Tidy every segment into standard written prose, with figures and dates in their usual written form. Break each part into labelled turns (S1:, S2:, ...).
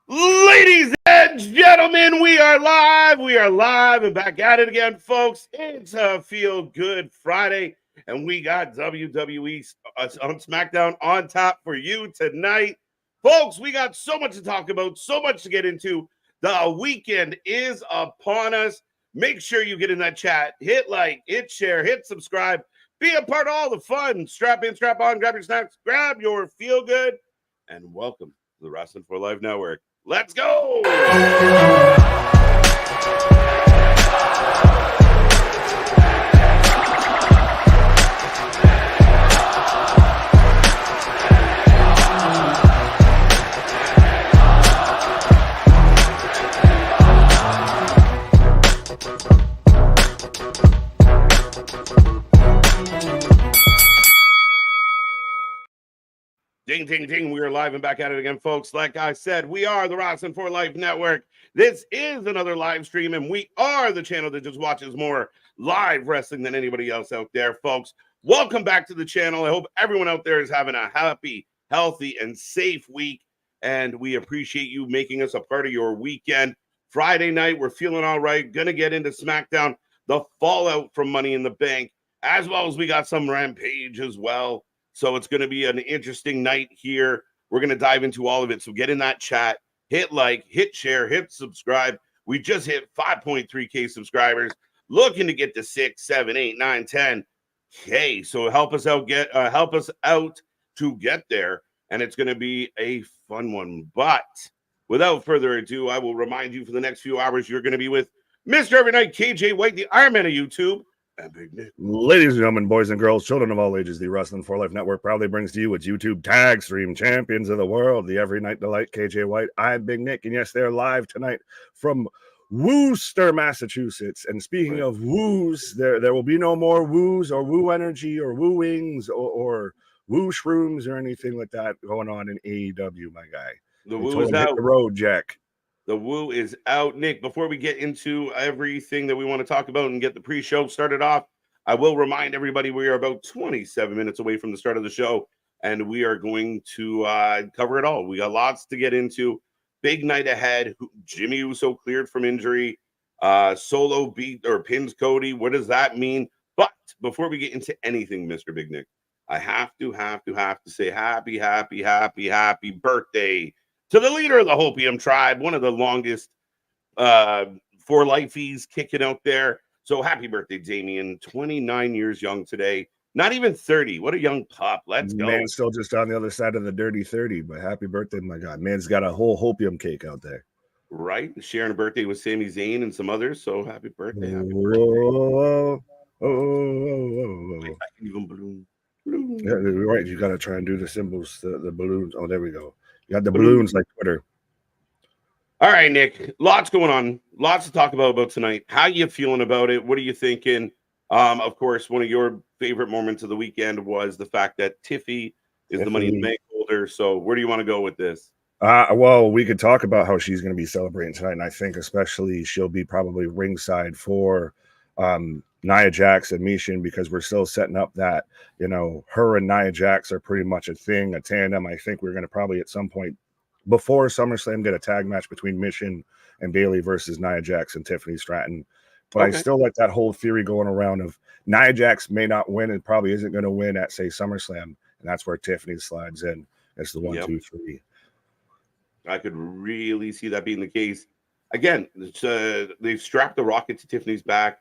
S1: Ladies and gentlemen, we are live. We are live and back at it again, folks. It's a Feel Good Friday, and we got WWE on Smackdown on top for you tonight. Folks, we got so much to talk about, so much to get into. The weekend is upon us. Make sure you get in that chat. Hit like, hit share, hit subscribe. Be a part of all the fun. Strap in, strap on, grab your snacks, grab your Feel Good, and welcome to the Wrestling for Life Network. Let's go! Ding, ding, ding. We are live and back at it again, folks. Like I said, we are the Wrestling for Life Network. This is another live stream, and we are the channel that just watches more live wrestling than anybody else out there, folks. Welcome back to the channel. I hope everyone out there is having a happy, healthy, and safe week, and we appreciate you making us a part of your weekend. Friday night, we're feeling all right. Going to get into SmackDown, the fallout from Money in the Bank, as well as we got some Rampage as well. So it's going to be an interesting night here. We're going to dive into all of it. So get in that chat, hit like, hit share, hit subscribe. We just hit 5.3K subscribers, looking to get to 6, 7, 8, 9, 10K. So help us out to get there. And it's going to be a fun one. But without further ado, I will remind you for the next few hours, you're going to be with Mr. Everynight KJ White, the Iron Man of YouTube. And Big Nick.
S2: Ladies and gentlemen, boys and girls, children of all ages, the Wrestling for Life Network proudly brings to you its YouTube tag stream champions of the world, the Every Night Delight, KJ White. I'm Big Nick, and yes, they're live tonight from Worcester, Massachusetts. And speaking of woos, there will be no more woos or woo energy or woo wings or woo shrooms or anything like that going on in AEW, my guy.
S1: The woo is
S2: out.
S1: Hit
S2: the road, Jack.
S1: The woo is out. Nick, before we get into everything that we want to talk about and get the pre-show started off, I will remind everybody we are about 27 minutes away from the start of the show, and we are going to cover it all. We got lots to get into. Big night ahead. Jimmy Uso cleared from injury. Solo beat or pins Cody. What does that mean? But before we get into anything, Mr. Big Nick, I have to say happy birthday to the leader of the Hopium tribe, one of the longest for lifeies kicking out there. So happy birthday, Damien. 29 years young today. Not even 30. What a young pup. Let's go.
S2: Man's still just on the other side of the dirty 30, but happy birthday, my God. Man's got a whole Hopium cake out there.
S1: Right. Sharing a birthday with Sami Zayn and some others. So happy birthday. Happy
S2: birthday.
S1: I can even balloon.
S2: Yeah, right. You got to try and do the symbols, the balloons. Oh, there we go. You got the balloons like Twitter.
S1: All right, Nick. Lots going on. Lots to talk about tonight. How you feeling about it? What are you thinking? Of course, one of your favorite moments of the weekend was the fact that Tiffany is the Money in the Bank holder. So where do you want to go with this?
S2: Well, we could talk about how she's going to be celebrating tonight. And I think especially she'll be probably ringside for Nia Jax and Mishin, because we're still setting up that, her and Nia Jax are pretty much a thing, a tandem. I think we're going to probably at some point before SummerSlam get a tag match between Mishin and Bayley versus Nia Jax and Tiffany Stratton. But okay. I still like that whole theory going around of Nia Jax may not win and probably isn't going to win at, say, SummerSlam. And that's where Tiffany slides in as the 1, 2, 3.
S1: I could really see that being the case. Again, they've strapped the rocket to Tiffany's back.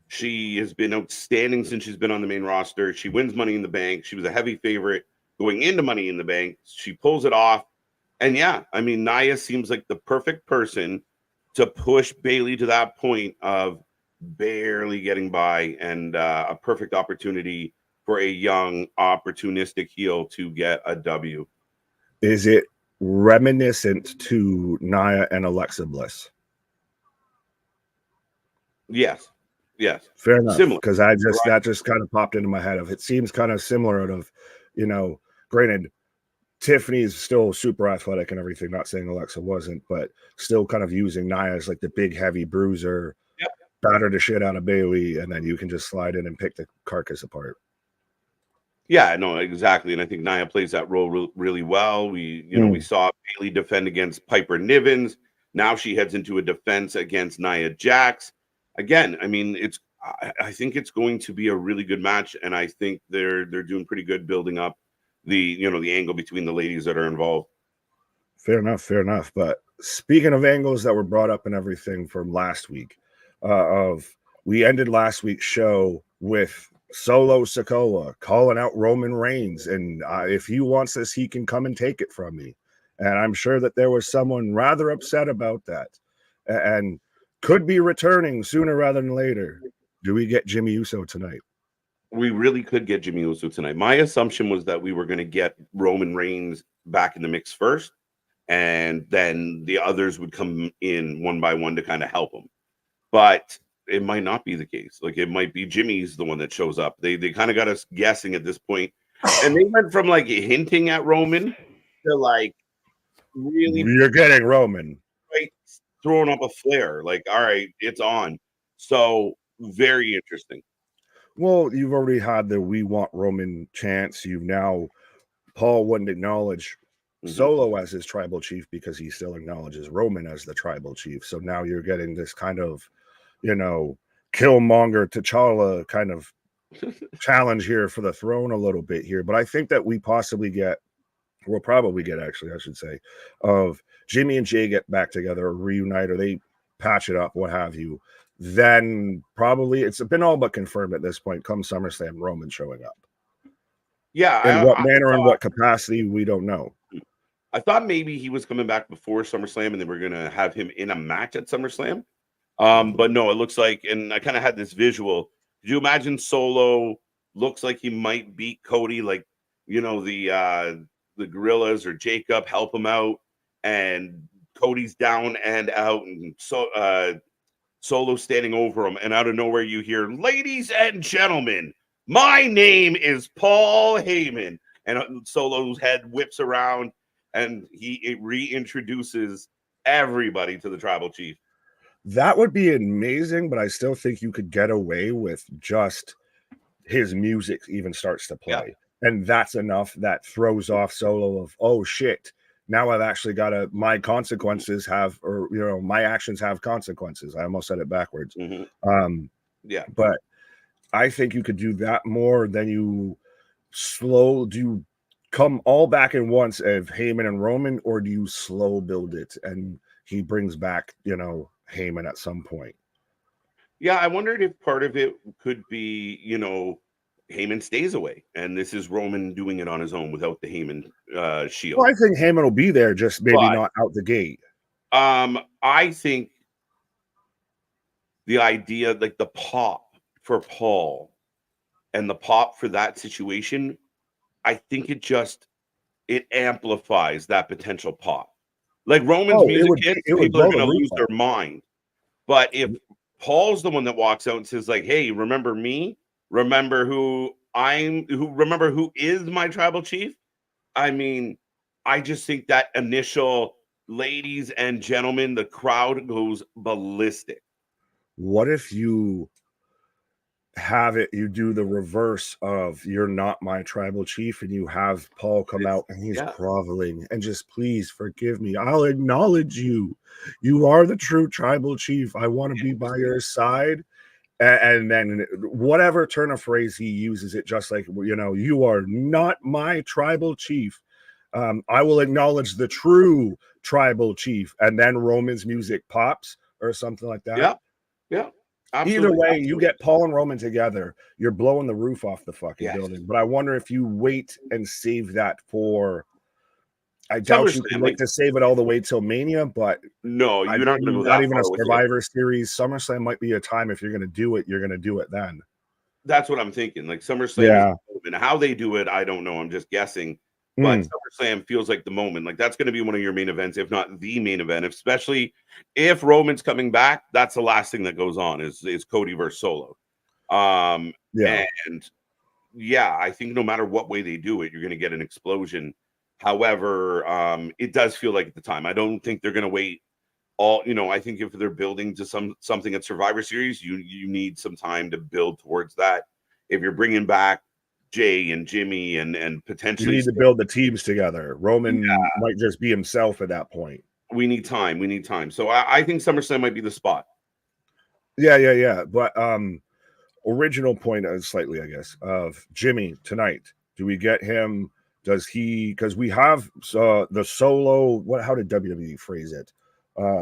S1: She has been outstanding since she's been on the main roster. She wins Money in the Bank. She was a heavy favorite going into Money in the Bank. She pulls it off. And yeah, I mean, Nia seems like the perfect person to push Bayley to that point of barely getting by, and a perfect opportunity for a young, opportunistic heel to get a W.
S2: Is it reminiscent to Nia and Alexa Bliss?
S1: Yes.
S2: Fair enough. Because that just kind of popped into my head of it seems kind of similar out of, granted, Tiffany's still super athletic and everything, not saying Alexa wasn't, but still kind of using Nia as like the big heavy bruiser, batter the shit out of Bayley, and then you can just slide in and pick the carcass apart.
S1: Yeah, no, exactly. And I think Nia plays that role really well. We saw Bailey defend against Piper Nivens. Now she heads into a defense against Nia Jax. Again, I mean, I think it's going to be a really good match, and I think they're doing pretty good building up the angle between the ladies that are involved.
S2: Fair enough, fair enough. But speaking of angles that were brought up and everything from last week, we ended last week's show with Solo Sikoa calling out Roman Reigns, and if he wants this, he can come and take it from me. And I'm sure that there was someone rather upset about that, and could be returning sooner rather than later. Do we get Jimmy Uso tonight?
S1: We really could get Jimmy Uso tonight. My assumption was that we were going to get Roman Reigns back in the mix first, and then the others would come in one by one to kind of help him. But it might not be the case. Like, it might be Jimmy's the one that shows up. They kind of got us guessing at this point. And they went from like hinting at Roman to like really
S2: You're getting Roman.
S1: right, throwing up a flare. Like, all right, it's on. So very interesting.
S2: Well, you've already had the "We Want Roman" chants. You've now, Paul wouldn't acknowledge Solo as his tribal chief because he still acknowledges Roman as the tribal chief. So now you're getting this kind of, Killmonger T'Challa kind of challenge here for the throne a little bit here. But I think that we'll probably get actually, I should say, of Jimmy and Jay get back together, or reunite, or they patch it up, what have you. Then probably it's been all but confirmed at this point, come SummerSlam, Roman showing up.
S1: Yeah.
S2: In what manner and what capacity, we don't know.
S1: I thought maybe he was coming back before SummerSlam and they were going to have him in a match at SummerSlam. But no, it looks like, and I kind of had this visual. Could you imagine Solo looks like he might beat Cody, like, the Gorillas or Jacob help him out, and Cody's down and out, and Solo standing over him, and out of nowhere you hear, "Ladies and gentlemen, my name is Paul Heyman," and Solo's head whips around, and he reintroduces everybody to the tribal chief.
S2: That would be amazing, but I still think you could get away with just his music even starts to play. Yeah. And that's enough that throws off Solo of, oh shit, now I've actually got my consequences have, or my actions have consequences. I almost said it backwards.
S1: Yeah.
S2: But I think you could do that more than you come all back in once of Heyman and Roman, or do you slow build it and he brings back, Heyman at some point?
S1: Yeah, I wondered if part of it could be, Heyman stays away, and this is Roman doing it on his own without the Heyman shield.
S2: Well, I think Heyman will be there, just maybe not out the gate.
S1: I think the idea, like the pop for Paul and the pop for that situation, I think it amplifies that potential pop. Like Roman's music hits, people are going to lose their mind. But if Paul's the one that walks out and says, like, "Hey, remember me? Remember remember who is my tribal chief?" I mean, I just think that initial "ladies and gentlemen," the crowd goes ballistic.
S2: What if you do the reverse of "you're not my tribal chief," and you have Paul come out and he's groveling and just, "Please forgive me. I'll acknowledge you. You are the true tribal chief. I want to be by your side." And then whatever turn of phrase he uses, it just like, "You are not my tribal chief. I will acknowledge the true tribal chief." And then Roman's music pops or something like that.
S1: Yeah.
S2: Absolutely, either way, you get Paul and Roman together, you're blowing the roof off the fucking building. But I wonder if you wait and save that for, I doubt you can wait to save it all the way till Mania, but
S1: no, you're not going to go
S2: not even a Survivor Series. SummerSlam might be a time, if you're going to do it, you're going to do it then.
S1: That's what I'm thinking. Like SummerSlam, and how they do it, I don't know. I'm just guessing. But SummerSlam feels like the moment. Like that's going to be one of your main events, if not the main event. Especially if Roman's coming back, that's the last thing that goes on is Cody versus Solo. And I think no matter what way they do it, you're going to get an explosion. However, it does feel like at the time, I don't think they're going to wait all. I think if they're building to something at Survivor Series, you need some time to build towards that. If you're bringing back Jay and Jimmy and
S2: You
S1: potentially
S2: need to build the teams together. Roman might just be himself at that point.
S1: we need time. We need time. So I think SummerSlam might be the spot.
S2: Yeah. But original point slightly, I guess, of Jimmy tonight. Do we get him? Does he? Because we have the solo. What? How did WWE phrase it?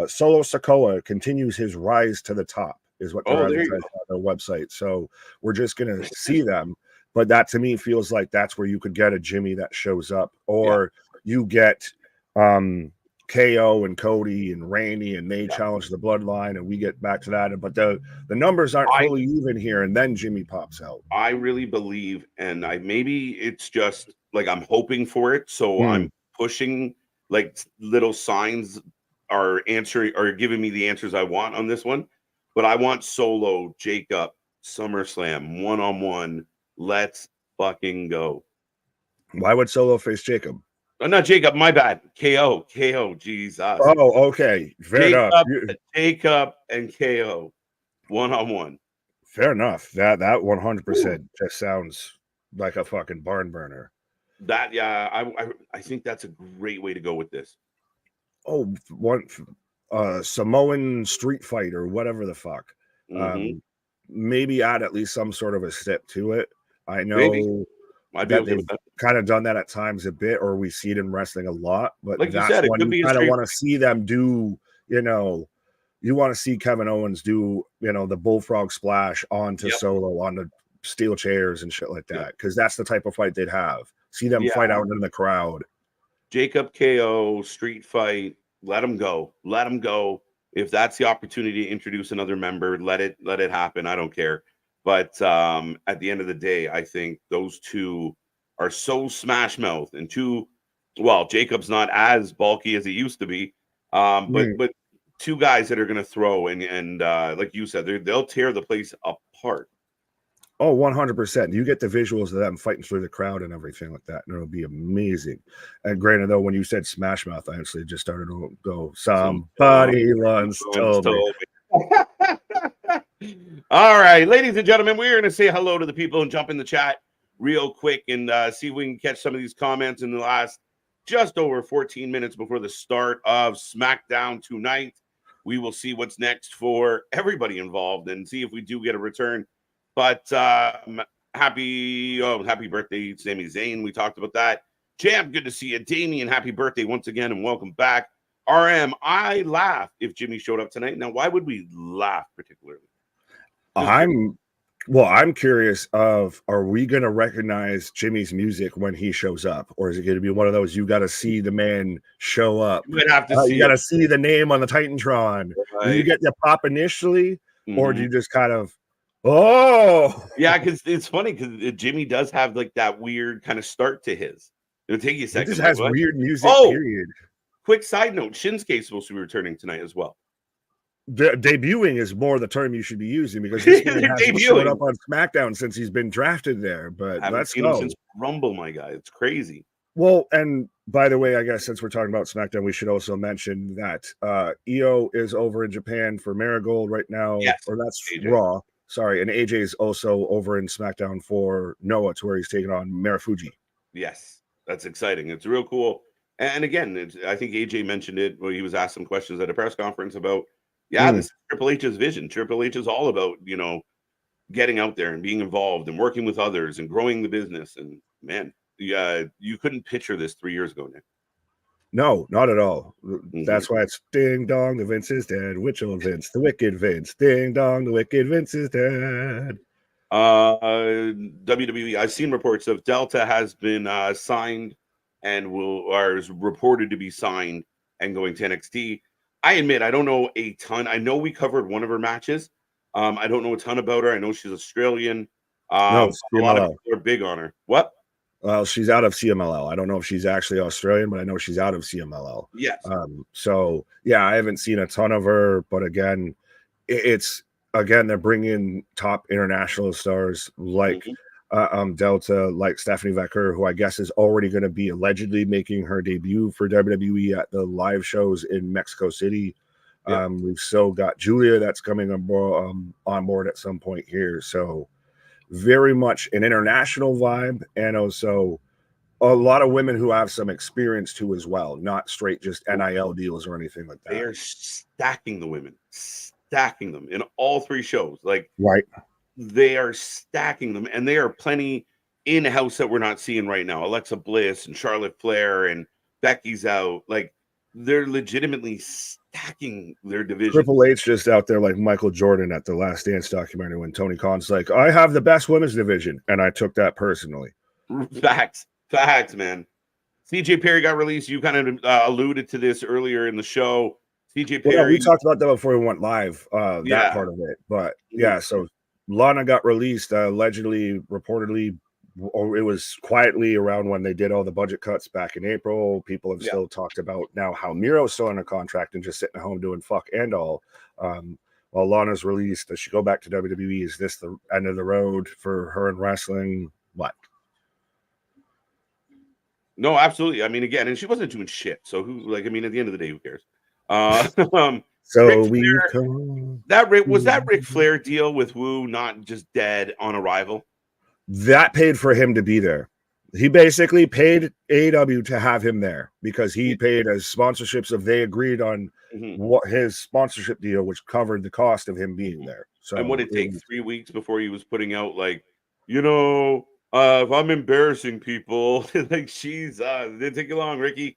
S2: Solo Sikoa continues his rise to the top, is what they're advertising on their website. So we're just gonna see them. But that to me feels like that's where you could get a Jimmy that shows up, or you get KO and Cody and Randy, and they challenge the Bloodline, and we get back to that. But the numbers aren't fully even here, and then Jimmy pops out.
S1: I really believe, and maybe it's just like I'm hoping for it, so I'm pushing like little signs are giving me the answers I want on this one. But I want Solo, Jacob, SummerSlam, one-on-one. Let's fucking go.
S2: Why would Solo face Jacob?
S1: Oh, not Jacob, my bad. KO, Jesus.
S2: Oh, okay. Fair enough.
S1: Jacob and KO, one-on-one.
S2: Fair enough. That 100% just sounds like a fucking barn burner.
S1: That I think that's a great way to go with this.
S2: Oh, one Samoan street fight or whatever the fuck. Maybe add at least some sort of a step to it. I know that they've kind of done that at times a bit, or we see it in wrestling a lot. But
S1: like
S2: that's
S1: you said,
S2: when you kind of want to see them do. You want to see Kevin Owens do, the bullfrog splash onto Solo on the steel chairs and shit like that, because that's the type of fight they'd have. See them fight out in the crowd.
S1: Jacob KO street fight. Let them go. Let them go. If that's the opportunity to introduce another member, let it happen. I don't care. But at the end of the day, I think those two are so smash mouth and Jacob's not as bulky as he used to be. But two guys that are going to throw and like you said, they'll tear the place apart.
S2: Oh, 100%. You get the visuals of them fighting through the crowd and everything like that, and it'll be amazing. And granted, though, when you said Smash Mouth, I actually just started to go, somebody once told me.
S1: All right, ladies and gentlemen, we're going to say hello to the people and jump in the chat real quick and see if we can catch some of these comments in the last just over 14 minutes before the start of SmackDown tonight. We will see what's next for everybody involved and see if we do get a return. But happy birthday, Sami Zayn. We talked about that. Champ, good to see you. Damien, happy birthday once again and welcome back. RM, I laugh if Jimmy showed up tonight. Now, why would we laugh particularly?
S2: I'm curious are we going to recognize Jimmy's music when he shows up? Or is it going to be one of those, you got to see the man show up?
S1: You would have to see
S2: you got to see the name on the Titantron.
S1: Right.
S2: Do you get the pop initially? Or do you just kind of, oh
S1: yeah, because it's funny because Jimmy does have like that weird kind of start to his. It'll take you a second.
S2: He just has weird music. Period.
S1: Quick side note: Shinsuke is supposed to be returning tonight as well.
S2: Debuting is more the term you should be using because this man hasn't showed up on SmackDown since he's been drafted there. But let's go.
S1: Since Rumble, my guy, it's crazy.
S2: Well, and by the way, I guess since we're talking about SmackDown, we should also mention that Io is over in Japan for Marigold right now.
S1: Yes,
S2: or that's
S1: AJ.
S2: Raw. Sorry, and AJ is also over in SmackDown for Noah, to where he's taking on Marufuji.
S1: Yes, that's exciting. It's real cool. And again, I think AJ mentioned it when he was asked some questions at a press conference about, this is Triple H's vision. Triple H is all about, getting out there and being involved and working with others and growing the business. And man, you couldn't picture this 3 years ago, Nick.
S2: No, not at all. That's why it's ding dong, the Vince is dead. Which old Vince? The wicked Vince. Ding dong, the wicked Vince is dead.
S1: WWE, I've seen reports of Delta has been signed and is reported to be signed and going to NXT. I admit I don't know a ton. I know we covered one of her matches. I don't know a ton about her. I know she's Australian.
S2: No,
S1: a lot of people are big on her. What?
S2: Well, she's out of CMLL. I don't know if she's actually Australian, but I know she's out of CMLL.
S1: Yes.
S2: So yeah, I haven't seen a ton of her, but again, they're bringing top international stars like Delta, like Stephanie Vecker, who I guess is already going to be allegedly making her debut for WWE at the live shows in Mexico City. Yeah. We've still got Julia that's coming on board at some point here. So very much an international vibe, and also a lot of women who have some experience too as well, not straight just NIL deals or anything like that.
S1: They are stacking the women, stacking them in all 3 shows. Like,
S2: Right.
S1: they are stacking them, and there are plenty in-house that we're not seeing right now. Alexa Bliss and Charlotte Flair and Becky's out. Like, they're legitimately stacking their division.
S2: Triple H just out there like Michael Jordan at the Last Dance documentary when Tony Khan's like, I have the best women's division, and I took that personally.
S1: Facts, man. CJ Perry got released. You kind of alluded to this earlier in the show. CJ Perry.
S2: Well, we talked about that before we went live,
S1: Yeah.
S2: that part of it. But yeah, so Lana got released allegedly, reportedly, or it was quietly around when they did all the budget cuts back in April. People have still talked about now how Miro's still under contract and just sitting at home doing fuck and all. While Lana's released, does she go back to WWE? Is this the end of the road for her in wrestling? What?
S1: No, absolutely. I mean, again, and she wasn't doing shit. So who, like, I mean, at the end of the day, who cares?
S2: So
S1: was that Ric Flair deal with Wu not just dead on arrival?
S2: That paid for him to be there. He basically paid AEW to have him there because he paid as sponsorships if they agreed on what his sponsorship deal, which covered the cost of him being there. So,
S1: and what did it take 3 weeks before he was putting out, like, if I'm embarrassing people, like, she's it didn't take you long, Ricky.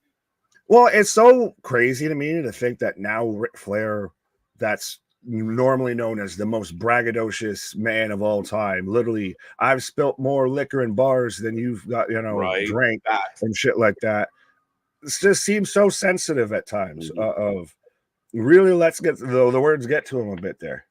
S2: Well, it's so crazy to me to think that now Ric Flair, that's normally known as the most braggadocious man of all time. Literally, I've spilt more liquor in bars than you've got, drank and shit like that. It just seems so sensitive at times. Of really, let's get the words get to him a bit there.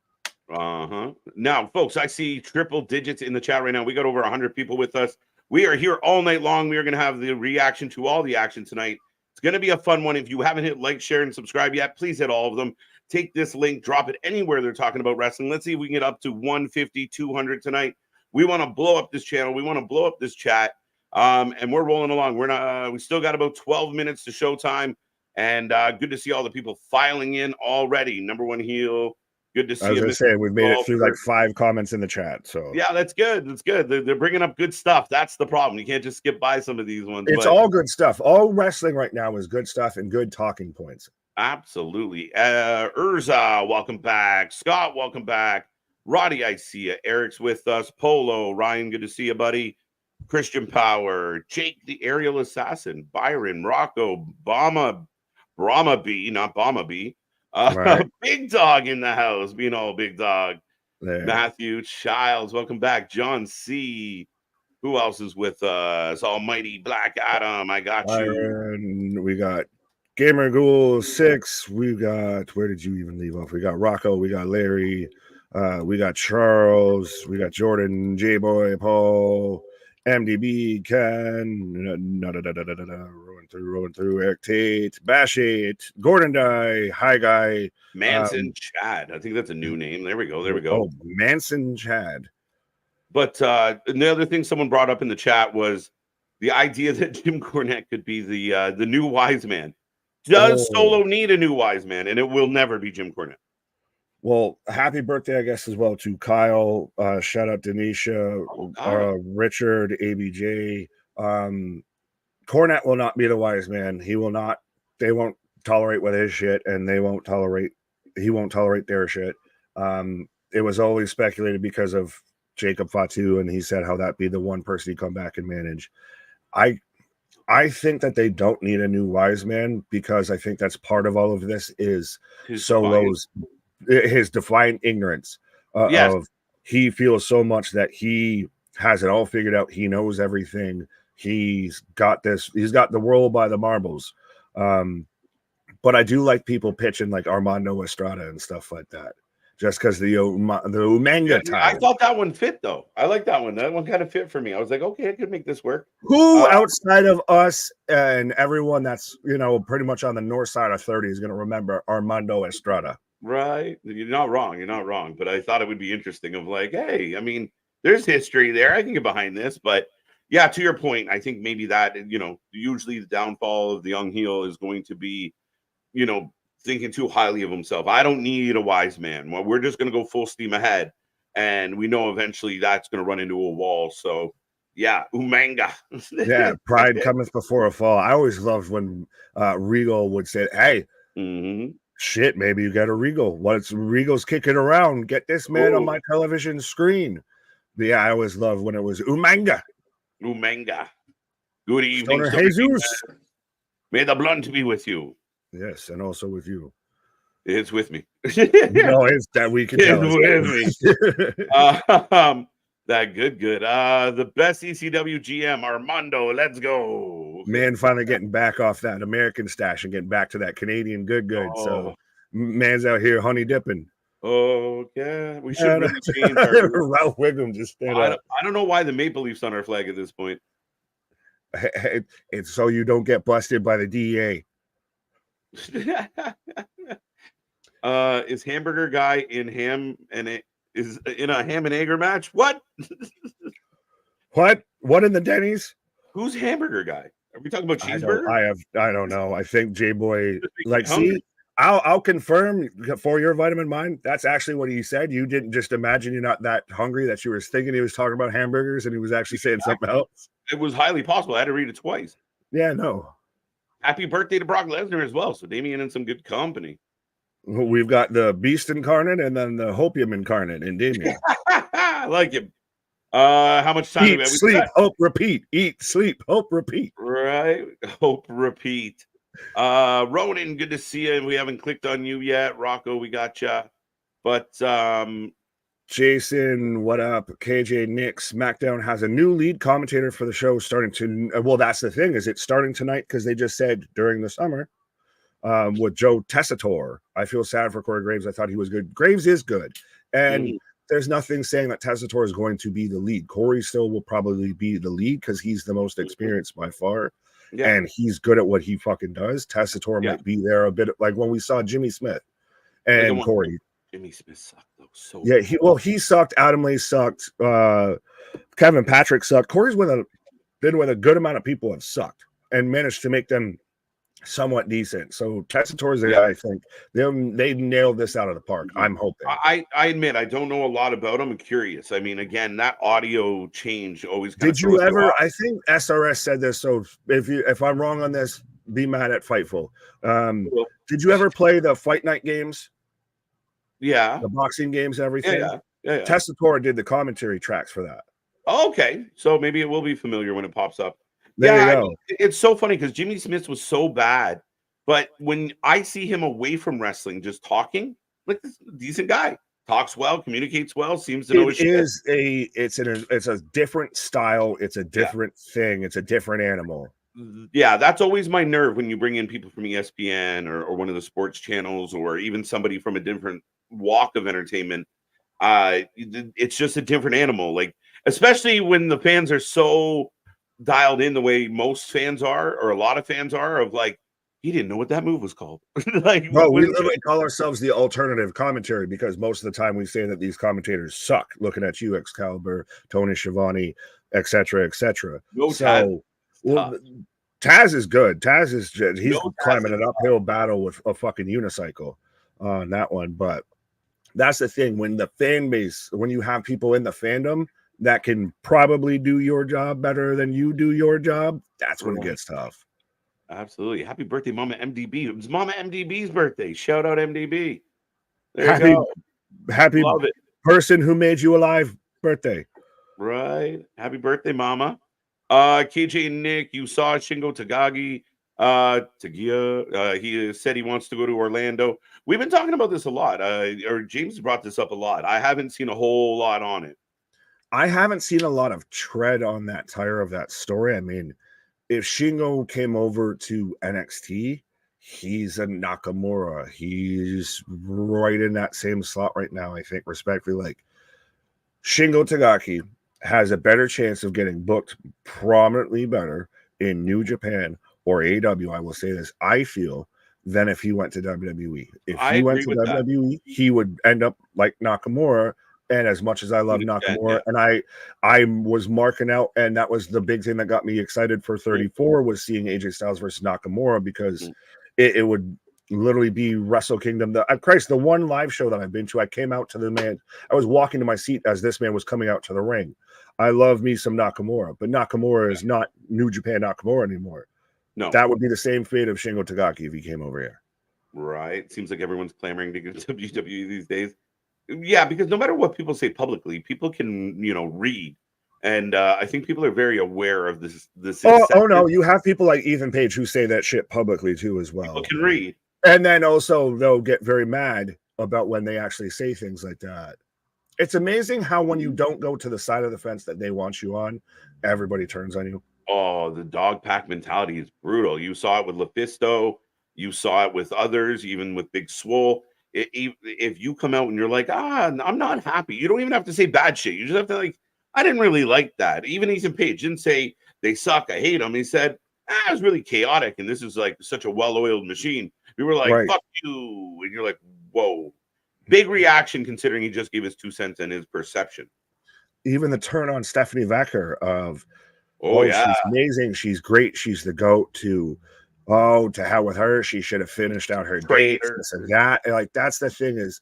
S1: Now, folks, I see triple digits in the chat right now. We got over 100 people with us. We are here all night long. We are going to have the reaction to all the action tonight. It's going to be a fun one. If you haven't hit like, share, and subscribe yet, please hit all of them. Take this link, drop it anywhere they're talking about wrestling. Let's see if we can get up to 150, 200 tonight. We want to blow up this channel. We want to blow up this chat. And we're rolling along. We still got about 12 minutes to showtime. And good to see all the people filing in already. Number one heel. Good to see.
S2: I was gonna say we've made it through like 5 comments in the chat. So
S1: yeah, that's good. That's good. They're bringing up good stuff. That's the problem. You can't just skip by some of these ones.
S2: It's all good stuff. All wrestling right now is good stuff and good talking points.
S1: Absolutely. Urza, welcome back. Scott, welcome back. Roddy, I see you. Eric's with us. Polo, Ryan, good to see you, buddy. Christian Power, Jake, the aerial assassin, Byron, Rocco, Brahma B, not Bama B. Right. Big Dog in the house, being all big dog. There. Matthew Childs, welcome back. John C. Who else is with us? Almighty Black Adam, I got you.
S2: We got Gamer Ghoul 6. We got, where did you even leave off? We got Rocco, we got Larry, we got Charles, we got Jordan, J-Boy, Paul, MDB, Ken, rolling through, Eric Tate, Bash 8, Gordon Die, Hi Guy,
S1: Manson Chad. I think that's a new name. There we go.
S2: Oh, Manson Chad.
S1: But the other thing someone brought up in the chat was the idea that Jim Cornette could be the new wise man. Does Solo need a new wise man? And it will never be Jim Cornette.
S2: Well, happy birthday, I guess, as well to Kyle. Shout out Denisha, Richard, ABJ. Cornette will not be the wise man. He will not. They won't tolerate with his shit, and he won't tolerate their shit. It was always speculated because of Jacob Fatu, and he said how that'd be the one person he'd come back and manage. I think that they don't need a new wise man because I think that's part of all of this is his defiant ignorance of he feels so much that he has it all figured out. He knows everything. He's got the world by the marbles. But I do like people pitching like Armando Estrada and stuff like that. Just because the Umanga tie.
S1: I thought that one fit though. I like that one. That one kind of fit for me. I was like, okay, I could make this work.
S2: Who outside of us and everyone that's pretty much on the north side of 30 is going to remember Armando Estrada?
S1: Right. You're not wrong. You're not wrong. But I thought it would be interesting of like, hey, I mean, there's history there. I can get behind this. But yeah, to your point, I think maybe that, usually the downfall of the young heel is going to be, thinking too highly of himself. I don't need a wise man. Well, we're just going to go full steam ahead. and we know eventually that's going to run into a wall. So yeah, Umanga.
S2: Yeah, pride cometh before a fall. I always loved when Regal would say, "Hey, shit, maybe you got a Regal. What's Regal's kicking around? Get this man on my television screen." But yeah, I always loved when it was Umanga.
S1: Umanga. Good evening,
S2: Stoner Jesus.
S1: May the blunt be with you.
S2: Yes, and also with you.
S1: It's with me.
S2: No, it's that we can tell.
S1: It's with me. That good. The best ECW GM, Armando. Let's go.
S2: Man, finally getting back off that American stash and getting back to that Canadian good. So man's out here honey dipping.
S1: Oh yeah, we should really change our
S2: Ralph Wiggum just stand up.
S1: I don't know why the Maple Leafs on our flag at this point.
S2: It's so you don't get busted by the DEA.
S1: Is Hamburger Guy in Ham and it is in a Ham and Egger match? What?
S2: What in the Denny's?
S1: Who's Hamburger Guy? Are we talking about cheeseburger?
S2: I don't know. I think J-Boy see. I'll confirm for your vitamin mind. That's actually what he said. You didn't just imagine you're not that hungry that you were thinking he was talking about hamburgers and he was actually saying something else.
S1: It was highly possible. I had to read it twice.
S2: Yeah, no.
S1: Happy birthday to Brock Lesnar as well. So Damien in some good company.
S2: We've got the Beast incarnate and then the Hopium incarnate in Damien.
S1: I like him. How much time?
S2: Eat, sleep, hope, repeat. Eat, sleep, hope, repeat.
S1: Right. Hope, repeat. Ronan, good to see you. We haven't clicked on you yet. Rocco, we got you. But
S2: Jason, what up? KJ, Nick, SmackDown has a new lead commentator for the show starting to. Well, that's the thing, is it's starting tonight because they just said during the summer with Joe Tessitore. I feel sad for Corey Graves. I thought he was good. Graves is good, and there's nothing saying that Tessitore is going to be the lead. Corey still will probably be the lead because he's the most experienced by far. Yeah. And he's good at what he fucking does. Tessitore might be there a bit, like when we saw Jimmy Smith and Corey.
S1: Jimmy Smith sucked though. So
S2: he sucked. Adam Lee sucked. Kevin Patrick sucked. Corey's been with a good amount of people have sucked and managed to make them somewhat decent. So Tessitore's the guy. I think they nailed this out of the park. I'm hoping.
S1: I admit I don't know a lot about him. I'm curious. I mean, again, that audio change always.
S2: Did you ever? I think SRS said this. So if I'm wrong on this, be mad at Fightful. Did you ever play the Fight Night games?
S1: Yeah,
S2: the boxing games, everything.
S1: Yeah.
S2: Tessitore did the commentary tracks for that.
S1: Okay, so maybe it will be familiar when it pops up.
S2: There you go.
S1: It's so funny because Jimmy Smith was so bad, but when I see him away from wrestling, just talking, like this decent guy, talks well, communicates well, seems to know his shit.
S2: It's a different style. It's a different thing. It's a different animal.
S1: Yeah, that's always my nerve when you bring in people from ESPN or one of the sports channels or even somebody from a different walk of entertainment. It's just a different animal. Like, especially when the fans are so dialed in the way most fans are, or a lot of fans are, of like, he didn't know what that move was called. Like,
S2: we literally call ourselves the alternative commentary because most of the time we say that these commentators suck. Looking at you, Excalibur, Tony Schiavone, etc., etc. Taz is good. Taz is he's climbing an uphill battle with a fucking unicycle on that one. But that's the thing, when the fan base, when you have people in the fandom that can probably do your job better than you do your job, that's when it gets tough.
S1: Absolutely. Happy birthday, Mama MDB. It was Mama MDB's birthday. Shout out MDB.
S2: Happy person who made you alive birthday.
S1: Right. Happy birthday, Mama. KJ and Nick, you saw Shingo Takagi. Tagia. He said he wants to go to Orlando. We've been talking about this a lot. Or James brought this up a lot. I haven't seen a whole lot on it.
S2: I haven't seen a lot of tread on that tire of that story. I mean, if Shingo came over to NXT, he's a Nakamura. He's right in that same slot right now, I think, respectfully. Like, Shingo Takagi has a better chance of getting booked prominently better in New Japan or AEW, I will say this, I feel, than if he went to WWE. If he went to WWE, he would end up like Nakamura. And as much as I love Nakamura, and I was marking out, and that was the big thing that got me excited for 34 was seeing AJ Styles versus Nakamura, because it would literally be Wrestle Kingdom. The one live show that I've been to, I came out to the man. I was walking to my seat as this man was coming out to the ring. I love me some Nakamura, but Nakamura is not New Japan Nakamura anymore.
S1: No,
S2: that would be the same fate of Shingo Takagi if he came over here.
S1: Right. Seems like everyone's clamoring to get to WWE these days. Yeah, because no matter what people say publicly, people can, read. And I think people are very aware of this.
S2: Oh no, you have people like Ethan Page who say that shit publicly too as well.
S1: People can read.
S2: And then also they'll get very mad about when they actually say things like that. It's amazing how when you don't go to the side of the fence that they want you on, everybody turns on you.
S1: Oh, the dog pack mentality is brutal. You saw it with LuFisto. You saw it with others, even with Big Swole. If you come out and you're like, I'm not happy, you don't even have to say bad shit. You just have to I didn't really like that. Even Ethan Page didn't say they suck, I hate them. He said, it was really chaotic, and this is like such a well-oiled machine. We were like, fuck you. And you're like, whoa. Big reaction considering he just gave his 2 cents and his perception.
S2: Even the turn on Stephanie Vecker of,
S1: yeah,
S2: she's amazing, she's great, she's the GOAT, to hell with her, she should have finished out her dates, this and that. And that's the thing, is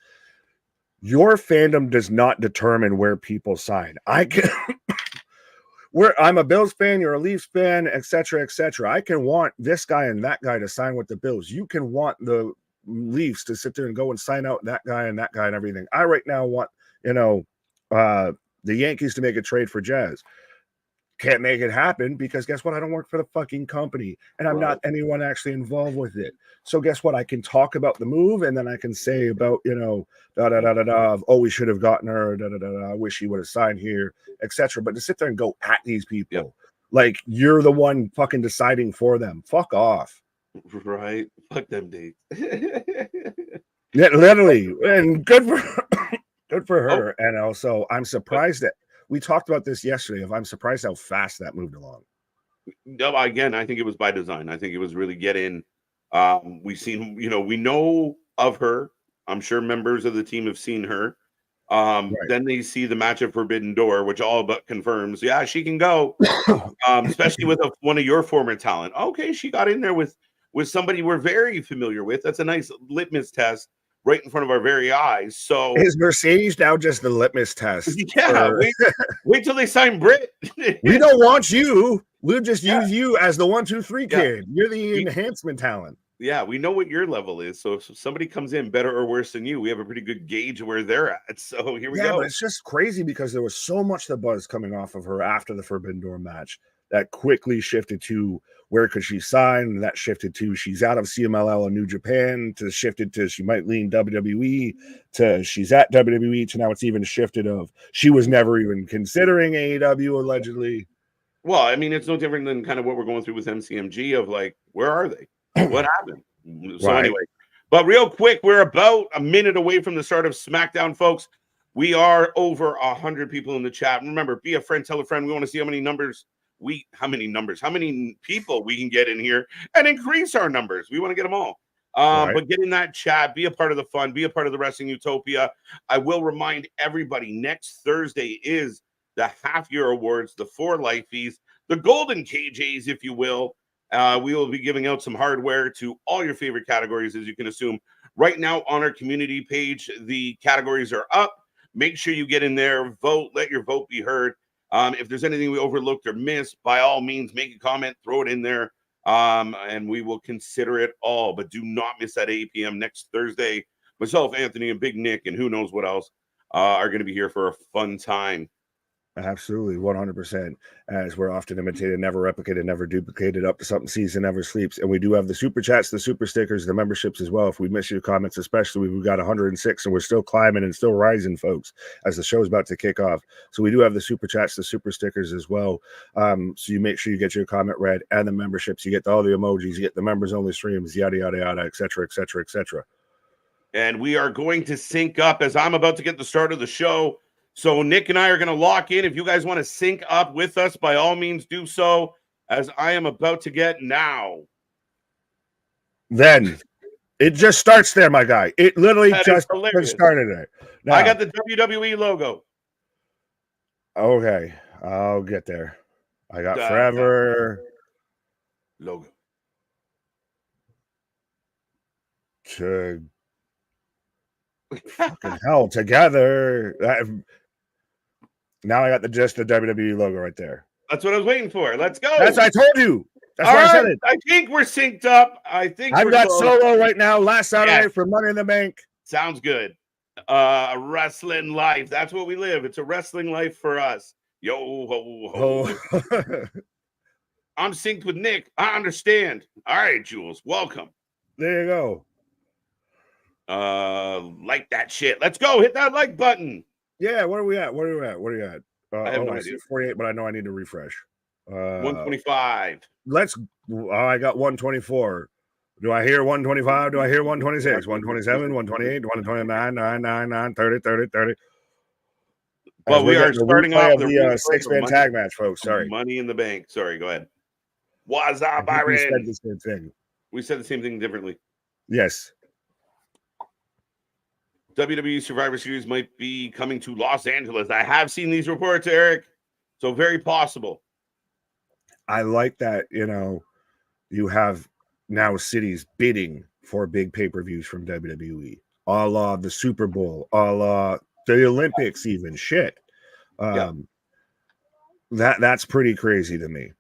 S2: your fandom does not determine where people sign. I'm a Bills fan, you're a Leafs fan, etc., etc. I can want this guy and that guy to sign with the Bills. You can want the Leafs to sit there and go and sign out that guy and everything. I right now want, the Yankees to make a trade for Jazz. Can't make it happen because guess what? I don't work for the fucking company and I'm not anyone actually involved with it. So guess what? I can talk about the move and then I can say about, we should have gotten her, I wish he would have signed here, etc. But to sit there and go at these people, like you're the one fucking deciding for them. Fuck off.
S1: Right. Fuck them dates.
S2: Yeah, literally. And good for her. And also I'm surprised that we talked about this yesterday. I'm surprised how fast that moved along.
S1: No, again, I think it was by design. I think it was really get in. We've seen, we know of her. I'm sure members of the team have seen her. Then they see the match of Forbidden Door, which all but confirms, yeah, she can go. Especially with one of your former talent. Okay, she got in there with somebody we're very familiar with. That's a nice litmus test right in front of our very eyes. So
S2: is Mercedes now just the litmus test?
S1: Yeah, wait till they sign Britt.
S2: We don't want you. We'll just use you as the 1, 2, 3 kid. You're the enhancement talent.
S1: Yeah, we know what your level is. So if somebody comes in better or worse than you, we have a pretty good gauge of where they're at. So here we go.
S2: But it's just crazy because there was so much the buzz coming off of her after the Forbidden Door match that quickly shifted to where could she sign? And that shifted to she's out of CMLL in New Japan, to shifted to she might lean WWE, to she's at WWE, to now it's even shifted of she was never even considering AEW allegedly.
S1: Well, I mean, it's no different than kind of what we're going through with MCMG of like, where are they? What happened? So anyway, but real quick, we're about a minute away from the start of SmackDown, folks. We are over 100 people in the chat. Remember, be a friend, tell a friend. We want to see how many people we can get in here and increase our numbers. We want to get them all. But get in that chat, be a part of the fun, be a part of the Wrestling Utopia. I will remind everybody, next Thursday is the half-year awards, the 4 life fees, the golden KJs, if you will. We will be giving out some hardware to all your favorite categories, as you can assume. Right now on our community page, the categories are up. Make sure you get in there, vote, let your vote be heard. If there's anything we overlooked or missed, by all means, make a comment, throw it in there, and we will consider it all. But do not miss that 8 p.m. next Thursday. Myself, Anthony, and Big Nick, and who knows what else are going to be here for a fun time.
S2: Absolutely, 100%. As we're often imitated, never replicated, never duplicated, up to something season, never sleeps. And we do have the super chats, the super stickers, the memberships as well. If we miss your comments, especially, we've got 106 and we're still climbing and still rising, folks, as the show's about to kick off. So we do have the super chats, the super stickers as well. So you make sure you get your comment read, and the memberships. You get all the emojis, you get the members only streams, yada, yada, yada, etc., etc., etc.
S1: And we are going to sync up as I'm about to get the start of the show. So Nick and I are going to lock in. If you guys want to sync up with us, by all means do so, as I am about to get now.
S2: Then it just starts there, my guy. It literally just started there.
S1: Now, I got the WWE logo.
S2: Okay, I'll get there. I got forever
S1: logo.
S2: to fucking hell together. Now I got the WWE logo right there.
S1: That's what I was waiting for. Let's go.
S2: That's I told you. That's
S1: All
S2: why
S1: right.
S2: I said it.
S1: I think we're synced up. I think
S2: I've
S1: we're
S2: got
S1: close.
S2: Solo right now. Last Saturday
S1: Yes.
S2: for Money in the Bank.
S1: Sounds good. Wrestling life. That's what we live. It's a wrestling life for us. Yo ho ho.
S2: Oh.
S1: I'm synced with Nick. I understand. All right, Jules. Welcome.
S2: There you go.
S1: Like that shit. Let's go. Hit that like button.
S2: Yeah, where are we at? What are you at?
S1: I have no idea.
S2: 48, but I know I need to refresh.
S1: 125.
S2: I got 124. Do I hear 125? Do I hear 126? 127, 128, 129, 999, 30, 30, 30.
S1: Well, we are starting off
S2: the six-man tag match, folks. Sorry.
S1: Money in the Bank. Sorry, go ahead. What's up,
S2: We
S1: Byron?
S2: said the same thing.
S1: We said the same thing differently.
S2: Yes.
S1: WWE Survivor Series might be coming to Los Angeles. I have seen these reports, Eric. So very possible.
S2: I like that, you have now cities bidding for big pay-per-views from WWE. A la the Super Bowl, a la the Olympics, even. Shit. That's pretty crazy to me.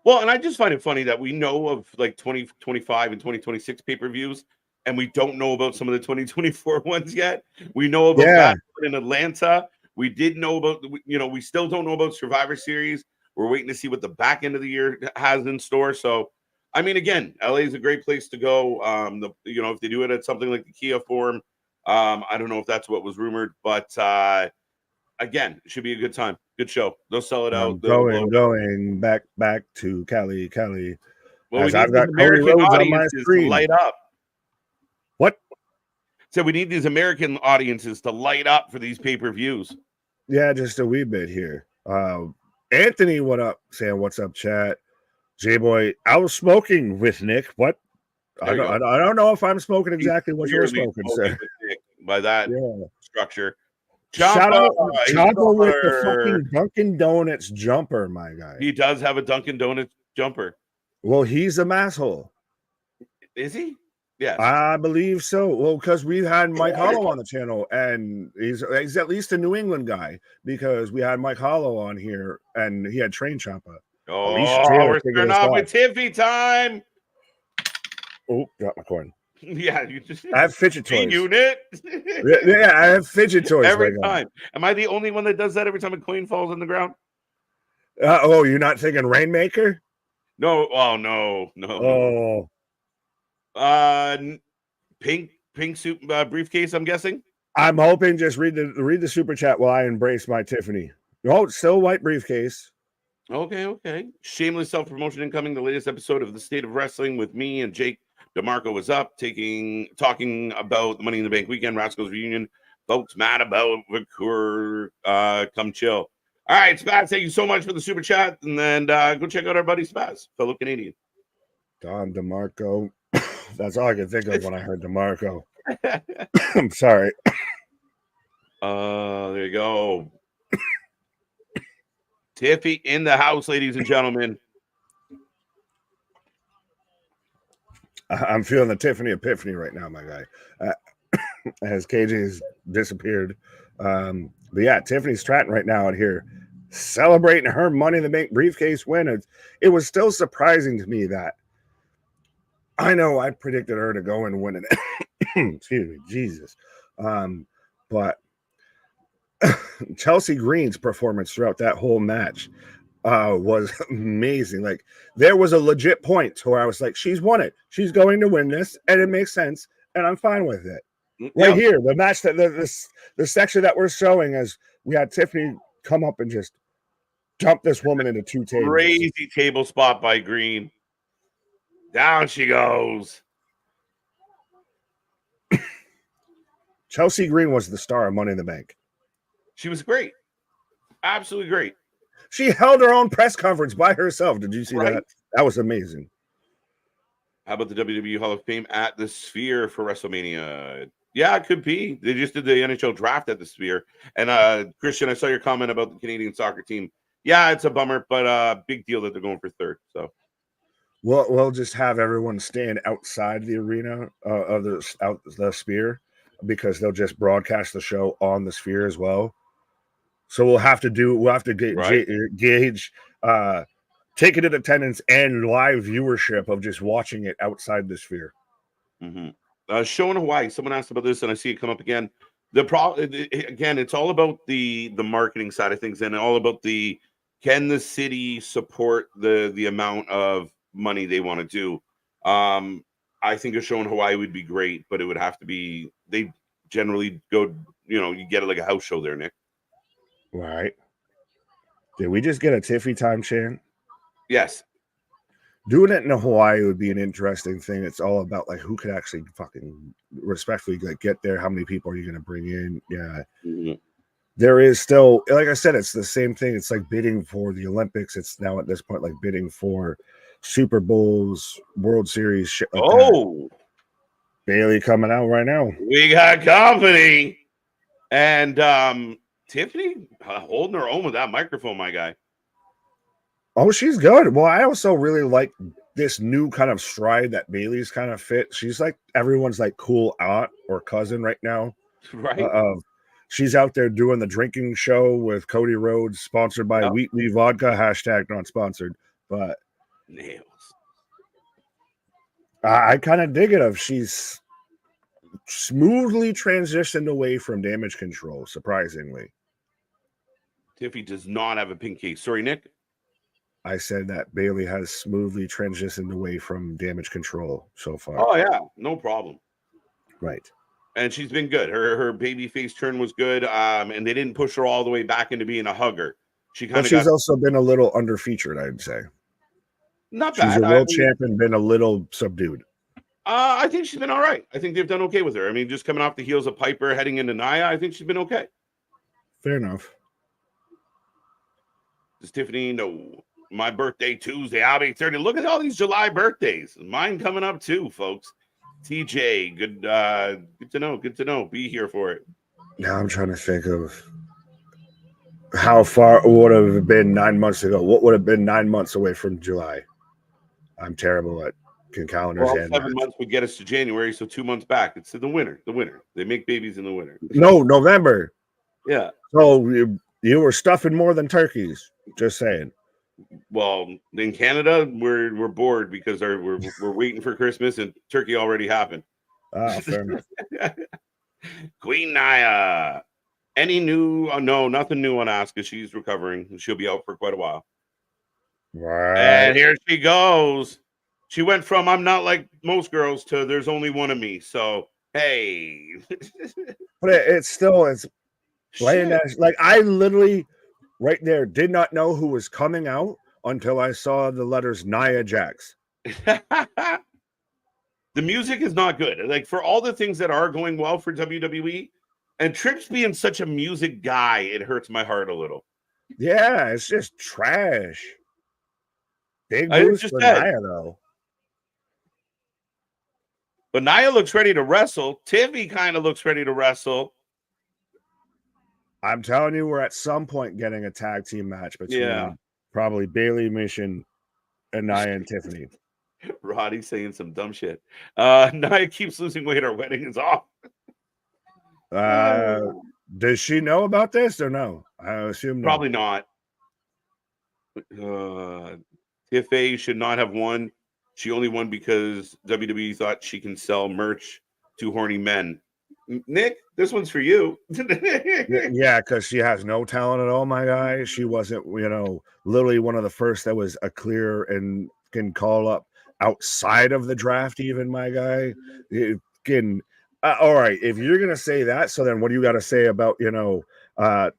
S1: Well, and I just find it funny that we know of like 2025 and 2026 pay-per-views, and we don't know about some of the 2024 ones yet. We know about that in Atlanta. We did know about, we still don't know about Survivor Series. We're waiting to see what the back end of the year has in store. So, I mean, again, LA is a great place to go. If they do it at something like the Kia Forum, I don't know if that's what was rumored, but again, it should be a good time. Good show. They'll sell it out.
S2: Going back to Cali.
S1: Well,
S2: as
S1: we need
S2: I've got
S1: these
S2: Cody
S1: American
S2: Rhodes on my
S1: audiences to
S2: screen.
S1: light up.
S2: What?
S1: So we need these American audiences to light up for these pay-per-views.
S2: Yeah, just a wee bit here. Anthony, what up? Saying what's up, chat. J-Boy, I was smoking with Nick. What? I don't know if I'm smoking exactly what you're smoking, sir.
S1: By that structure.
S2: Shout out Champa with the fucking Dunkin' Donuts jumper, my guy.
S1: He does have a Dunkin' Donuts jumper.
S2: Well, he's a masshole.
S1: Is he? Yeah,
S2: I believe so. Well, because we've had Mike Hollow on the channel, and he's at least a New England guy, because we had Mike Hollow on here, and he had trained Champa.
S1: Oh, we're starting off with Tiffy time.
S2: Oh, dropped my coin.
S1: Yeah, you just
S2: I have fidget toys.
S1: Unit.
S2: Yeah, I have fidget toys
S1: every time. Am I the only one that does that every time a coin falls on the ground?
S2: You're not thinking Rainmaker?
S1: No. Oh no. Pink suit briefcase, I'm guessing.
S2: I'm hoping. Just read the super chat while I embrace my Tiffany. Oh, still white briefcase.
S1: Okay. Shameless self-promotion incoming. The latest episode of The State of Wrestling with me and Jake DeMarco was up, talking about the Money in the Bank weekend, Rascals reunion. Folks mad about Vancouver. Come chill. All right, Spaz, thank you so much for the super chat. And then go check out our buddy Spaz, fellow Canadian.
S2: Don DeMarco. That's all I could think of when I heard DeMarco. I'm sorry.
S1: There you go. Tiffy in the house, ladies and gentlemen.
S2: I'm feeling the Tiffany epiphany right now, my guy. As KJ's disappeared. But yeah, Tiffany Stratton right now out here celebrating her Money in the Bank briefcase win. It was still surprising to me that I know I predicted her to go and win it. Excuse me, Jesus. But Chelsea Green's performance throughout that whole match was amazing. Like, there was a legit point to where I was like, she's won it. She's going to win this, and it makes sense, and I'm fine with it. Right here, the match that the section that we're showing, as we had Tiffany come up and just dump this woman into two tables.
S1: Crazy table spot by Green. Down she goes.
S2: Chelsea Green was the star of Money in the Bank.
S1: She was great. Absolutely great.
S2: She held her own press conference by herself. Did you see that? That was amazing.
S1: How about the WWE Hall of Fame at the Sphere for WrestleMania? Yeah, it could be. They just did the NHL draft at the Sphere. And Christian, I saw your comment about the Canadian soccer team. Yeah, it's a bummer, but big deal that they're going for third. So
S2: We'll just have everyone stand outside the arena of the sphere, because they'll just broadcast the show on the sphere as well. So we'll have to
S1: Right.
S2: gauge ticketed attendance and live viewership of just watching it outside the sphere.
S1: Show in Hawaii. Someone asked about this, and I see it come up again. The problem again, it's all about the marketing side of things, and all about can the city support the amount of money they want to do. I think a show in Hawaii would be great, but it would have to be, they generally go, you get it like a house show there, Nick.
S2: Right. Did we just get a Tiffy time chant?
S1: Yes.
S2: Doing it in Hawaii would be an interesting thing. It's all about like who could actually fucking respectfully like get there. How many people are you going to bring in? Yeah. There is still, like I said, it's the same thing. It's like bidding for the Olympics. It's now at this point like bidding for Super Bowls, World Series, shit like that. Bailey coming out right now.
S1: We got company. And Tiffany holding her own with that microphone, my guy.
S2: Oh, she's good. Well, I also really like this new kind of stride that Bailey's kind of fit. She's like everyone's like cool aunt or cousin right now.
S1: Right.
S2: She's out there doing the drinking show with Cody Rhodes, sponsored by Wheatley Vodka, # not sponsored. But
S1: nails.
S2: I kind of dig it of she's smoothly transitioned away from Damage Control, surprisingly.
S1: Tiffy does not have a pink case. Sorry, Nick.
S2: I said that Bailey has smoothly transitioned away from Damage Control so far.
S1: Oh, yeah. No problem.
S2: Right.
S1: And she's been good. Her baby face turn was good. And they didn't push her all the way back into being a hugger. She's
S2: also been a little underfeatured, I'd say.
S1: Not bad.
S2: She's a world champion, been a little subdued.
S1: I think she's been all right. I think they've done okay with her. I mean, just coming off the heels of Piper, heading into Nia, I think she's been okay.
S2: Fair enough.
S1: Does Tiffany know my birthday Tuesday? I'll be 30. Look at all these July birthdays. Mine coming up too, folks. TJ, good to know. Good to know. Be here for it.
S2: Now I'm trying to think of how far would have been 9 months ago. What would have been 9 months away from July? I'm terrible at calendars.
S1: Well, 7 months would get us to January, so 2 months back. It's the winter. The winter. They make babies in the winter.
S2: No, November.
S1: Yeah.
S2: So you were stuffing more than turkeys. Just saying.
S1: Well, in Canada, we're bored because we're waiting for Christmas and turkey already happened.
S2: Fair enough.
S1: Queen Nia. Any new? No, nothing new on Asuka. She's recovering. She'll be out for quite a while.
S2: Right.
S1: And here she goes. She went from I'm not like most girls to there's only one of me. So hey.
S2: But it's playing that, like I literally right there did not know who was coming out until I saw the letters Nia Jax.
S1: The music is not good. Like for all the things that are going well for WWE, and Trips being such a music guy, it hurts my heart a little.
S2: Yeah, it's just trash. Big boost for Nia though.
S1: But Nia looks ready to wrestle. Tiffy kind of looks ready to wrestle.
S2: I'm telling you, we're at some point getting a tag team match between probably Bailey, Mission, and Nia and Tiffany.
S1: Roddy's saying some dumb shit. Nia keeps losing weight. Our wedding is off.
S2: Does she know about this or no? I assume no.
S1: Probably not. Tiffany should not have won. She only won because WWE thought she can sell merch to horny men. Nick, this one's for you.
S2: Yeah, because she has no talent at all, my guy. She wasn't, literally one of the first that was a clear and can call up outside of the draft, even, my guy. All right, if you're going to say that, so then what do you got to say about,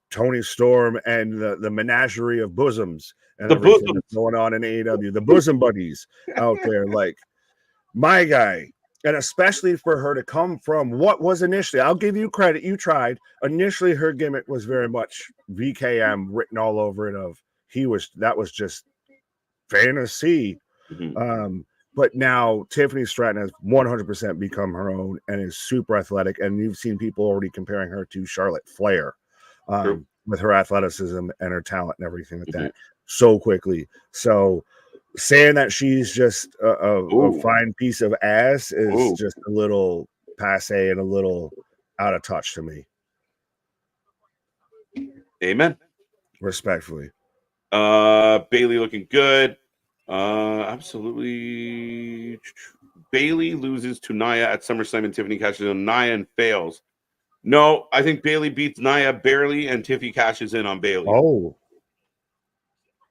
S2: Tony Storm and the menagerie of bosoms and everything that's going on in AEW? The bosom buddies out there, like, my guy. And especially for her to come from what was initially, I'll give you credit, you tried. Initially, her gimmick was very much VKM written all over it that was just fantasy.
S1: Mm-hmm.
S2: But now Tiffany Stratton has 100% become her own and is super athletic. And you've seen people already comparing her to Charlotte Flair with her athleticism and her talent and everything like that so quickly. So saying that she's just a fine piece of ass is just a little passe and a little out of touch to me.
S1: Amen.
S2: Respectfully.
S1: Bailey looking good. Absolutely. Bailey loses to Nia at SummerSlam and Tiffany cashes in on Nia and fails. No, I think Bailey beats Nia barely and Tiffy cashes in on Bailey.
S2: Oh.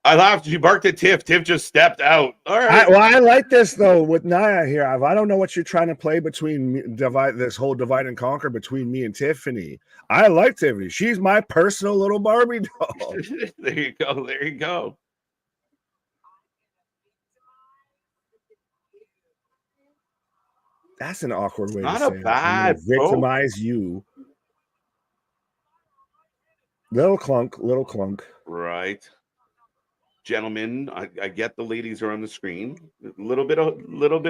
S1: I laughed. She barked at Tiff. Tiff just stepped out. All right.
S2: I like this though with Nia here. I don't know what you're trying to play between this whole divide and conquer between me and Tiffany. I like Tiffany. She's my personal little Barbie doll.
S1: There you go. There you go.
S2: That's an awkward way
S1: Not
S2: to say
S1: a bad
S2: it. Victimize you. Little clunk.
S1: Right. Gentlemen, I get the ladies are on the screen. A little bit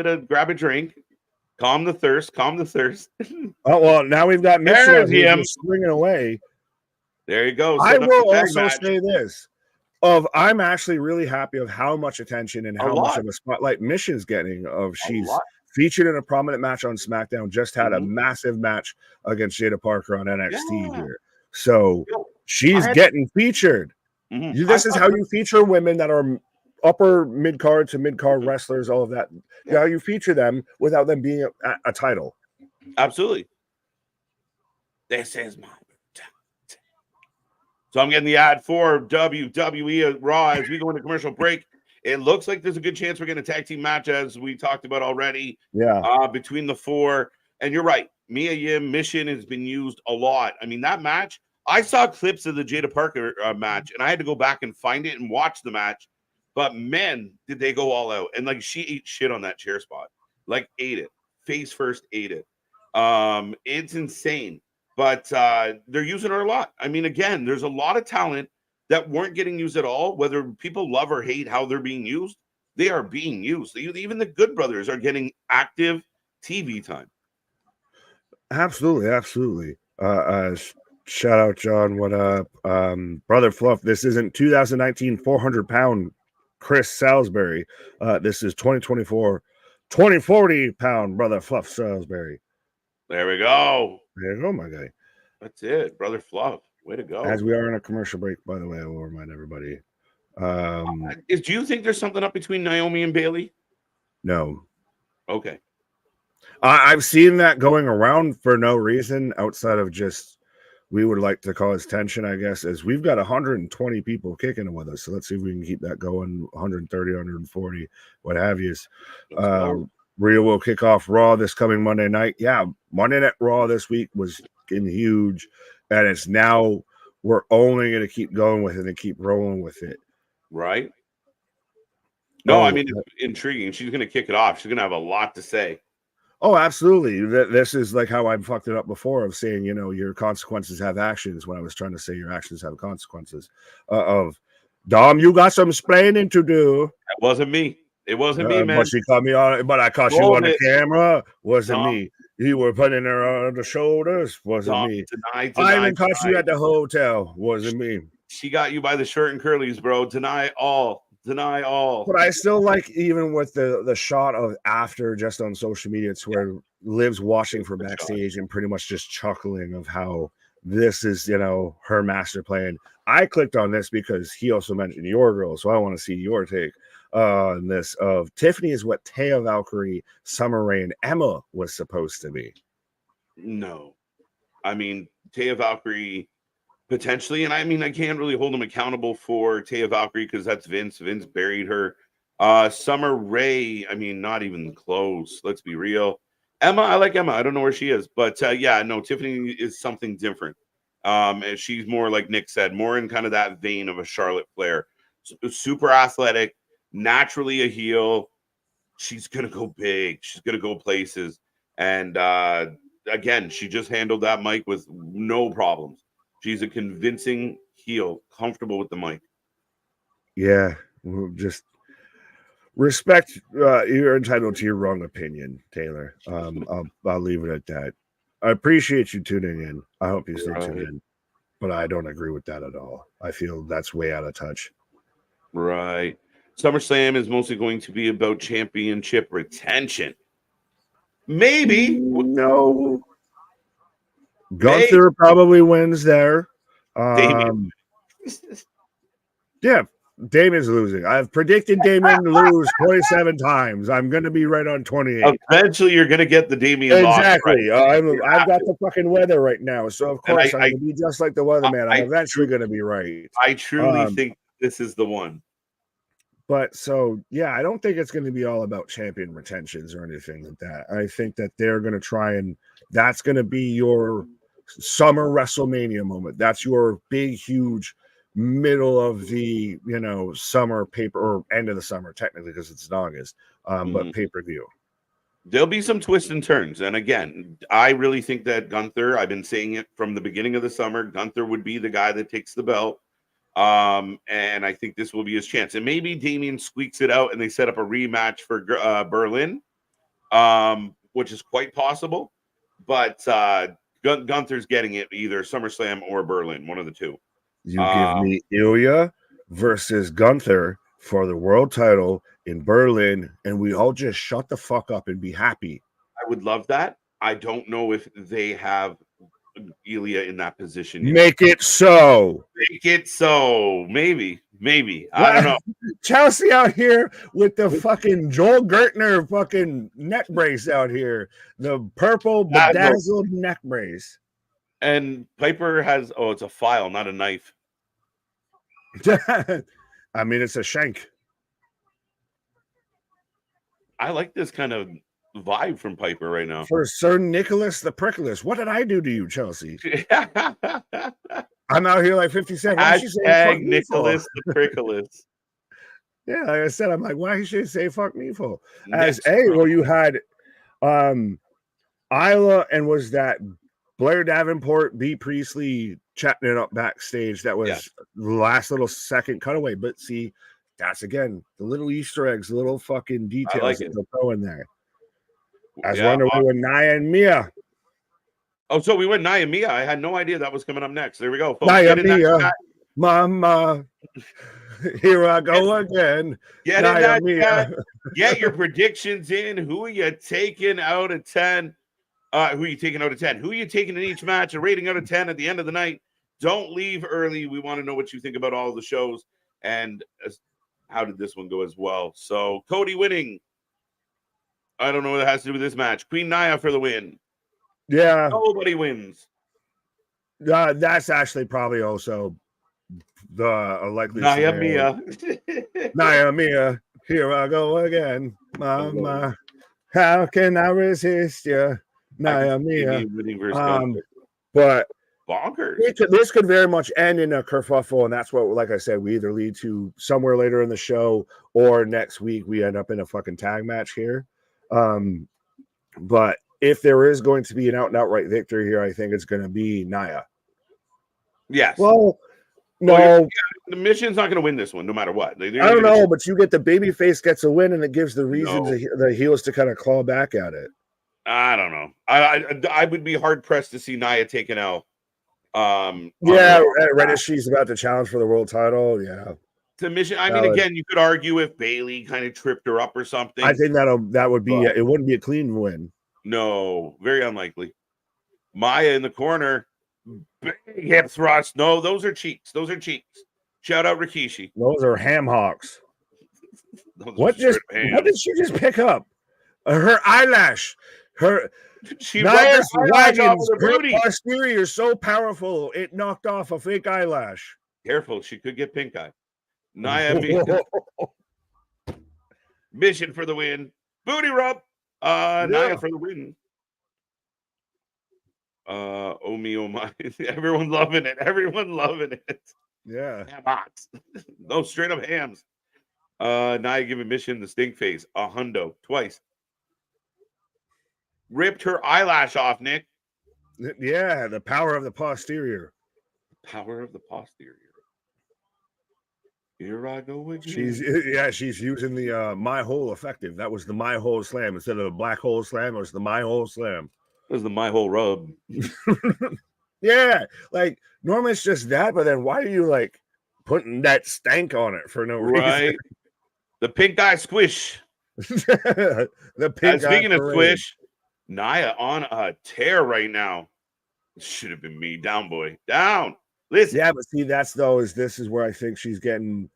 S1: of grab a drink. Calm the thirst.
S2: Oh, well, now we've got Mitchell swinging away.
S1: There you go.
S2: I will also say this. I'm actually really happy of how much attention and how much of a spotlight Mission's getting. She's featured in a prominent match on SmackDown, just had a massive match against Jada Parker on NXT here. So she's getting featured. This is how you feature women that are upper mid-card to mid-card wrestlers, all of that. How you feature them without them being a title.
S1: Absolutely. This is my So I'm getting the ad for WWE Raw as we go into commercial break. It looks like there's a good chance we're getting a tag team match, as we talked about already.
S2: Yeah.
S1: Between the four. And you're right. Mia Yim Mission has been used a lot. I mean, that match, I saw clips of the Jada Parker match, and I had to go back and find it and watch the match. But man, did they go all out. And like, she ate shit on that chair spot. Like, ate it. Face first, ate it. It's insane. But they're using her a lot. I mean, again, there's a lot of talent that weren't getting used at all. Whether people love or hate how they're being used, they are being used. Even the Good Brothers are getting active TV time.
S2: Absolutely. Shout out, John. What up? Brother Fluff, this isn't 2019 400-pound Chris Salisbury. This is 2024 2040-pound Brother Fluff Salisbury.
S1: There we go.
S2: There you go, my guy.
S1: That's it, Brother Fluff. Way to go.
S2: As we are in a commercial break, by the way, I will remind everybody.
S1: Do you think there's something up between Naomi and Bailey?
S2: No.
S1: Okay.
S2: I've seen that going around for no reason outside of just we would like to cause tension, I guess, as we've got 120 people kicking with us. So let's see if we can keep that going, 130, 140, what have you. Rhea will kick off Raw this coming Monday night. Yeah, Monday Night Raw this week was huge, and it's now we're only going to keep going with it and keep rolling with it.
S1: Right? No, I mean, it's intriguing. She's going to kick it off. She's going to have a lot to say.
S2: Oh, absolutely. This is like how I've fucked it up before of saying, your consequences have actions when I was trying to say your actions have consequences. Of Dom, you got some explaining to do.
S1: That wasn't me. It wasn't me, man.
S2: But she caught me on it, but I caught you on the camera. Wasn't me. You were putting her on the shoulders. Wasn't me. I even caught you at the hotel. Wasn't me.
S1: She got you by the shirt and curlies, bro. Deny all.
S2: But I still like, even with the shot of after just on social media, it's where Liv's watching from backstage and pretty much just chuckling of how this is, her master plan. I clicked on this because he also mentioned your girl, so I want to see your take on this of Tiffany is what Taya Valkyrie, Summer Rae, and Emma was supposed to be.
S1: No. I mean, Taya Valkyrie potentially, and I mean, I can't really hold him accountable for Taya Valkyrie because that's Vince. Vince buried her. Summer Rae, I mean, not even close. Let's be real. Emma, I like Emma. I don't know where she is, but yeah, no, Tiffany is something different. And she's more, like Nick said, more in kind of that vein of a Charlotte Flair. Super athletic, naturally a heel. She's gonna go big. She's gonna go places. And again, she just handled that mic with no problems. She's a convincing heel, comfortable with the mic.
S2: Yeah, just respect. You're entitled to your wrong opinion, Taylor. I'll leave it at that. I appreciate you tuning in. I hope you stay tuned in. But I don't agree with that at all. I feel that's way out of touch.
S1: Right. SummerSlam is mostly going to be about championship retention. Maybe.
S2: No.
S1: Maybe.
S2: Gunther probably wins there.
S1: Damien.
S2: Yeah, Damien's losing. I've predicted Damien to lose 27 times. I'm going to be right on 28.
S1: Eventually, you're going to get the Damien
S2: exactly.
S1: loss right.
S2: I've got the fucking weather right now, so of course I'm going to be just like the weatherman. I'm eventually going to be right.
S1: I truly think this is the one.
S2: But so, yeah, I don't think it's going to be all about champion retentions or anything like that. I think that they're going to try and that's going to be your summer WrestleMania moment. That's your big, huge middle of the, summer paper or end of the summer, technically, because it's in August, but pay-per-view.
S1: There'll be some twists and turns. And again, I really think that Gunther, I've been saying it from the beginning of the summer, Gunther would be the guy that takes the belt. And I think this will be his chance. And maybe Damien squeaks it out and they set up a rematch for Berlin, which is quite possible. But Gunther's getting it either SummerSlam or Berlin, one of the two.
S2: You give me Ilya versus Gunther for the world title in Berlin, and we all just shut the fuck up and be happy.
S1: I would love that. I don't know if they have Ilya in that position yet.
S2: Make it so.
S1: Make it so. Maybe. I don't know.
S2: Chelsea out here with the fucking Joel Gertner fucking neck brace out here. The purple bedazzled neck brace.
S1: And Piper has, it's a file, not a knife.
S2: I mean, it's a shank. I
S1: like this kind of vibe from Piper right now.
S2: For Sir Nicholas the Prickless. What did I do to you, Chelsea? I'm out here like 57.
S1: Hashtag Nicholas the Prickless.
S2: Yeah, like I said, I'm like, why should you say fuck me for? Well, you had Isla and was that Blair Davenport, B. Priestley chatting it up backstage. That was the last little second cutaway. But see, that's again the little Easter eggs, the little fucking details that they'll throw in there. I was wondering with Nia and Mia.
S1: Oh, so we went Nia and Mia. I had no idea that was coming up next. There we go.
S2: Folks. Nia and Mia, Mama. Here I go again.
S1: Get in that chat. Get your predictions in. Who are you taking out of 10? Who are you taking out of 10? Who are you taking in each match? A rating out of 10 at the end of the night. Don't leave early. We want to know what you think about all the shows and how did this one go as well. So Cody winning. I don't know what it has to do with this match. Queen Nia for the win.
S2: Yeah.
S1: Nobody wins.
S2: That's actually probably also the likely
S1: Nia Mia.
S2: Nia Mia. Here I go again. Mama. How can I resist you? Nia Mia. But
S1: bonkers.
S2: This could very much end in a kerfuffle, and that's what, like I said, we either lead to somewhere later in the show or next week we end up in a fucking tag match here. But if there is going to be an out and outright victory here, I think it's going to be Nia.
S1: Yes.
S2: Well, no,
S1: the Mission's not going to win this one, no matter what.
S2: I don't know, but you get the babyface gets a win, and it gives the reasons the heels to kind of claw back at it.
S1: I don't know. I would be hard pressed to see Nia taken out.
S2: Right as she's about to challenge for the world title. Yeah.
S1: To Mission. I mean, again, you could argue if Bayley kind of tripped her up or something.
S2: I think that would be it. Wouldn't be a clean win.
S1: No, very unlikely. Maya in the corner, big hip thrust. No, those are cheeks. Shout out Rikishi.
S2: Those are ham hocks. What did she just pick up? Her eyelash. Nia's wagons. Her posterior so powerful it knocked off a fake eyelash.
S1: Careful, she could get pink eye. Nia Mission for the win. Booty rub. Nia for the win. Oh me, oh my. Everyone loving it.
S2: Yeah.
S1: Ham hocks. No, straight up hams. Nia giving Mission the stink face. A hundo. Twice. Ripped her eyelash off, Nick.
S2: Yeah, the power of the posterior.
S1: Power of the posterior. Here I go again.
S2: She's using the my hole effective. That was the my hole slam instead of the black hole slam. It was the my hole slam.
S1: It was the my hole rub.
S2: Yeah, like normally it's just that, but then why are you like putting that stank on it for no reason?
S1: Right. The pink eye squish.
S2: The pink eye
S1: Speaking of
S2: parade.
S1: squish, Nia on a tear right now. Should have been me. Down, boy. Down. Listen.
S2: Yeah, but see, this is where I think she's getting.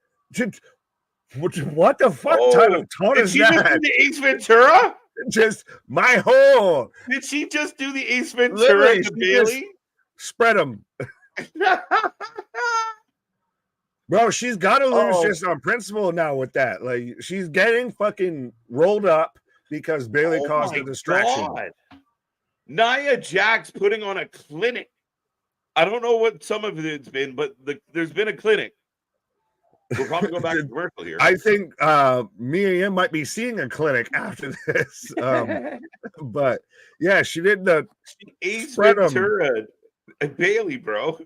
S2: What the fuck type of tone
S1: did
S2: is
S1: she
S2: that?
S1: just do the Ace Ventura?
S2: Just my whole.
S1: Did she just do the Ace Ventura to Bailey?
S2: Spread them. Bro, she's got to lose just on principle now with that. Like, she's getting fucking rolled up because Bailey caused a distraction.
S1: God. Nia Jax putting on a clinic. I don't know what some of it's been, but there's been a clinic. We'll probably go back to commercial here.
S2: I think me and him might be seeing a clinic after this. But yeah, she did the
S1: Ace Ventura and Bailey, bro.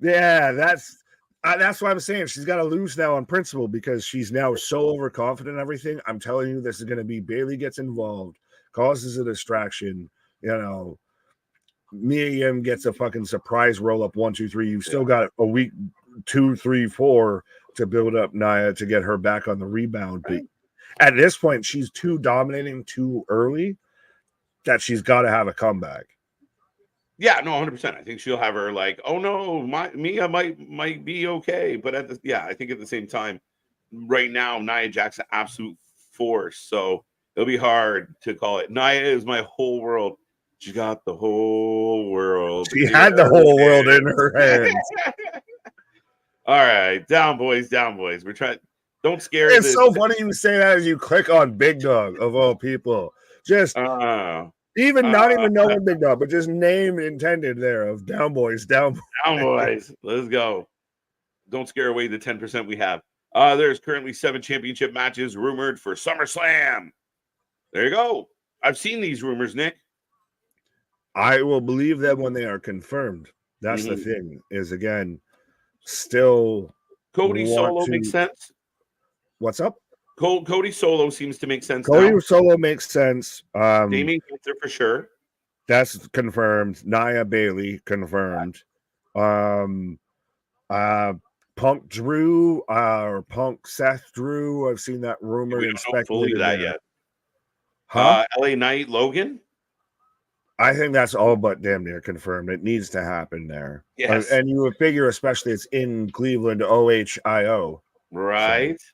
S2: Yeah, that's what I'm saying. She's got to lose now on principle because she's now so overconfident in everything. I'm telling you, this is going to be Bailey gets involved, causes a distraction. You know, Mia Yim gets a fucking surprise roll up 1, 2, 3. You've still got a week 2, 3, 4 to build up Nia to get her back on the rebound. But at this point, she's too dominating too early that she's got to have a comeback.
S1: Yeah, no, 100%. I think she'll have her like, oh no, Mia might be okay, but I think at the same time, right now, Nia Jax an absolute force, so it'll be hard to call it. Nia is my whole world. She got the whole world.
S2: She had the whole world in her hands.
S1: All right, down boys. We're trying. Don't scare.
S2: It's so funny you say that as you click on Big Dog of all people. Just. Even not even knowing Big Dog, but just name intended there of down boys. Down
S1: boys. Let's go. Don't scare away the 10% we have. There's currently 7 championship matches rumored for SummerSlam. There you go. I've seen these rumors, Nick.
S2: I will believe them when they are confirmed. That's the thing. Is again, still
S1: Cody Solo makes sense.
S2: What's up?
S1: Cody Solo seems to make sense.
S2: Cody Solo makes sense.
S1: Damien Gunther for sure.
S2: That's confirmed. Nia Bailey confirmed. Punk Drew or Punk Seth Drew. I've seen that rumored and speculated
S1: that yet. LA Knight Logan.
S2: I think that's all but damn near confirmed. It needs to happen there.
S1: Yes.
S2: And you would figure, especially it's in Cleveland, OHIO.
S1: Right. So.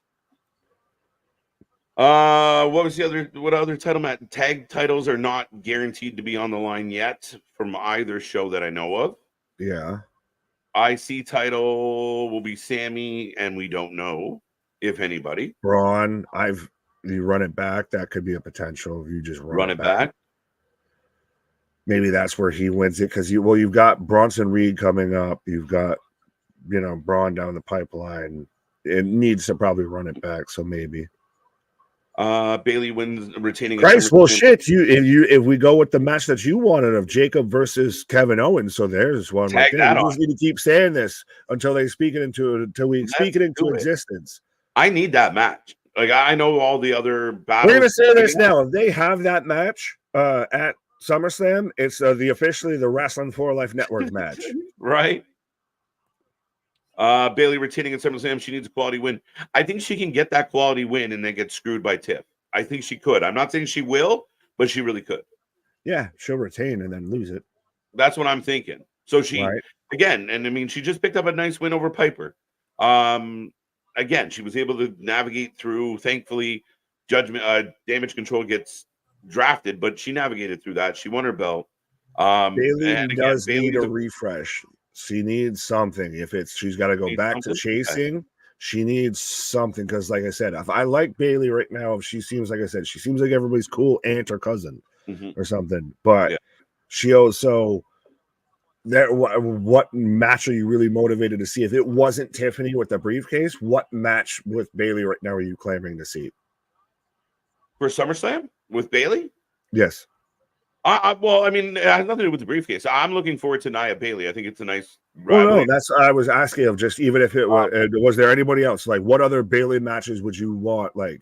S1: What was what other title match? Tag titles are not guaranteed to be on the line yet from either show that I know of.
S2: Yeah.
S1: IC title will be Sammy, and we don't know if anybody.
S2: Braun, you run it back. That could be a potential if you just run it back. Maybe that's where he wins it because you've got Bronson Reed coming up. You've got, Braun down the pipeline. It needs to probably run it back. So maybe.
S1: Bailey wins, retaining.
S2: Christ, well, shit. If we go with the match that you wanted of Jacob versus Kevin Owens, so there's one.
S1: Tag that on.
S2: We just need to keep saying this until we speak it into existence. I
S1: need that match. Like I know all the other battles.
S2: We're gonna say this now. If they have that match at SummerSlam, it's officially the Wrestling for Life Network match,
S1: right? Bailey retaining at SummerSlam. She needs a quality win. I think she can get that quality win and then get screwed by Tiff. I think she could. I'm not saying she will, but she really could.
S2: Yeah, she'll retain and then lose it.
S1: That's what I'm thinking. So she again, and I mean, she just picked up a nice win over Piper. Again, she was able to navigate through. Thankfully, Damage Control gets drafted, but she navigated through that. She won her belt.
S2: Bailey does need a refresh. She needs something. She's got to go back to chasing. Okay. She needs something because, like I said, if I like Bailey right now, she seems like everybody's cool aunt or cousin or something. But she also, what match are you really motivated to see? If it wasn't Tiffany with the briefcase, what match with Bailey right now are you claiming to see
S1: for SummerSlam with Bailey?
S2: Yes.
S1: Well, I mean, it has nothing to do with the briefcase. I'm looking forward to Nia Bailey. I think it's a nice
S2: rivalry. Well, no, that's I was asking of just even if it was there anybody else? Like, what other Bailey matches would you want? Like,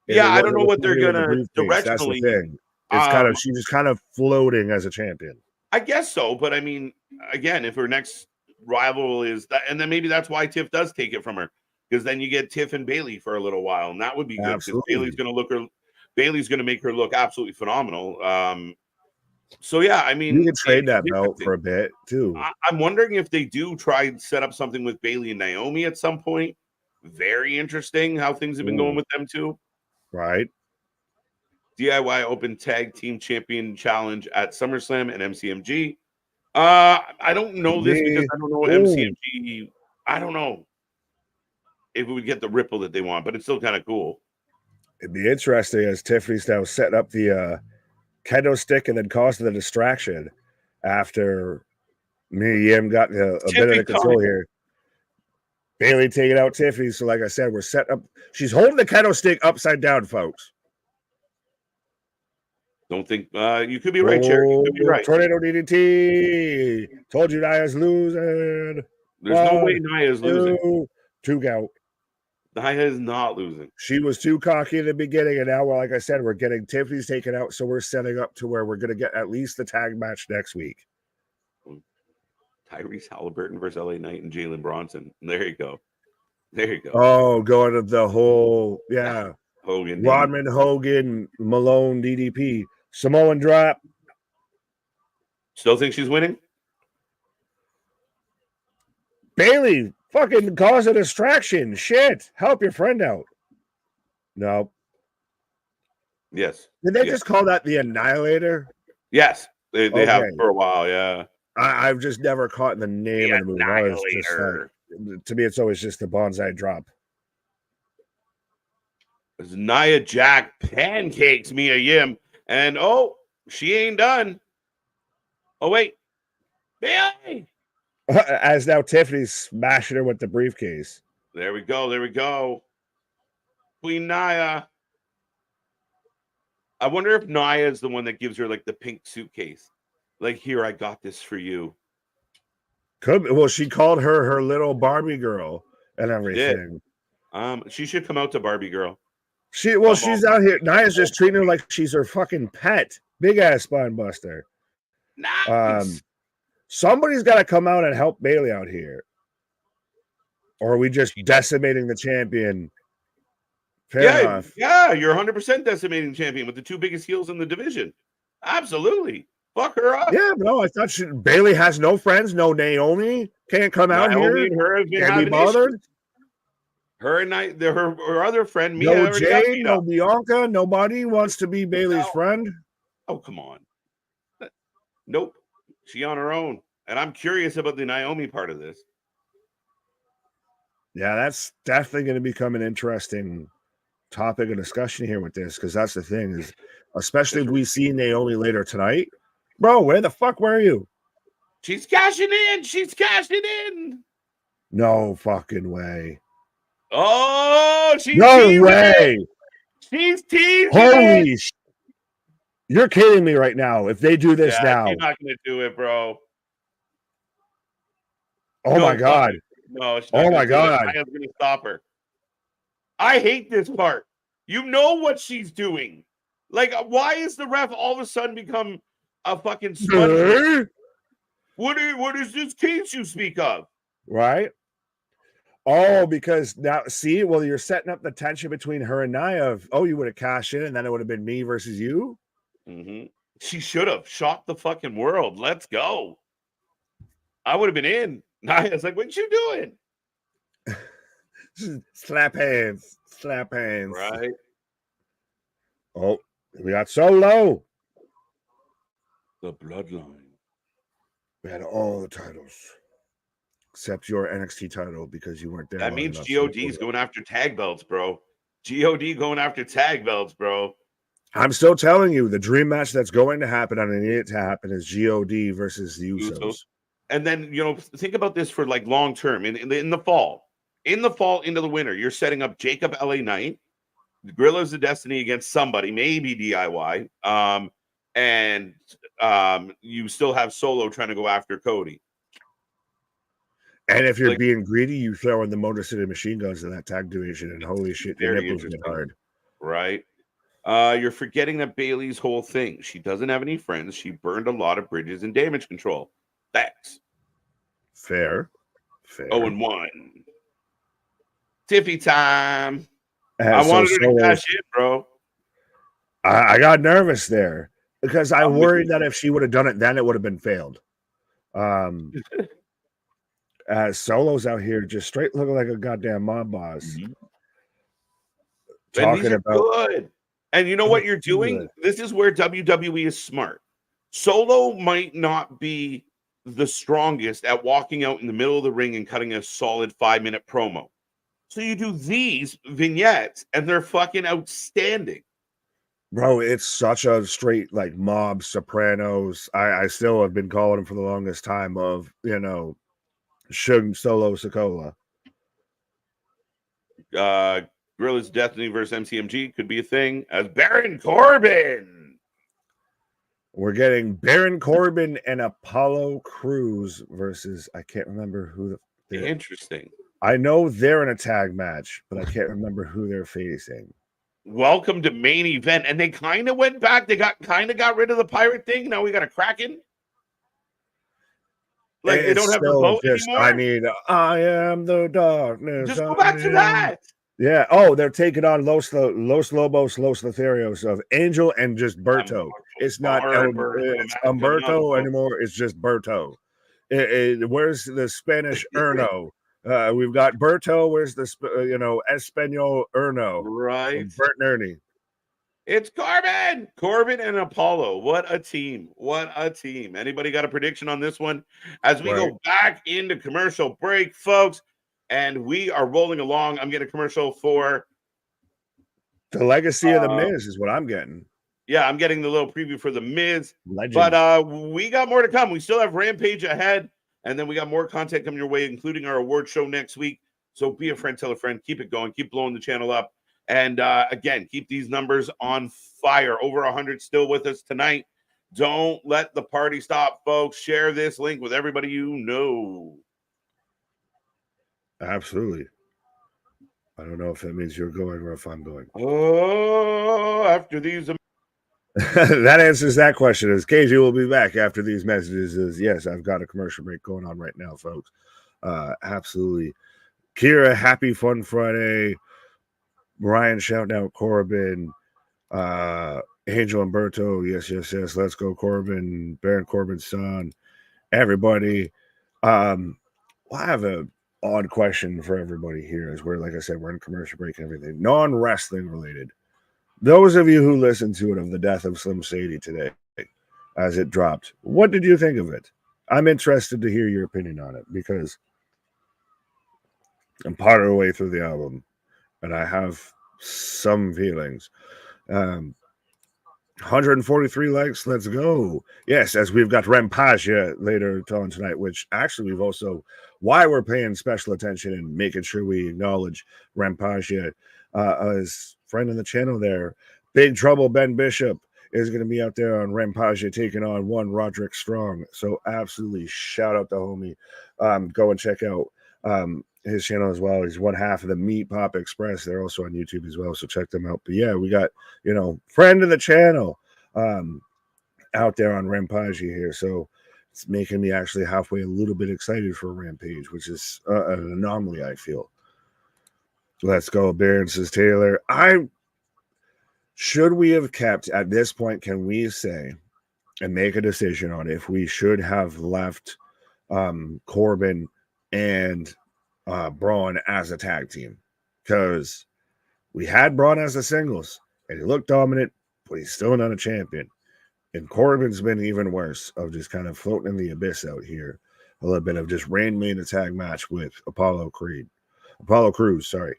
S1: I don't know what they're gonna directionally.
S2: That's the thing. It's she's just kind of floating as a champion.
S1: I guess so, but I mean, again, if her next rival is that, and then maybe that's why Tiff does take it from her. because then you get Tiff and Bailey for a little while, and that would be good because
S2: Absolutely.
S1: Bailey's going to make her look absolutely phenomenal. So yeah, I mean,
S2: You can trade that belt
S1: interesting.
S2: for a bit too.
S1: I'm wondering if they do try and set up something with Bailey and Naomi at some point. Very interesting how things have been going with them too.
S2: Right.
S1: DIY Open Tag Team Champion Challenge at SummerSlam and MCMG. I don't know this because I don't know MCMG. I don't know if we would get the ripple that they want, but it's still kind of cool.
S2: It'd be interesting as Tiffany's now setting up the kendo stick and then causing the distraction after me and Yim got a bit of the control here. Bailey taking out Tiffany. So, like I said, we're setting up. She's holding the kendo stick upside down, folks.
S1: Don't think you could be right, Cherry. You could be right.
S2: Tornado DDT. Told you Nia's losing.
S1: There's no way Nia's losing.
S2: 2 count.
S1: Nia is not losing.
S2: She was too cocky in the beginning, and now, like I said, we're getting Tiffany's taken out, so we're setting up to where we're going to get at least the tag match next week.
S1: Tyrese Halliburton versus LA Knight and Jalen Bronson. There you go. There you go.
S2: Oh, going to the whole,
S1: Hogan.
S2: Rodman, Hogan, Malone, DDP. Samoan drop.
S1: Still think she's winning?
S2: Bailey, fucking cause a distraction. Shit. Help your friend out. No.
S1: Yes.
S2: Did they just call that the Annihilator?
S1: Yes. They have for a while, yeah.
S2: I've just never caught the name of the movie. To me, it's always just the bonsai drop.
S1: There's Nia Jax pancakes Mia Yim. And, she ain't done. Oh, wait. Bailey!
S2: As now Tiffany's smashing her with the briefcase.
S1: There we go. There we go. Queen Nia. I wonder if Nia is the one that gives her, like, the pink suitcase. Like, here, I got this for you.
S2: Could be. Well, she called her little Barbie girl and everything.
S1: She should come out to Barbie girl.
S2: She's out here. Nia's just treating her like she's her fucking pet. Big ass spine buster.
S1: Nice.
S2: Somebody's got to come out and help Bailey out here. Or are we just decimating the champion? Fair enough.
S1: Yeah, you're 100% decimating champion with the 2 biggest heels in the division. Absolutely. Fuck her up.
S2: Yeah, no, I thought Bailey has no friends, no Naomi. Can't come out here. Can't be bothered.
S1: Issues. Her and her other friend, Mia.
S2: No Jade, no Bianca. Nobody wants to be Bailey's friend.
S1: Oh, come on. Nope. She on her own. And I'm curious about the Naomi part of this.
S2: Yeah, that's definitely going to become an interesting topic of discussion here with this, because that's the thing is, especially if we see Naomi later tonight. Bro, where the fuck were you?
S1: She's cashing in. She's cashing in.
S2: No fucking way.
S1: Oh, she's
S2: no way.
S1: She's teasing.
S2: Holy shit. You're kidding me right now. If they do this now.
S1: She's not going to do it, bro.
S2: Oh, my God.
S1: No.
S2: Oh, my God.
S1: I'm going to stop her. I hate this part. You know what she's doing. Like, why is the ref all of a sudden become a fucking sponge? What is this case you speak of?
S2: Right? Oh, because now, see, well, you're setting up the tension between her and Nia of, you would have cashed in and then it would have been me versus you.
S1: Mm-hmm. She should have shocked the fucking world. Let's go. I would have been in. Nia's like, what you doing?
S2: Slap hands. Slap hands.
S1: Right.
S2: Oh, we got Solo.
S1: The Bloodline.
S2: We had all the titles. Except your NXT title because you weren't there.
S1: That means GOD's going after tag belts, bro. GOD going after tag belts, bro.
S2: I'm still telling you, the dream match that's going to happen and I need it to happen is GOD versus the Usos.
S1: And then, think about this for like long term in the fall. In the fall, into the winter, you're setting up Jacob LA Knight, the Gorillas of Destiny against somebody, maybe DIY. And you still have Solo trying to go after Cody.
S2: And if you're being greedy, you throw in the Motor City Machine Guns in that tag division, and holy shit, your nipples get hard.
S1: Right. You're forgetting that Bailey's whole thing. She doesn't have any friends. She burned a lot of bridges in Damage Control. Facts.
S2: Fair.
S1: 0-1. Tiffy time.
S2: And
S1: I
S2: so
S1: wanted her to
S2: Solo's,
S1: cash in, bro.
S2: I got nervous there because I
S1: I'm with
S2: worried
S1: you.
S2: that if she would have done it, then it would have been failed. Solo's out here just straight looking like a goddamn mob boss.
S1: And these
S2: Talking
S1: are
S2: about
S1: good. And you know what you're doing?
S2: good.
S1: This is where WWE is smart. Solo might not be the strongest at walking out in the middle of the ring and cutting a solid 5-minute promo. So you do these vignettes and they're fucking outstanding.
S2: Bro, it's such a straight like mob Sopranos. I still have been calling him for the longest time of, you know, Shug Solo Sokola.
S1: Gorilla's Destiny versus MCMG could be a thing as Baron Corbin.
S2: We're getting Baron Corbin and Apollo Crews versus I can't remember who
S1: Interesting.
S2: I know they're in a tag match, but I can't remember who they're facing.
S1: Welcome to main event. And they kind of went back. They got rid of the pirate thing. Now we got a Kraken. Like they don't have the boat anymore.
S2: I am the darkness.
S1: Just go back to that.
S2: Yeah. Oh, they're taking on Los Lobos, Los Lotharios of Angel and just Berto. It's not it's Umberto anymore. It's just Berto. Where's the Spanish Erno? We've got Berto. Where's the Espanol Erno?
S1: Right.
S2: Bert and Ernie.
S1: It's Corbin and Apollo. What a team. What a team. Anybody got a prediction on this one? As we go back into commercial break, folks, and we are rolling along. I'm getting a commercial for
S2: the legacy of the Miz is what I'm getting.
S1: Yeah, I'm getting the little preview for the Miz.
S2: Legend.
S1: But we got more to come. We still have Rampage ahead, and then we got more content coming your way, including our award show next week. So be a friend, tell a friend, keep it going, keep blowing the channel up. And again, keep these numbers on fire. Over 100 still with us tonight. Don't let the party stop, folks. Share this link with everybody you know.
S2: Absolutely. I don't know if that means you're going or if I'm going.
S1: Oh, after these.
S2: That answers that question. As KJ will be back after these messages. Yes, I've got a commercial break going on right now, folks. Absolutely. Kira, happy fun Friday. Brian shouting out Corbin, Angel Umberto, yes. Let's go Corbin, Baron Corbin's son, everybody. I have a odd question for everybody here. Is where, like I said, we're in commercial break and everything, non-wrestling related. Those of you who listened to it of the death of Slim Shady today, as it dropped, what did you think of it? I'm interested to hear your opinion on it because I'm part of the way through the album. And I have some feelings. 143 likes. Let's go. Yes, as we've got Rampage later on tonight, which actually we've also, why we're paying special attention and making sure we acknowledge Rampage as friend of the channel there. Big Trouble Ben Bishop is going to be out there on Rampage taking on one Roderick Strong. So absolutely shout out the homie. Go and check out his channel as well. He's one half of the Meat Pop Express. They're also on YouTube as well, so check them out. But yeah, we got, friend of the channel out there on Rampage here. So it's making me actually halfway a little bit excited for Rampage, which is an anomaly, I feel. Let's go, Baron, says Taylor. Should we have kept, at this point, can we say and make a decision on if we should have left Corbin and Braun as a tag team? Because we had Braun as a singles and he looked dominant, but he's still not a champion. And Corbin's been even worse of just kind of floating in the abyss out here. A little bit of just rain-made a tag match with Apollo Crews, sorry.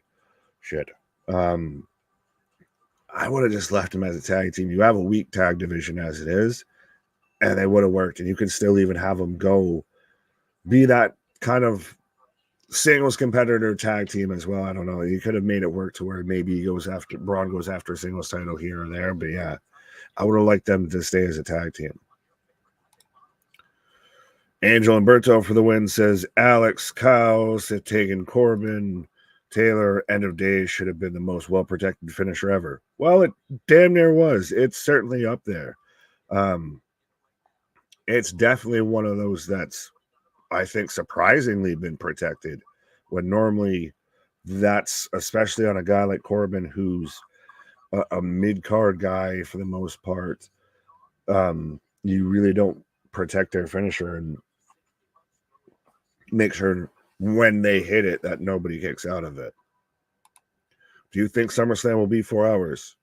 S2: Shit. I would have just left him as a tag team. You have a weak tag division as it is, and they would have worked. And you can still even have them go be that kind of singles competitor tag team as well. I don't know. You could have made it work to where maybe Braun goes after a singles title here or there. But yeah, I would have liked them to stay as a tag team. Angel Umberto for the win, says Alex Cows had taken Corbin. Taylor, end of day, should have been the most well-protected finisher ever. Well, it damn near was. It's certainly up there. It's definitely one of those that's, I think, surprisingly been protected when normally that's especially on a guy like Corbin, who's a mid-card guy for the most part. You really don't protect their finisher and make sure when they hit it that nobody kicks out of it. Do you think SummerSlam will be 4 hours?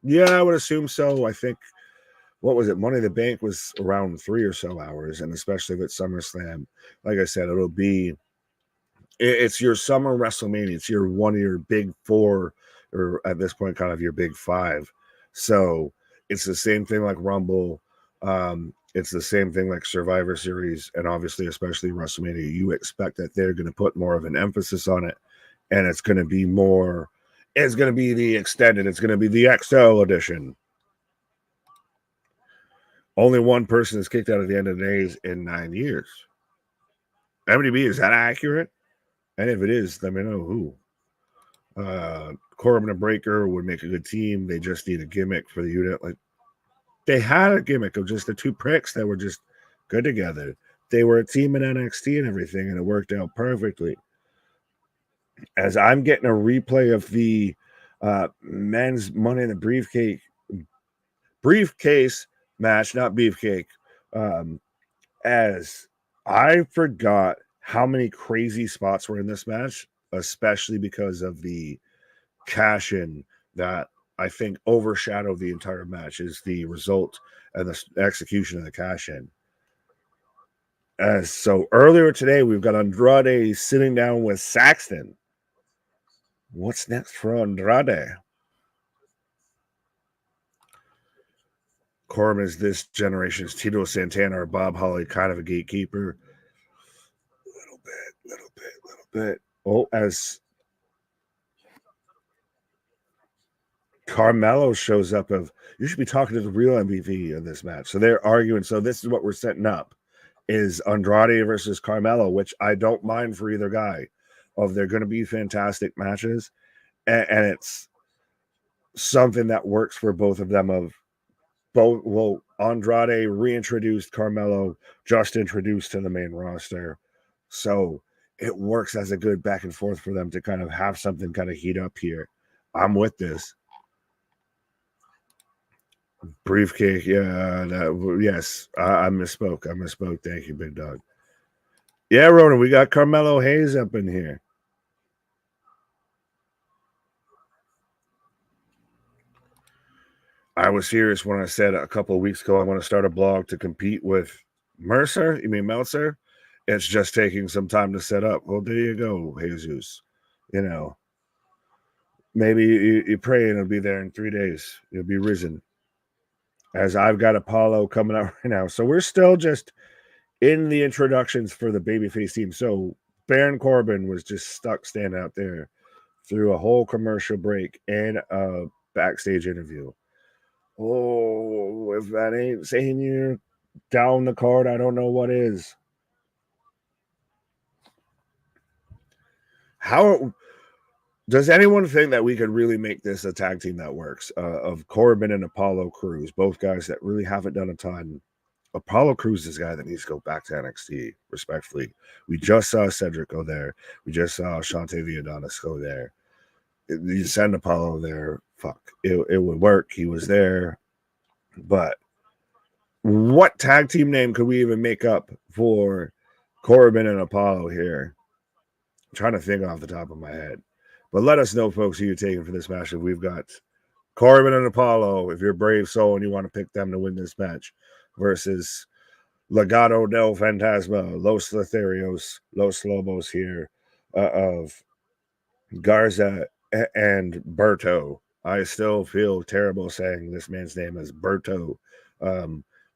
S2: Yeah, I would assume so. I think, what was it? Money in the Bank was around 3 or so hours, and especially with SummerSlam, like I said, it'll be, it's your summer WrestleMania. It's your one of your big four, or at this point, kind of your big five. So it's the same thing like Rumble. It's the same thing like Survivor Series, and obviously, especially WrestleMania. You expect that they're going to put more of an emphasis on it, and it's going to be more. It's going to be the extended. It's going to be the XL edition. Only one person is kicked out at the end of the days in 9 years. MDB, is that accurate? And if it is, let me know who. Corbin and Breaker would make a good team. They just need a gimmick for the unit. Like, they had a gimmick of just the two pricks that were just good together. They were a team in NXT and everything, and it worked out perfectly. As I'm getting a replay of the men's Money in the briefcase match, not beefcake, as I forgot how many crazy spots were in this match, especially because of the cash-in that I think overshadowed the entire match is the result and the execution of the cash-in. So earlier today, we've got Andrade sitting down with Saxton. What's next for Andrade? Corbin is this generation's Tito Santana or Bob Holly, kind of a gatekeeper. Little bit. Oh, as Carmelo shows up, you should be talking to the real MVP in this match. So they're arguing. So this is what we're setting up, is Andrade versus Carmelo, which I don't mind for either guy. They're going to be fantastic matches, and it's something that works for both of them. Well, Andrade reintroduced, Carmelo just introduced to the main roster, so it works as a good back and forth for them to kind of have something kind of heat up here. I'm with this. Briefcase, yeah, yes, I misspoke. Thank you, big dog. Yeah, Ronan, we got Carmelo Hayes up in here. I was serious when I said a couple of weeks ago I want to start a blog to compete with Mercer. You mean Meltzer? It's just taking some time to set up. Well, there you go, Jesus. Maybe you pray and it'll be there in 3 days. It'll be risen. As I've got Apollo coming out right now. So we're still just in the introductions for the babyface team. So Baron Corbin was just stuck standing out there through a whole commercial break and a backstage interview. Oh, if that ain't saying you're down the card, I don't know what is. How does anyone think that we could really make this a tag team that works? Of Corbin and Apollo Crews, both guys that really haven't done a ton. Apollo Crews is a guy that needs to go back to NXT, respectfully. We just saw Cedric go there. We just saw Shante Villadanis go there. You send Apollo there, fuck. It would work. He was there. But what tag team name could we even make up for Corbin and Apollo here? I'm trying to think off the top of my head. But let us know, folks, who you're taking for this match. If we've got Corbin and Apollo, if you're a brave soul and you want to pick them to win this match, versus Legado del Fantasma, Los Lotharios, Los Lobos here, of Garza and Berto. I still feel terrible saying this man's name is Berto.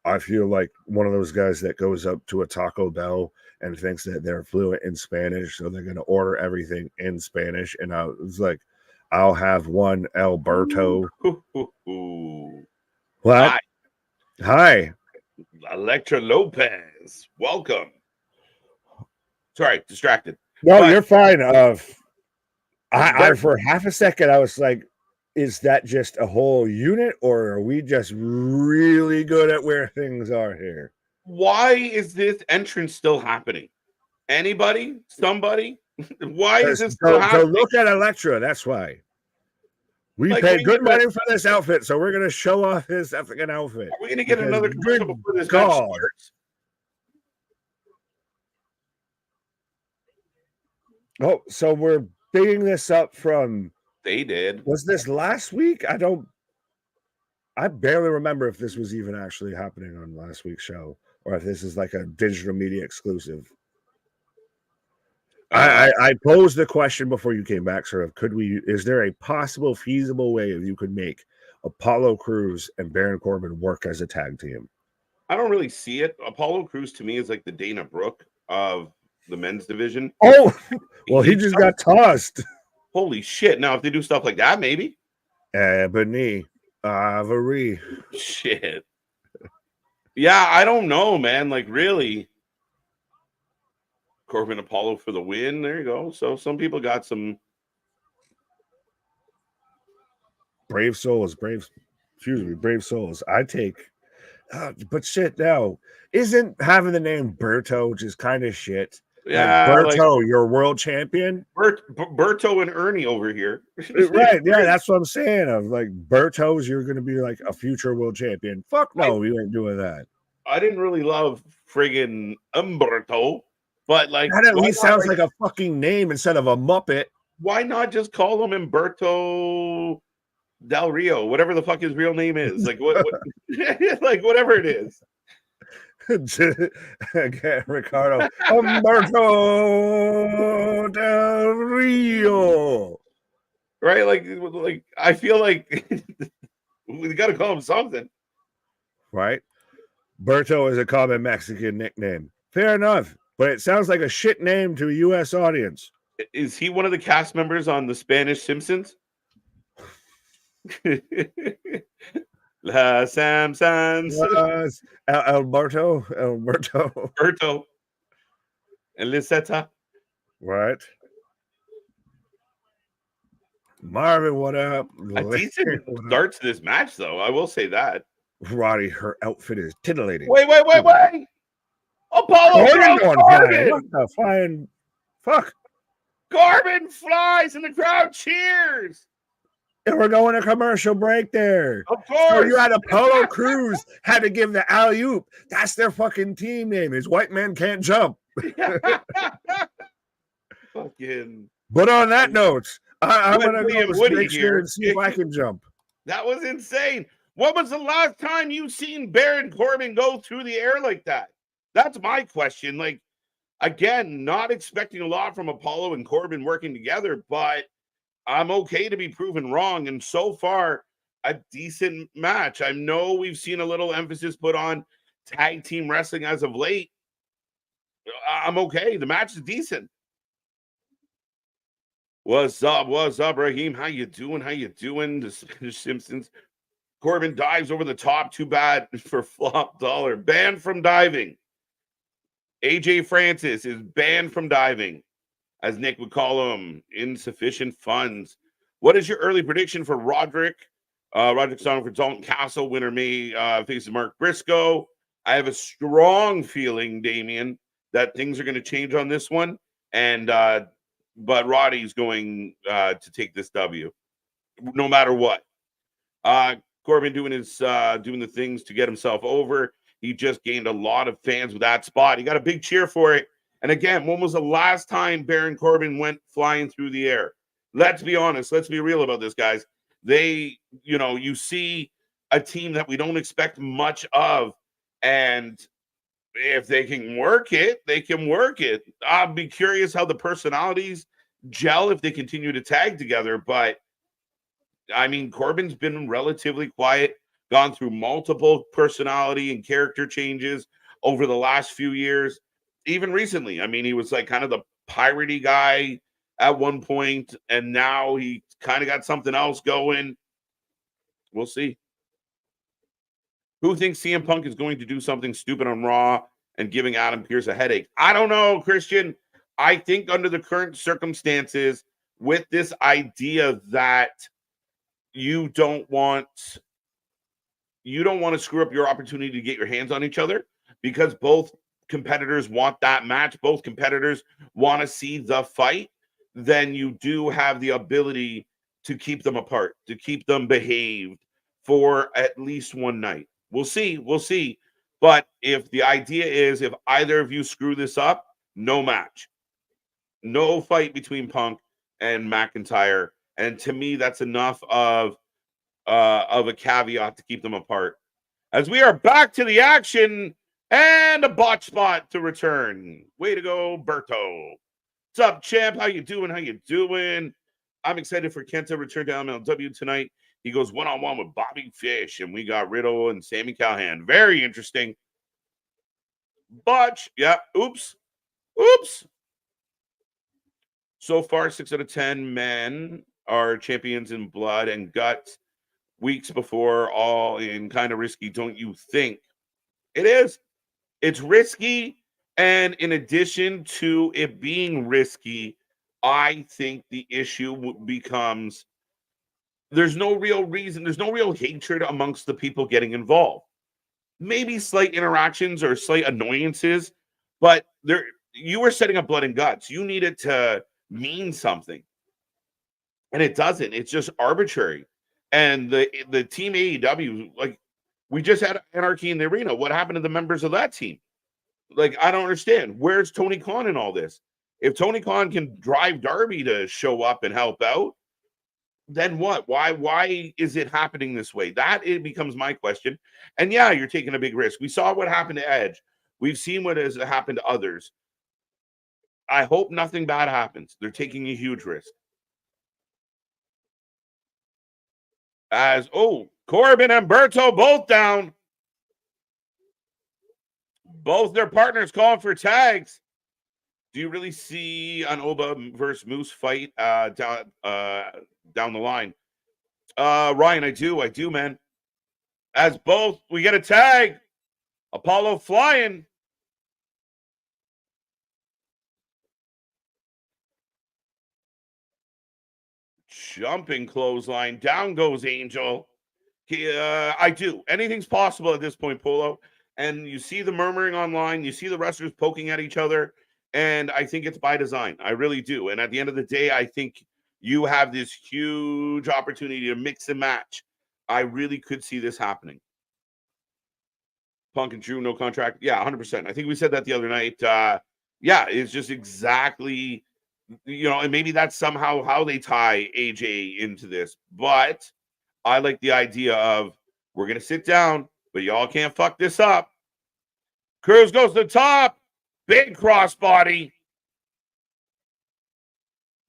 S2: I feel like one of those guys that goes up to a Taco Bell and thinks that they're fluent in Spanish, so they're going to order everything in Spanish. And I was like, I'll have one Alberto. What? Hi.
S1: Electra Lopez, welcome. Sorry, distracted.
S2: No, you're fine. I for half a second, I was like, is that just a whole unit, or are we just really good at where things are here?
S1: Why is this entrance still happening? Anybody? Somebody? Why is this
S2: So
S1: happening?
S2: look at Elektra. That's why. We
S1: Like,
S2: paid good money for this outfit, so we're going to show off his African outfit.
S1: Are we going to get another commercial
S2: good
S1: before this
S2: God.
S1: match starts?
S2: Oh, so we're bigging this up from...
S1: They did.
S2: Was this last week? I barely remember if this was even actually happening on last week's show, or if this is like a digital media exclusive. I posed the question before you came back, sort of, is there a possible feasible way that you could make Apollo Crews and Baron Corbin work as a tag team?
S1: I don't really see it. Apollo Crews to me is like the Dana Brooke of the men's division.
S2: Oh, well, he just got tossed.
S1: Holy shit. Now, if they do stuff like that, maybe.
S2: Ebony Ivory.
S1: Shit. Yeah, I don't know, man. Like, really. Corbin Apollo for the win. There you go. So some people got some
S2: brave souls. Brave souls. I take, but shit. Now, isn't having the name Berto just kind of shit?
S1: Yeah,
S2: like, Berto, you're world champion.
S1: Berto and Ernie over here.
S2: Right? Yeah, that's what I'm saying. Of like Berto's, you're going to be like a future world champion. Fuck no, you ain't doing that.
S1: I didn't really love friggin' Umberto. But like,
S2: that at least sounds like a fucking name instead of a Muppet.
S1: Why not just call him Humberto Del Rio, whatever the fuck his real name is? Like what like whatever it is.
S2: Again, Ricardo Humberto Del Rio.
S1: Right? Like I feel like we gotta call him something.
S2: Right? Berto is a common Mexican nickname. Fair enough. But it sounds like a shit name to a U.S. audience.
S1: Is he one of the cast members on the Spanish Simpsons? La Samsons.
S2: Alberto.
S1: Berto. And Lisetta.
S2: Right. Marvin, what up?
S1: A decent start to this match, though. I will say that.
S2: Roddy, her outfit is titillating.
S1: Wait. Apollo Corbin!
S2: What the flying fuck?
S1: Corbin flies and the crowd cheers.
S2: And we're going to commercial break there.
S1: Of course.
S2: So you had Apollo Crews had to give the alley-oop. That's their fucking team name. Is White Man Can't Jump.
S1: Fucking.
S2: But on that note, I'm going to go make sure and see if I can jump.
S1: That was insane. When was the last time you seen Baron Corbin go through the air like that? That's my question. Like, again, not expecting a lot from Apollo and Corbin working together, but I'm okay to be proven wrong. And so far, a decent match. I know we've seen a little emphasis put on tag team wrestling as of late. I'm okay. The match is decent. What's up, Raheem? How you doing? The Spanish Simpsons. Corbin dives over the top. Too bad for Flop Dollar. Banned from diving. AJ Francis is banned from diving, as Nick would call him. Insufficient funds. What is your early prediction for Roderick? Roderick's on for Dalton Castle. Winner may face Mark Briscoe. I have a strong feeling, Damian, that things are going to change on this one. And but Roddy's going to take this W, no matter what. Corbin doing the things to get himself over. He just gained a lot of fans with that spot. He got a big cheer for it. And again, when was the last time Baron Corbin went flying through the air? Let's be honest. Let's be real about this, guys. You see a team that we don't expect much of. And if they can work it, they can work it. I'll be curious how the personalities gel if they continue to tag together. But, I mean, Corbin's been relatively quiet. Gone through multiple personality and character changes over the last few years. Even recently, I mean, he was like kind of the piratey guy at one point, and now he kind of got something else going. We'll see. Who thinks CM Punk is going to do something stupid on Raw and giving Adam Pearce a headache? I don't know, Christian. I think under the current circumstances, with this idea that you don't want to screw up your opportunity to get your hands on each other, because both competitors want that match, both competitors want to see the fight, then you do have the ability to keep them apart, to keep them behaved for at least one night. We'll see. We'll see. But if the idea is if either of you screw this up, no match, no fight between Punk and McIntyre. And to me, that's enough of a caveat to keep them apart. As we are back to the action and a botch spot to return. Way to go, Berto. What's up, champ? How you doing? How you doing? I'm excited for Kenta to return to MLW tonight. He goes one-on-one with Bobby Fish, and we got Riddle and Sami Callihan. Very interesting. Botch. Yeah. Oops. Oops. So far, 6 out of 10 men are champions in blood and guts. Weeks before, all in kind of risky, don't you think? It is. It's risky. And in addition to it being risky, I think the issue becomes there's no real reason, there's no real hatred amongst the people getting involved. Maybe slight interactions or slight annoyances, but there you were setting up blood and guts. You need it to mean something. And it doesn't. It's just arbitrary. And the team AEW, like we just had Anarchy in the Arena. What happened to the members of that team? Like, I don't understand. Where's Tony Khan in all this? If Tony Khan can drive Darby to show up and help out, then what? Why is it happening this way? That it becomes my question. And yeah, you're taking a big risk. We saw what happened to Edge. We've seen what has happened to others. I hope nothing bad happens. They're taking a huge risk. As Corbin and Berto both down. Both their partners calling for tags. Do you really see an Oba versus Moose fight down the line? Ryan, I do, man. As both, we get a tag. Apollo flying. Jumping clothesline. Down goes Angel. I do. Anything's possible at this point, Polo. And you see the murmuring online. You see the wrestlers poking at each other. And I think it's by design. I really do. And at the end of the day, I think you have this huge opportunity to mix and match. I really could see this happening. Punk and Drew, no contract. Yeah, 100%. I think we said that the other night. Yeah, it's just exactly, and maybe that's somehow how they tie AJ into this. But I like the idea of we're going to sit down, but y'all can't fuck this up. Cruz goes to the top. Big crossbody.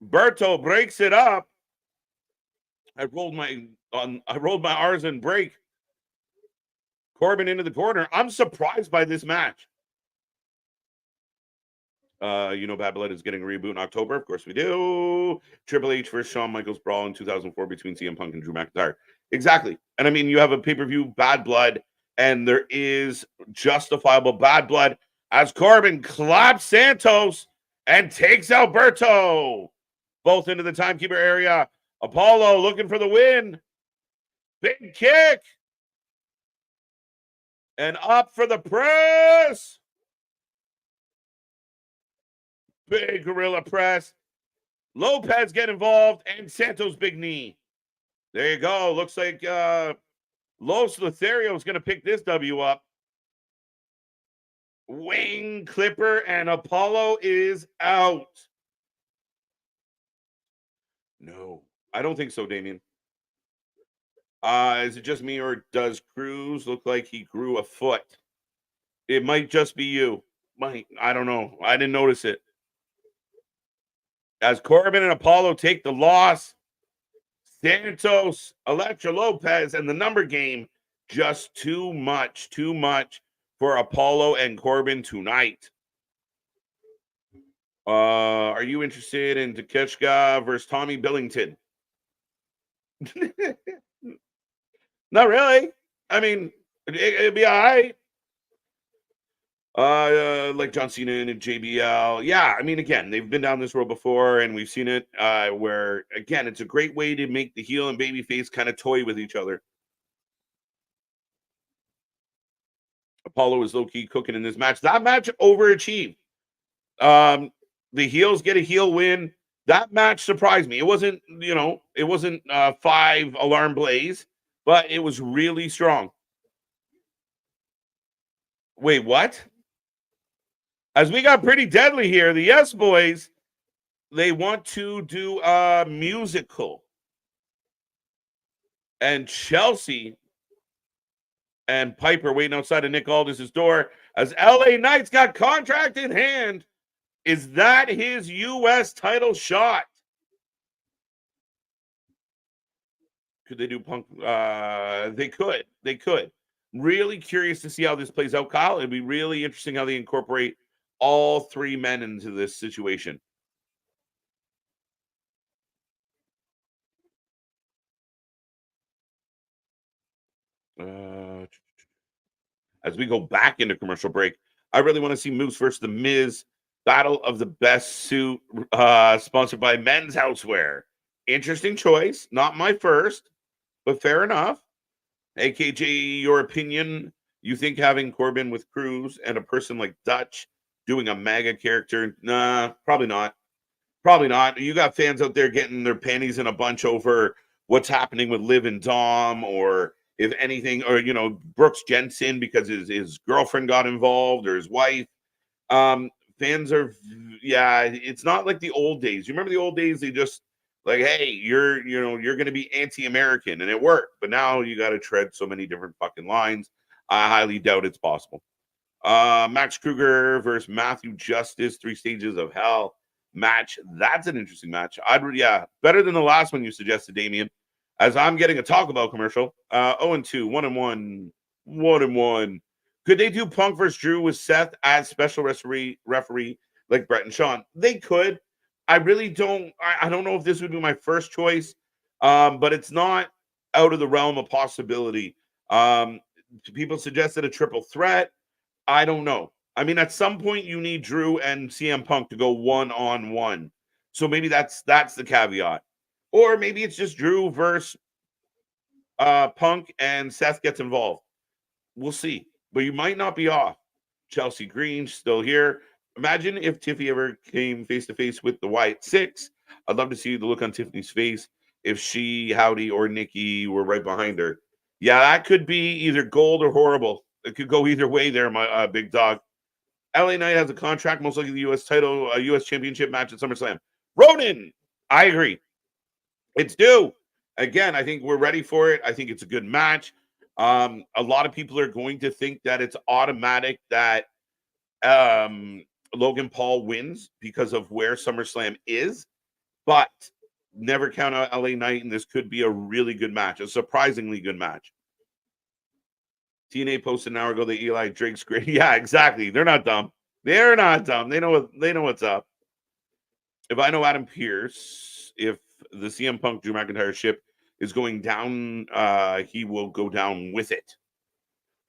S1: Berto breaks it up. I rolled my R's and break. Corbin into the corner. I'm surprised by this match. Bad Blood is getting a reboot in October. Of course we do. Triple H versus Shawn Michaels brawl in 2004 between CM Punk and Drew McIntyre. Exactly. And I mean, you have a pay-per-view Bad Blood, and there is justifiable Bad Blood as Corbin claps Santos and takes Alberto. Both into the timekeeper area. Apollo looking for the win. Big kick. And up for the press. Big gorilla press. Lopez get involved and Santos big knee. There you go. Looks like Los Lothario is going to pick this W up. Wing Clipper and Apollo is out. No, I don't think so, Damien. Is it just me or does Cruz look like he grew a foot? It might just be you. I don't know. I didn't notice it. As Corbin and Apollo take the loss, Santos, Elektra Lopez, and the number game, just too much for Apollo and Corbin tonight. Are you interested in Takeshita versus Tommy Billington? Not really. I mean, it'd be all right. Like John Cena and JBL. Yeah, I mean, again, they've been down this road before, and we've seen it where, again, it's a great way to make the heel and babyface kind of toy with each other. Apollo was low-key cooking in this match. That match overachieved. The heels get a heel win. That match surprised me. It wasn't, it wasn't 5 alarm blaze, but it was really strong. Wait, what? As we got pretty deadly here, the Yes Boys, they want to do a musical. And Chelsea and Piper waiting outside of Nick Aldis' door as LA Knight's got contract in hand. Is that his U.S. title shot? Could they do Punk? They could. They could. Really curious to see how this plays out, Kyle. It'd be really interesting how they incorporate all 3 men into this situation. As we go back into commercial break, I really want to see Moose versus The Miz. Battle of the Best Suit, sponsored by Men's Housewear. Interesting choice. Not my first, but fair enough. AKJ, your opinion? You think having Corbin with Cruz and a person like Dutch doing a MAGA character? Nah, probably not. Probably not. You got fans out there getting their panties in a bunch over what's happening with Liv and Dom, or if anything, or Brooks Jensen because his girlfriend got involved or his wife. Fans are, it's not like the old days. You remember the old days? They just like, hey, you're going to be anti-American, and it worked. But now you got to tread so many different fucking lines. I highly doubt it's possible. Max Kruger versus Matthew Justice, 3 Stages of Hell match. That's an interesting match. Better than the last one you suggested, Damien. As I'm getting a Taco Bell commercial. 0-2, 1-1, 1-1. Could they do Punk versus Drew with Seth as special referee like Brett and Sean? They could. I really don't. I don't know if this would be my first choice, but it's not out of the realm of possibility. People suggested a triple threat. I don't know. I mean, at some point you need Drew and CM Punk to go 1-on-1. So maybe that's the caveat. Or maybe it's just Drew versus Punk and Seth gets involved. We'll see. But you might not be off. Chelsea Green still here. Imagine if Tiffy ever came face-to-face with the Wyatt Six. I'd love to see the look on Tiffany's face if she, Howdy, or Nikki were right behind her. Yeah, that could be either gold or horrible. It could go either way there, my big dog. LA Knight has a contract, most likely the U.S. title, a U.S. championship match at SummerSlam. Ronan, I agree. It's due. Again, I think we're ready for it. I think it's a good match. A lot of people are going to think that it's automatic that Logan Paul wins because of where SummerSlam is, but never count out LA Knight, and this could be a really good match, a surprisingly good match. TNA posted an hour ago that Eli Drake's great. Yeah, exactly. They're not dumb. They're not dumb. They know what's up. If I know Adam Pearce, if the CM Punk Drew McIntyre ship is going down, he will go down with it.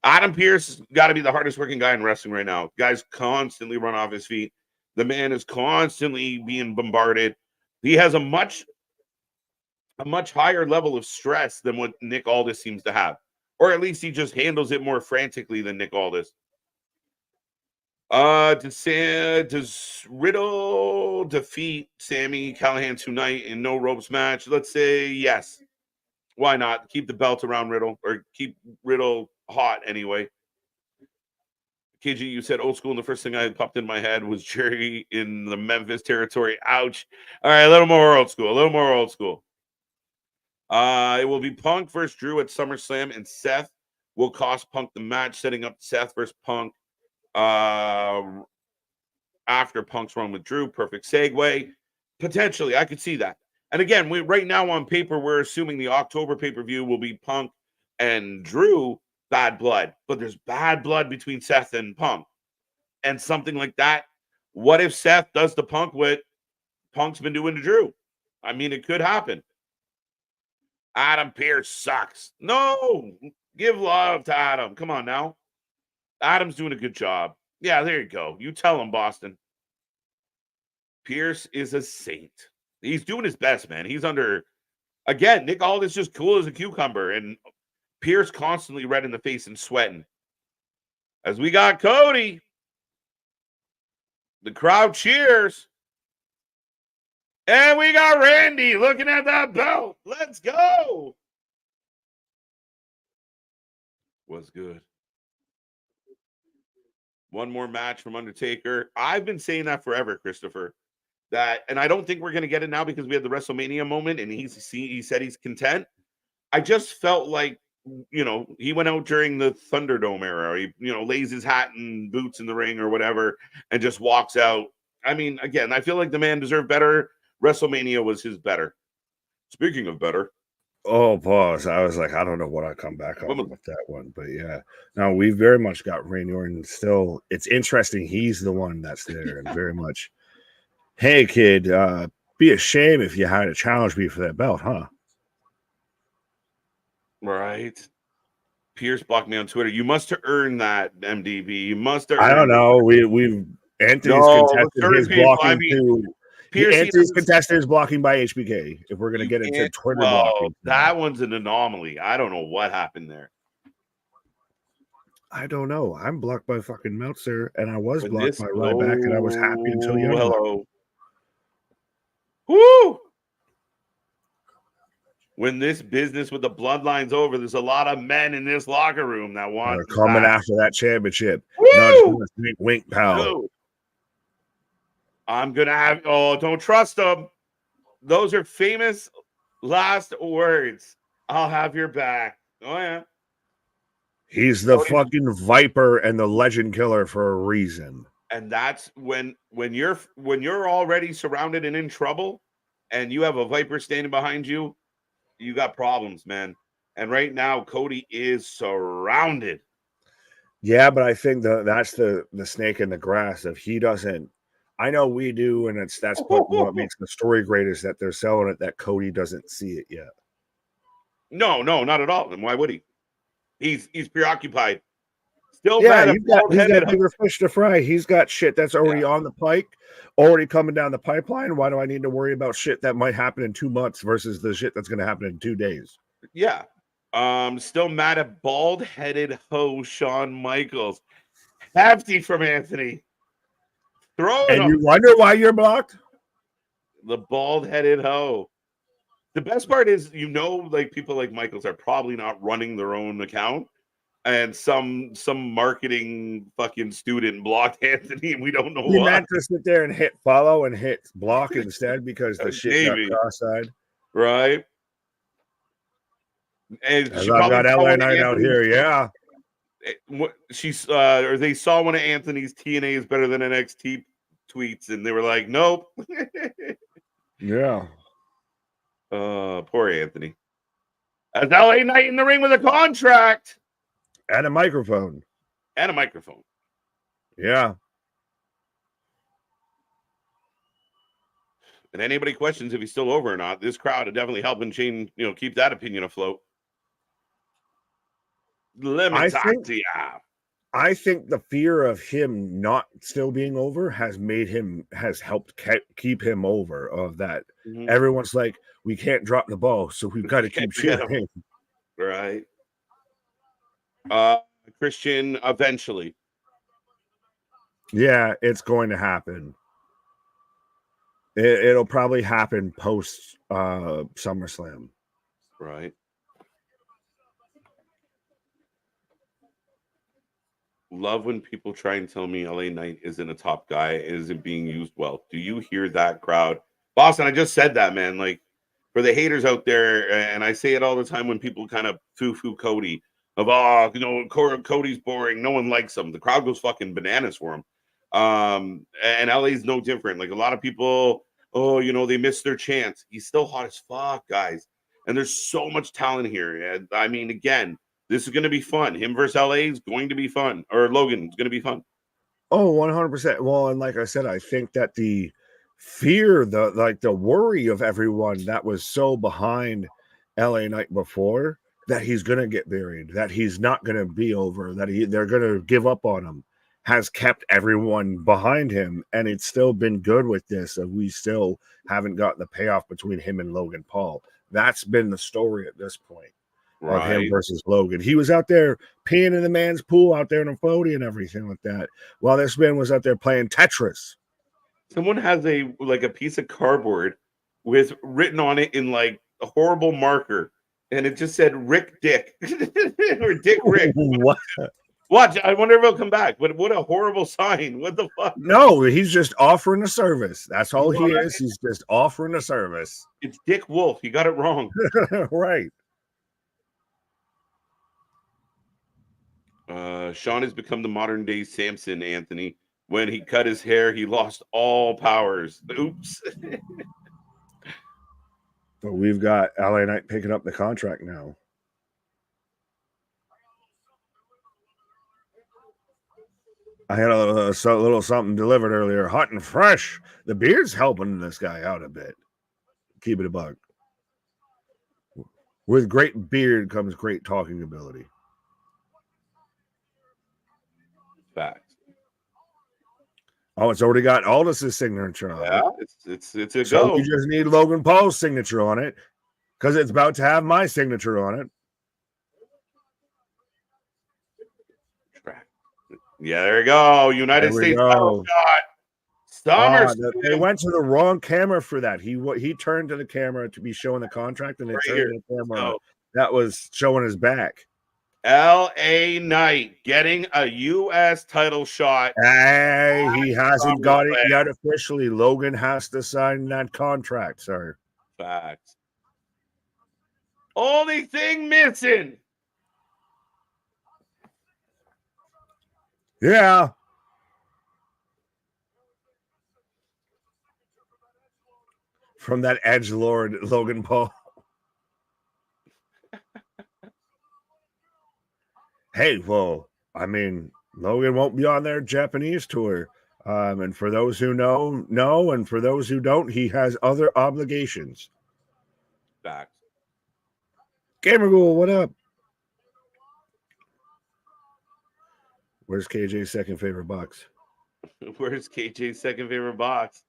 S1: Adam Pearce got to be the hardest working guy in wrestling right now. Guys constantly run off his feet. The man is constantly being bombarded. He has a much higher level of stress than what Nick Aldis seems to have. Or at least he just handles it more frantically than Nick Aldis. Does Riddle defeat Sami Callihan tonight in no ropes match? Let's say yes. Why not? Keep the belt around Riddle, or keep Riddle hot anyway. KG, you said old school, and the first thing I popped in my head was Jerry in the Memphis territory. Ouch. All right, a little more old school. It will be Punk versus Drew at SummerSlam, and Seth will cost Punk the match, setting up Seth versus Punk after Punk's run with Drew. Perfect segue. Potentially, I could see that. And again, right now on paper, we're assuming the October pay-per-view will be Punk and Drew, bad blood. But there's bad blood between Seth and Punk. And something like that. What if Seth does the Punk what Punk's been doing to Drew? I mean, it could happen. Adam Pearce sucks. No, give love to Adam. Come on now. Adam's doing a good job. Yeah, there you go. You tell him, Boston. Pearce is a saint. He's doing his best, man. He's under, again, Nick Aldis just cool as a cucumber, and Pearce constantly red in the face and sweating. As we got Cody, the crowd cheers. And we got Randy looking at that belt. Let's go. Was good. One more match from Undertaker. I've been saying that forever, Christopher. And I don't think we're going to get it now because we had the WrestleMania moment and he said he's content. I just felt like, he went out during the Thunderdome era. He, lays his hat and boots in the ring or whatever and just walks out. I mean, again, I feel like the man deserved better. WrestleMania was his better. Speaking of better.
S2: Oh, pause. I was like, I don't know what I come back on with that one. But yeah, no, we very much got Randy Orton still. It's interesting. He's the one that's there and very much, hey, kid, be a shame if you had to challenge me for that belt, huh?
S1: Right. Pierce blocked me on Twitter. You must have earned that, MDB. You must have.
S2: I don't know. We've Anthony's contested his blocking too. Anthony's contested is blocking by HBK. If we're gonna get into Twitter blocking,
S1: that one's an anomaly. I don't know what happened there.
S2: I don't know. I'm blocked by fucking Meltzer, and I was blocked by Ryback, and I was happy until you.
S1: Hello. Woo! When this business with the bloodline's over, there's a lot of men in this locker room that want
S2: coming after that championship.
S1: Woo!
S2: Nudge, wink, pal.
S1: Go. I'm gonna have. Oh, don't trust them. Those are famous last words. I'll have your back. Oh yeah.
S2: He's the fucking Viper and the Legend Killer for a reason.
S1: And that's when you're already surrounded and in trouble, and you have a Viper standing behind you, you got problems, man. And right now, Cody is surrounded.
S2: Yeah, but I think that's the snake in the grass. If he doesn't, I know we do, and that's what makes the story great is that they're selling it that Cody doesn't see it yet.
S1: No, not at all. And why would he? He's preoccupied. Still,
S2: yeah, he's got bigger fish to fry. He's got shit that's already on the pike, already coming down the pipeline. Why do I need to worry about shit that might happen in 2 months versus the shit that's going to happen in 2 days?
S1: Yeah. Still mad at bald-headed hoe Shawn Michaels. Hefty from Anthony.
S2: And you wonder why you're blocked?
S1: The bald-headed hoe. The best part is, like people like Michaels are probably not running their own account, and some marketing fucking student blocked Anthony, and we don't know why.
S2: You meant to sit there and hit follow and hit block instead because the shit got cross-eyed,
S1: right? And
S2: I've got LA Knight out here, yeah.
S1: Or they saw one of Anthony's TNA is better than NXT tweets, and they were like, nope.
S2: Yeah.
S1: Poor Anthony. As LA Knight in the ring with a contract.
S2: And a microphone. Yeah.
S1: And anybody questions if he's still over or not, this crowd are definitely helping Shane, keep that opinion afloat. Let me talk to you.
S2: I think the fear of him not still being over has helped keep him over. Of that, everyone's like, we can't drop the ball, so we've got to keep cheering.
S1: Right. Christian, eventually.
S2: Yeah, it's going to happen. It'll probably happen post SummerSlam.
S1: Right. Love when people try and tell me LA Knight isn't a top guy, isn't being used well. Do you hear that, crowd? Boston, I just said that, man. Like, for the haters out there, and I say it all the time when people kind of foo-foo Cody, of, Cody's boring, no one likes him. The crowd goes fucking bananas for him. And LA's no different. Like, a lot of people, they missed their chance. He's still hot as fuck, guys. And there's so much talent here. And I mean, again, this is going to be fun. Him versus LA is going to be fun. Or Logan is going to be fun.
S2: Oh, 100%. Well, and like I said, I think that the fear, the worry of everyone that was so behind LA Knight before, that he's going to get buried, that he's not going to be over, that they're going to give up on him, has kept everyone behind him. And it's still been good with this. And we still haven't gotten the payoff between him and Logan Paul. That's been the story at this point. of him
S1: Right.
S2: versus Logan. He was out there peeing in the man's pool out there in a photo and everything like that, while this man was out there playing Tetris.
S1: Someone has a piece of cardboard with written on it in like a horrible marker, and it just said Rick Dick or Dick Rick.
S2: What?
S1: Watch, I wonder if he'll come back. But what a horrible sign. What the fuck?
S2: No, he's just offering a service. That's all he
S1: Right.
S2: is. He's just offering a service.
S1: It's Dick Wolf. You got it wrong.
S2: Right.
S1: Sean has become the modern day Samson, Anthony. When he cut his hair, he lost all powers. Oops.
S2: But we've got LA Knight picking up the contract now. I had a little something delivered earlier, hot and fresh. The beard's helping this guy out a bit. Keep it a buck. With great beard comes great talking ability.
S1: Fact.
S2: Oh, it's already got Aldous' signature on it.
S1: It's a
S2: So
S1: go.
S2: you just need Logan Paul's signature on it because it's about to have my signature on it.
S1: Yeah, there you go. United States title shot.
S2: They went to the wrong camera for that. He turned to the camera to be showing the contract, and they turned to the camera that was showing his back.
S1: LA Knight getting a U.S. title shot.
S2: Hey, he hasn't got it yet officially. Logan has to sign that contract, sir.
S1: Facts. Only thing missing.
S2: Yeah. From that edgelord Logan Paul. Hey, well, I mean, Logan won't be on their Japanese tour. And for those who know, and for those who don't, he has other obligations.
S1: Facts.
S2: Gamer Ghoul, what up? Where's KJ's second favorite box?
S1: Where's KJ's second favorite box?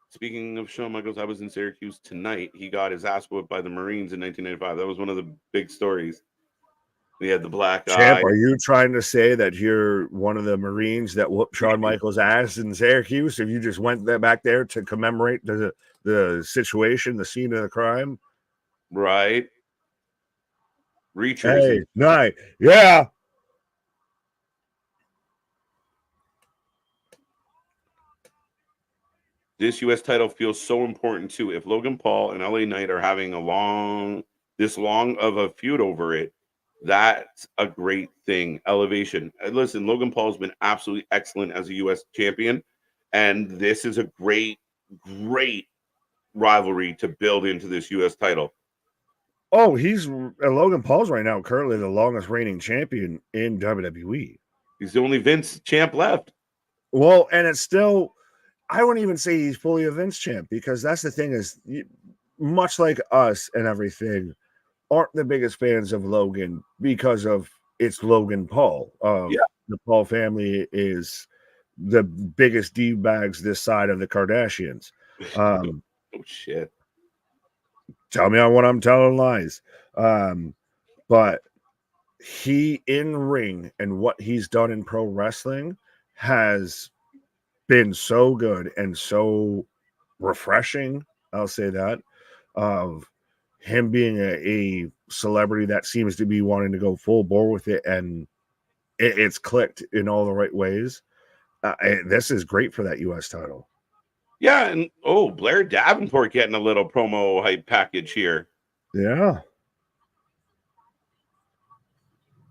S1: Speaking of Shawn Michaels, I was in Syracuse tonight. He got his ass whooped by the Marines in 1995. That was one of the big stories. We had the black
S2: Champ,
S1: eye.
S2: are you trying to say that you're one of the Marines that whooped Shawn Michaels' ass in Syracuse? If you just went back there to commemorate the situation, the scene of the crime?
S1: Right. Reachers.
S2: Hey, night. Yeah.
S1: This U.S. title feels so important too. If Logan Paul and LA Knight are having this long of a feud over it, that's a great thing. Elevation. Listen, Logan Paul has been absolutely excellent as a U.S. champion, and this is a great rivalry to build into this U.S. title.
S2: Oh, Logan Paul's right now currently the longest reigning champion in WWE.
S1: He's the only Vince champ left.
S2: Well, and it's still, I wouldn't even say he's fully a Vince champ, because that's the thing is, much like us and everything, aren't the biggest fans of Logan because of it's Logan Paul. The Paul family is the biggest D-bags this side of the Kardashians.
S1: Oh shit.
S2: Tell me on what I'm telling lies. But he in ring and what he's done in pro wrestling has been so good and so refreshing. I'll say that, of him being a celebrity that seems to be wanting to go full bore with it, and it's clicked in all the right ways. This is great for that U.S. title.
S1: Yeah, and Blair Davenport getting a little promo hype package here.
S2: Yeah.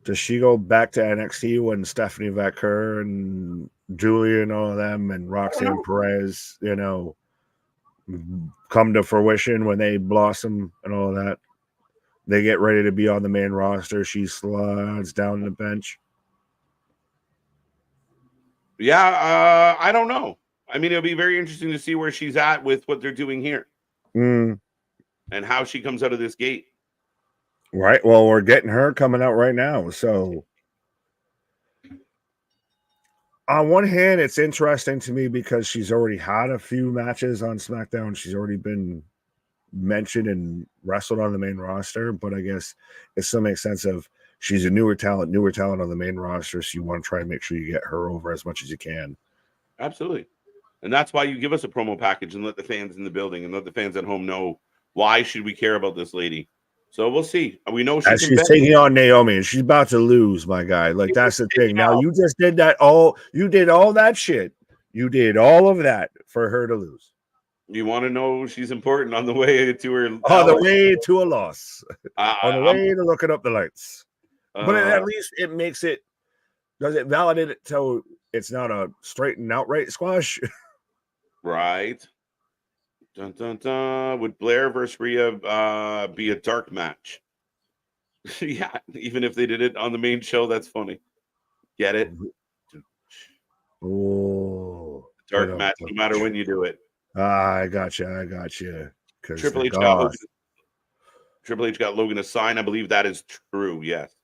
S2: Does she go back to NXT when Stephanie Vaquer and Julia and all of them and Roxanne Perez, come to fruition when they blossom and all that? They get ready to be on the main roster. She slides down the bench.
S1: Yeah, I don't know. I mean, it'll be very interesting to see where she's at with what they're doing here and how she comes out of this gate.
S2: Right. Well, we're getting her coming out right now. So on one hand, it's interesting to me because she's already had a few matches on SmackDown. She's already been mentioned and wrestled on the main roster, but I guess it still makes sense of she's a newer talent on the main roster, so you want to try and make sure you get her over as much as you can.
S1: Absolutely. And that's why you give us a promo package and let the fans in the building and let the fans at home know why should we care about this lady. So we'll see. We know
S2: As she's taking on Naomi, and she's about to lose, my guy. Like, that's the thing. Now, you just did that you did all that shit. You did all of that for her to lose.
S1: You want to know she's important on the way to her.
S2: On the way to a loss. On the way to looking up the lights. But at least it makes it, does it validate it so it's not a straight and outright squash?
S1: Right. Dun, dun, dun. Would Blair versus Rhea be a dark match? Yeah, even if they did it on the main show, that's funny. Get it?
S2: Oh,
S1: dark match, no matter when you do it.
S2: I got you.
S1: Triple H got Logan a sign. I believe that is true. Yes.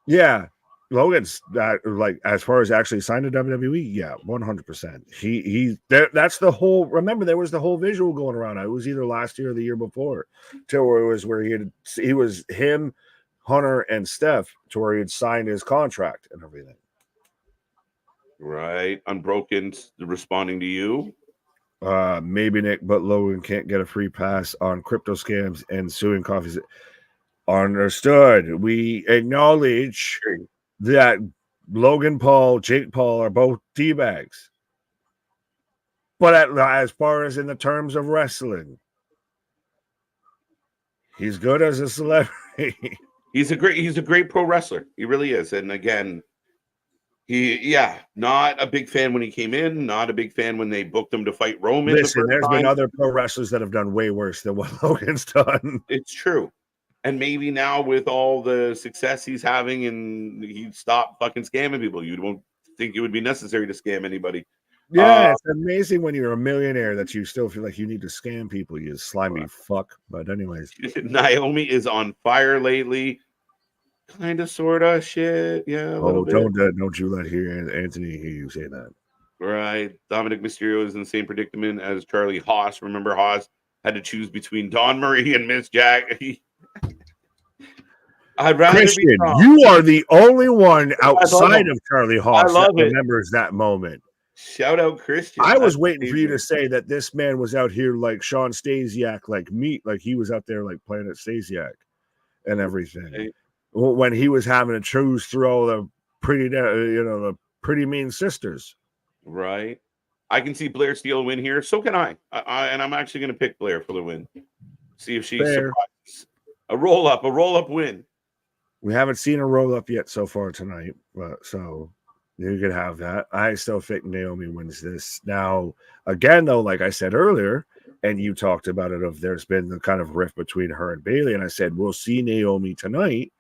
S2: Yeah, Logan's that, like, as far as actually signed to WWE, yeah, 100%. That's the whole. Remember, there was the whole visual going around. It was either last year or the year before, to where it was where he was him, Hunter, and Steph, to where he had signed his contract and everything.
S1: Right, Unbroken responding to you.
S2: Maybe Nick, but Logan can't get a free pass on crypto scams and suing coffees. Understood. We acknowledge that Logan Paul, Jake Paul are both D-bags. But as far as in the terms of wrestling, he's good as a celebrity.
S1: He's a great pro wrestler. He really is. And again, not a big fan when he came in, not a big fan when they booked him to fight Roman.
S2: Listen, there's been other pro wrestlers that have done way worse than what Logan's done.
S1: It's true. And maybe now with all the success he's having and he stopped fucking scamming people, you won't think it would be necessary to scam anybody.
S2: Yeah, it's amazing when you're a millionaire that you still feel like you need to scam people, you slimy fuck. But anyways.
S1: Naomi is on fire lately. Kind of, sort of, shit. Yeah.
S2: Don't you let Anthony hear you say that.
S1: Right. Dominic Mysterio is in the same predicament as Charlie Haas. Remember, Haas had to choose between Dawn Marie and Miss Jack. I'd rather
S2: Christian, you are the only one outside of Charlie Haas that remembers that moment.
S1: Shout out Christian.
S2: I was waiting for you to say that this man was out here like Sean Stasiak, like meat, like he was out there like Planet Stasiak and everything. Right. When he was having to choose through all the the pretty mean sisters.
S1: Right. I can see Blair steal a win here. So can I. And I'm actually going to pick Blair for the win. See if she surprises. A roll up win.
S2: We haven't seen a roll up yet so far tonight, but so you could have that. I still think Naomi wins this. Now, again, though, like I said earlier, and you talked about it, there's been the kind of rift between her and Bayley, and I said we'll see Naomi tonight.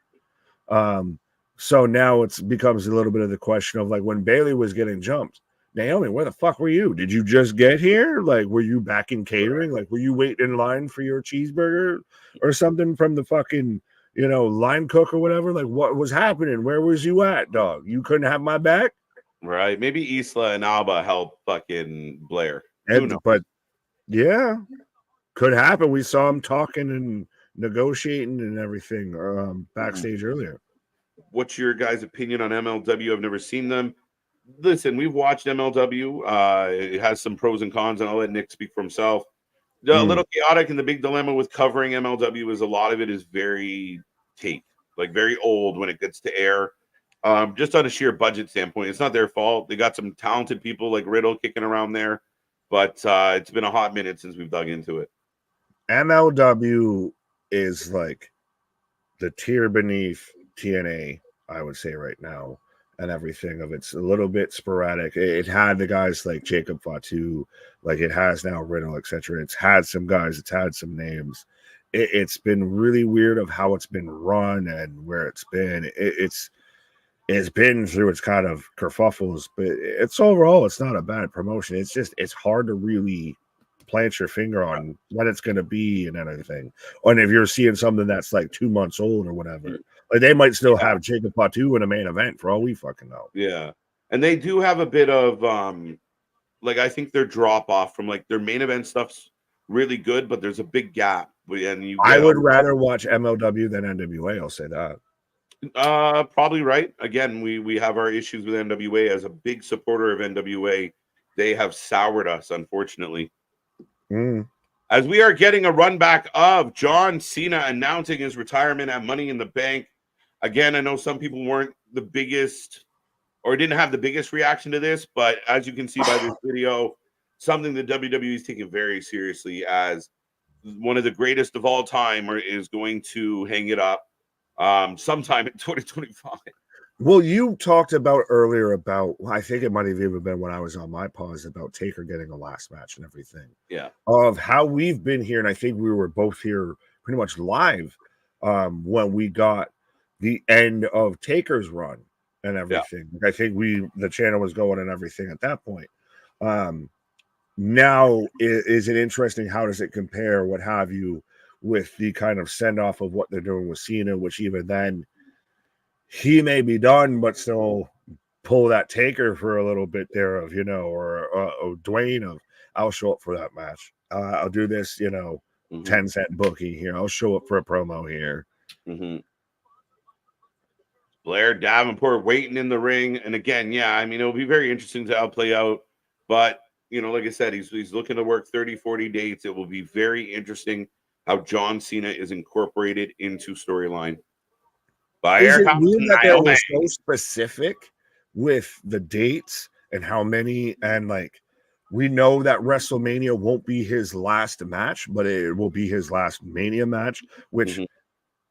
S2: So now it becomes a little bit of the question of like when Bayley was getting jumped, Naomi, where the fuck were you? Did you just get here? Like, were you back in catering? Like, were you waiting in line for your cheeseburger or something from the fucking, line cook or whatever? Like, what was happening? Where was you at, dog? You couldn't have my back?
S1: Right. Maybe Isla and Alba helped fucking Blair.
S2: But yeah, could happen. We saw him talking and negotiating and everything backstage earlier.
S1: What's your guys' opinion on MLW? I've never seen them. Listen, we've watched MLW. It has some pros and cons, and I'll let Nick speak for himself. A little chaotic, and the big dilemma with covering MLW is a lot of it is very taped, like very old when it gets to air. Just on a sheer budget standpoint, it's not their fault. They got some talented people like Riddle kicking around there, but it's been a hot minute since we've dug into it.
S2: MLW is like the tier beneath TNA, I would say right now, and everything of it's a little bit sporadic. It had the guys like Jacob Fatu, like it has now Riddle, etc. It's had some guys, it's had some names. It's been really weird of how it's been run and where it's been. It's been through its kind of kerfuffles, but it's overall it's not a bad promotion. It's just it's hard to really plant your finger on when it's going to be and everything. And if you're seeing something that's like 2 months old or whatever, like they might still have Jacob Fatu in a main event for all we fucking know.
S1: Yeah, and they do have a bit of like I think their drop off from like their main event stuff's really good, but there's a big gap. And
S2: I would rather watch MLW than NWA. I'll say that.
S1: Probably right. Again, we have our issues with NWA. As a big supporter of NWA, they have soured us, unfortunately. As we are getting a run back of John Cena announcing his retirement at Money in the Bank. Again, I know some people weren't the biggest or didn't have the biggest reaction to this, but as you can see by this video, something that WWE is taking very seriously as one of the greatest of all time is going to hang it up sometime in 2025.
S2: Well, you talked about earlier about, I think it might have even been when I was on my pause, about Taker getting a last match and everything.
S1: Yeah.
S2: Of how we've been here, and I think we were both here pretty much live when we got the end of Taker's run and everything. Yeah. I think the channel was going and everything at that point. Now, is it interesting? How does it compare, what have you, with the kind of send-off of what they're doing with Cena, which even then, he may be done, but still pull that Taker for a little bit there of, or Dwayne of, I'll show up for that match. I'll do this, 10-cent booking here. I'll show up for a promo here.
S1: Blair Davenport waiting in the ring. And again, it'll be very interesting to how it play out. But, like I said, he's looking to work 30, 40 dates. It will be very interesting how John Cena is incorporated into storyline.
S2: Is it weird that they were so specific with the dates and how many, and we know that WrestleMania won't be his last match, but it will be his last Mania match, which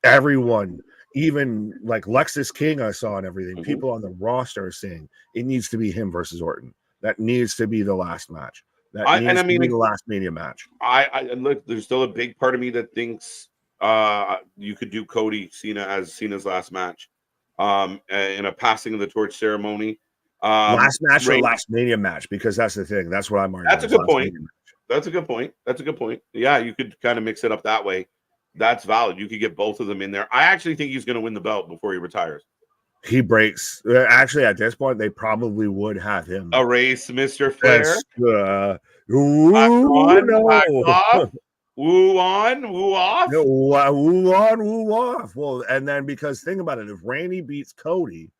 S2: everyone, even like Lexus King, I saw and everything, people on the roster are saying it needs to be him versus Orton. That needs to be the last match. That needs to be the last Mania match.
S1: I look, there's still a big part of me that thinks you could do Cody Cena as Cena's last match in a passing of the torch ceremony.
S2: Last match or last Mania match, because that's the thing. That's what I'm arguing.
S1: That's a good point. That's a good point. That's a good point. Yeah, you could kind of mix it up that way. That's valid. You could get both of them in there. I actually think he's going to win the belt before he retires.
S2: He breaks. Actually, at this point, they probably would have him
S1: erase Mr. Flair.
S2: Woo
S1: off. Woo on, woo off.
S2: No, woo on, woo off. Well, and then because think about it, if Randy beats Cody,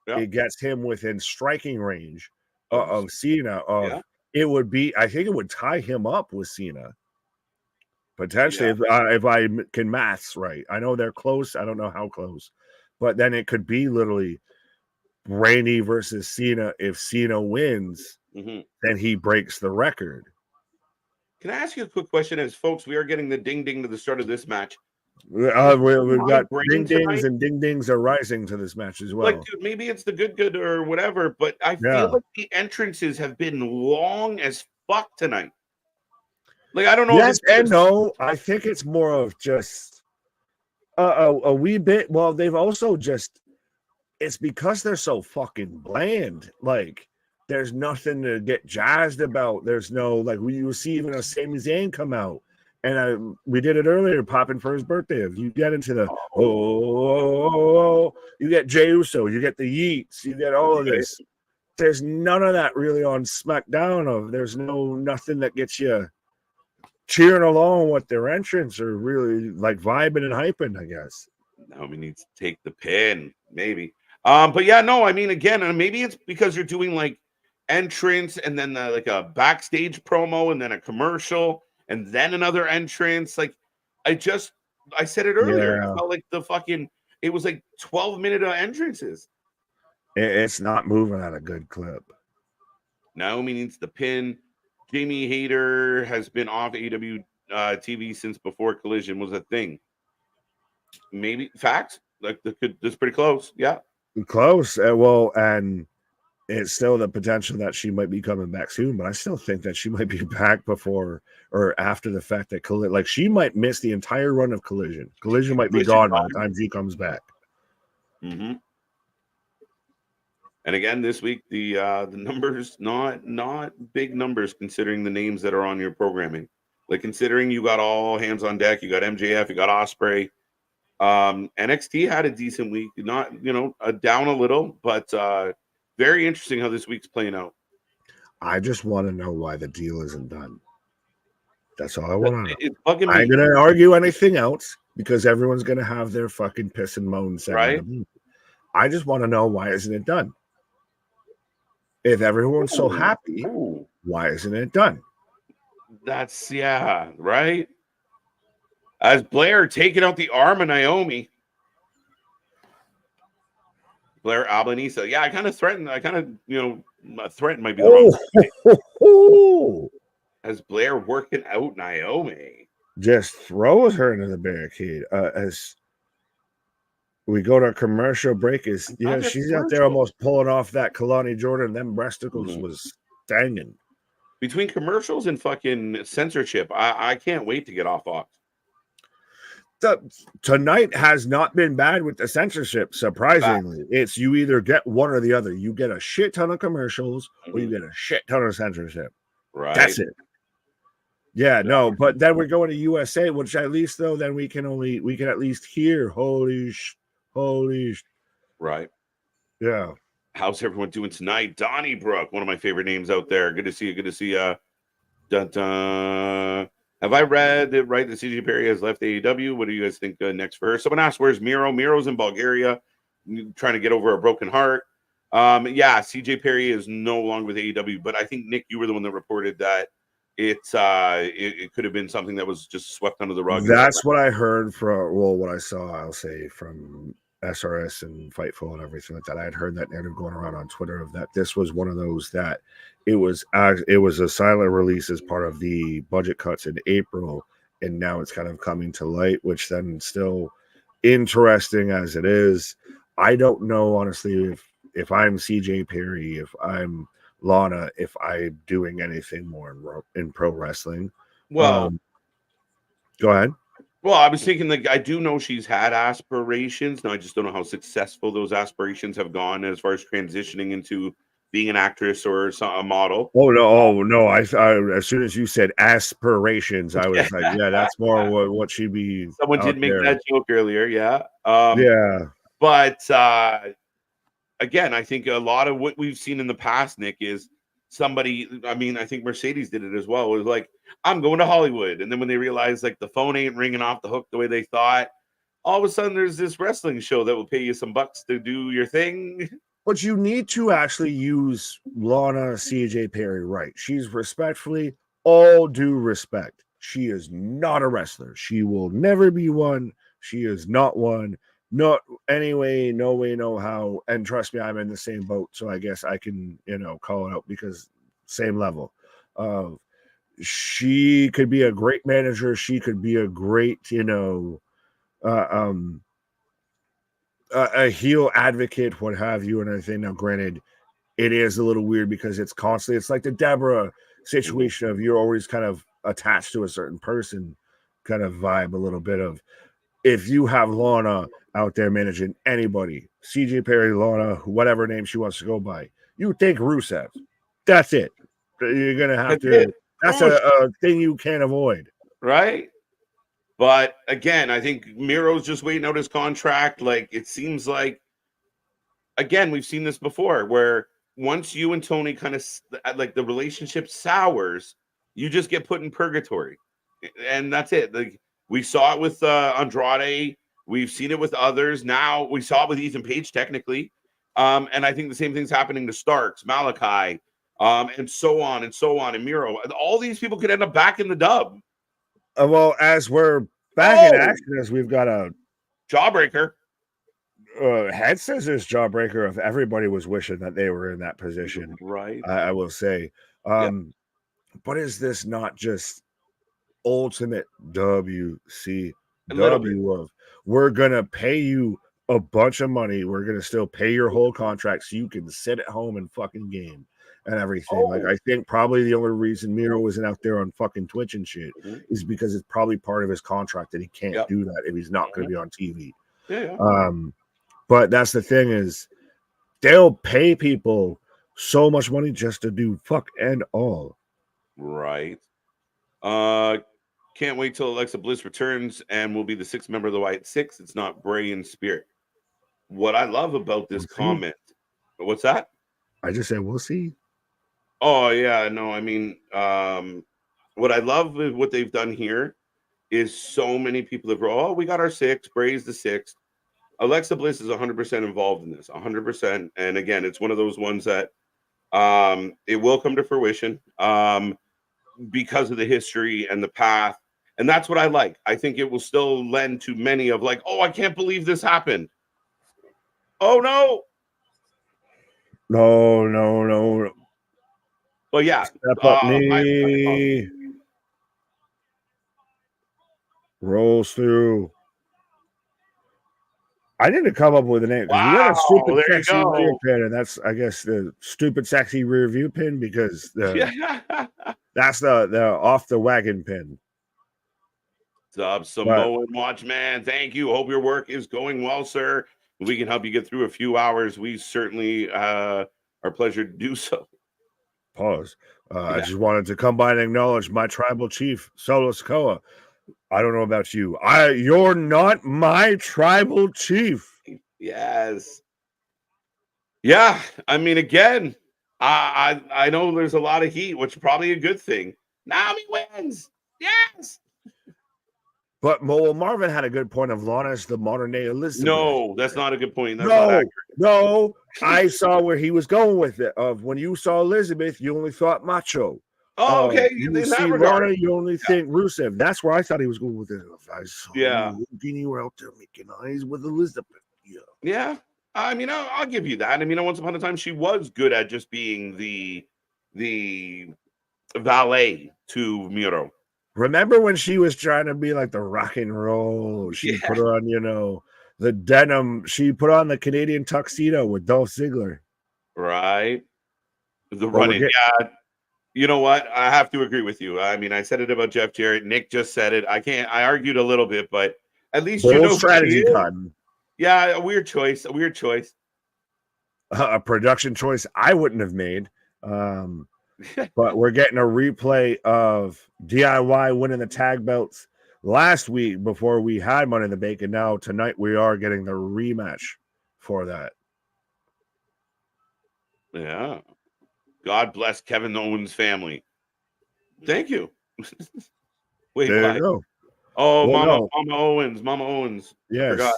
S2: it gets him within striking range of Cena. It would be, I think it would tie him up with Cena. Potentially, if I can maths right. I know they're close. I don't know how close. But then it could be literally Randy versus Cena. If Cena wins, then he breaks the record.
S1: Can I ask you a quick question? As folks, we are getting the ding ding to the start of this match.
S2: We've got ding dings and ding dings are rising to this match as well.
S1: Like, dude, maybe it's the good or whatever, but I feel like the entrances have been long as fuck tonight. Like, I don't know.
S2: Yes and no. I think it's more of just a wee bit. Well, they've also just, it's because they're so fucking bland. Like, there's nothing to get jazzed about. There's no, like, you see even a Sami Zayn come out. And we did it earlier, popping for his birthday. If you get into the, you get Jey Uso, you get the Yeets, you get all of this. There's none of that really on SmackDown. There's nothing that gets you cheering along with their entrance or really like vibing and hyping, I guess.
S1: Now we need to take the pin, maybe. But yeah, no, I mean, again, maybe it's because you're doing like entrance and then like a backstage promo and then a commercial and then another entrance. Like, I said it earlier. I felt like it was like 12-minute entrances.
S2: It's not moving at a good clip.
S1: Naomi needs the pin. Jamie Hayter has been off AEW TV since before Collision was a thing. Maybe facts. Like, that's pretty close. Yeah.
S2: Close. Well, and it's still the potential that she might be coming back soon, but I still think that she might be back before or after the fact that like she might miss the entire run of Collision. Collision might be gone by the time she comes back.
S1: And again, this week the numbers not big numbers considering the names that are on your programming. Like, considering you got all hands on deck, you got MJF, you got Ospreay. NXT had a decent week, not down a little, but very interesting how this week's playing out.
S2: I just want to know why the deal isn't done. That's all I want to know.
S1: It's bugging
S2: I ain't
S1: me.
S2: gonna argue anything else because everyone's gonna have their fucking piss and moan segment.
S1: Right?
S2: I just want to know, why isn't it done? If everyone's so
S1: Ooh,
S2: happy,
S1: ooh.
S2: why isn't it done?
S1: That's right. As Blair taking out the arm of Naomi. Blair Albanese. Yeah, I kind of threatened. I kind of, threatened might be the wrong
S2: Oh,
S1: as Blair working out Naomi.
S2: just throws her into the barricade. As we go to a commercial break, she's out there almost pulling off that Kalani Jordan. Them breasticles was stanging.
S1: Between commercials and fucking censorship, I can't wait to get off Fox.
S2: Tonight has not been bad with the censorship, surprisingly. It's you either get one or the other. You get a shit ton of commercials or you get a shit ton of censorship.
S1: Right.
S2: That's it. Yeah, no, but then we're going to USA, which at least though, then we can at least hear holy.
S1: Right.
S2: Yeah.
S1: How's everyone doing tonight? Donnybrook, one of my favorite names out there. Good to see you. Good to see you. Dun, dun. Have I read it right that CJ Perry has left AEW? What do you guys think next for her? Someone asked, where's Miro? Miro's in Bulgaria, trying to get over a broken heart. Yeah, CJ Perry is no longer with AEW, but I think, Nick, you were the one that reported that it could have been something that was just swept under the rug.
S2: That's what I heard what I saw, I'll say, from SRS and Fightful and everything like that. I had heard that narrative going around on Twitter of that this was one of those that it was a silent release as part of the budget cuts in April, and now it's kind of coming to light, which then still interesting as it is. I don't know, honestly, if I'm CJ Perry, if I'm Lana, if I'm doing anything more in pro wrestling.
S1: Well,
S2: go ahead.
S1: Well, I was thinking, like, I do know she's had aspirations. Now, I just don't know how successful those aspirations have gone as far as transitioning into being an actress or a model.
S2: Oh no! I as soon as you said aspirations, I was like, yeah, that's more what she'd be.
S1: Someone did make that joke earlier, yeah. But again, I think a lot of what we've seen in the past, Nick, is somebody. I mean, I think Mercedes did it as well. It was like, I'm going to Hollywood, and then when they realized like the phone ain't ringing off the hook the way they thought, all of a sudden there's this wrestling show that will pay you some bucks to do your thing.
S2: But you need to actually use Lana CJ Perry right. She's respectfully, all due respect, she is not a wrestler. She will never be one. She is not one. Not anyway, no way, no how. And trust me, I'm in the same boat. So I guess I can, call it out because same level. She could be a great manager. She could be a great, a heel advocate, what have you, and everything. Now, granted, it is a little weird because it's constantly, it's like the Deborah situation of you're always kind of attached to a certain person kind of vibe, a little bit of if you have Lana out there managing anybody, CJ Perry, Lana, whatever name she wants to go by, you take Rusev. That's it. You're going to have to, that's a thing you can't avoid.
S1: Right? But again, I think Miro's just waiting out his contract. Like, it seems like, again, we've seen this before where once you and Tony kind of like the relationship sours, you just get put in purgatory. And that's it. Like, we saw it with Andrade. We've seen it with others. Now we saw it with Ethan Page, technically. And I think the same thing's happening to Starks, Malachi, and so on and so on. And Miro. All these people could end up back in the dub.
S2: Well, as we're back in action, as we've got a
S1: jawbreaker,
S2: head scissors jawbreaker. If everybody was wishing that they were in that position,
S1: right?
S2: I will say. But is this not just ultimate WCW of we're gonna pay you a bunch of money, we're gonna still pay your whole contract so you can sit at home and fucking game and everything? Like, I think probably the only reason Miro isn't out there on fucking Twitch and shit is because it's probably part of his contract that he can't do that if he's not going to be on TV. But that's the thing, is they'll pay people so much money just to do fuck and all.
S1: Right. Can't wait till Alexa Bliss returns and will be the sixth member of the White Six. It's not Bray and Spirit. What I love about this comment, what's that?
S2: I just said we'll see.
S1: Oh yeah, no, I mean, what I love with what they've done here is so many people have oh, we got our 6, Bray's the 6th. Alexa Bliss is 100% involved in this, 100%. And again, it's one of those ones that it will come to fruition because of the history and the path. And that's what I like. I think it will still lend to many of like, oh, I can't believe this happened. Oh, no.
S2: No.
S1: Well, yeah.
S2: Step up knee. Rolls through. I need to come up with a name because we got a stupid sexy rear pin, and that's I guess the stupid sexy rear view pin because that's the off the wagon pin.
S1: What's up, Samoan Watchman? Thank you. Hope your work is going well, sir. We can help you get through a few hours. We certainly our pleasure to do so.
S2: Pause. I just wanted to come by and acknowledge my tribal chief, Solo Sikoa. I don't know about you. You're not my tribal chief.
S1: Yes. Yeah. I mean, again, I know there's a lot of heat, which is probably a good thing. Naomi wins. Yes.
S2: But Marvin had a good point of Lana's the modern day Elizabeth.
S1: No, that's not a good point. That's not accurate.
S2: No. I saw where he was going with it. Of when you saw Elizabeth, you only thought macho.
S1: Oh, okay.
S2: You see Lana, you only think Rusev. That's where I thought he was going with it. I saw you were out there making eyes with Elizabeth.
S1: Yeah. I mean, I'll give you that. I mean, once upon a time, she was good at just being the valet to Miro.
S2: Remember when she was trying to be like the rock and roll? She put on, the denim. She put on the Canadian tuxedo with Dolph Ziggler.
S1: Right. The running. Yeah. You know what? I have to agree with you. I mean, I said it about Jeff Jarrett. Nick just said it. I argued a little bit, but at least
S2: strategy cotton.
S1: Yeah, a weird choice.
S2: A production choice I wouldn't have made. But we're getting a replay of DIY winning the tag belts last week before we had Money in the Bank, and now tonight we are getting the rematch for that.
S1: Yeah. God bless Kevin Owens' family. Thank you. Wait,
S2: there you go.
S1: Oh, well, Mama Owens.
S2: Yes.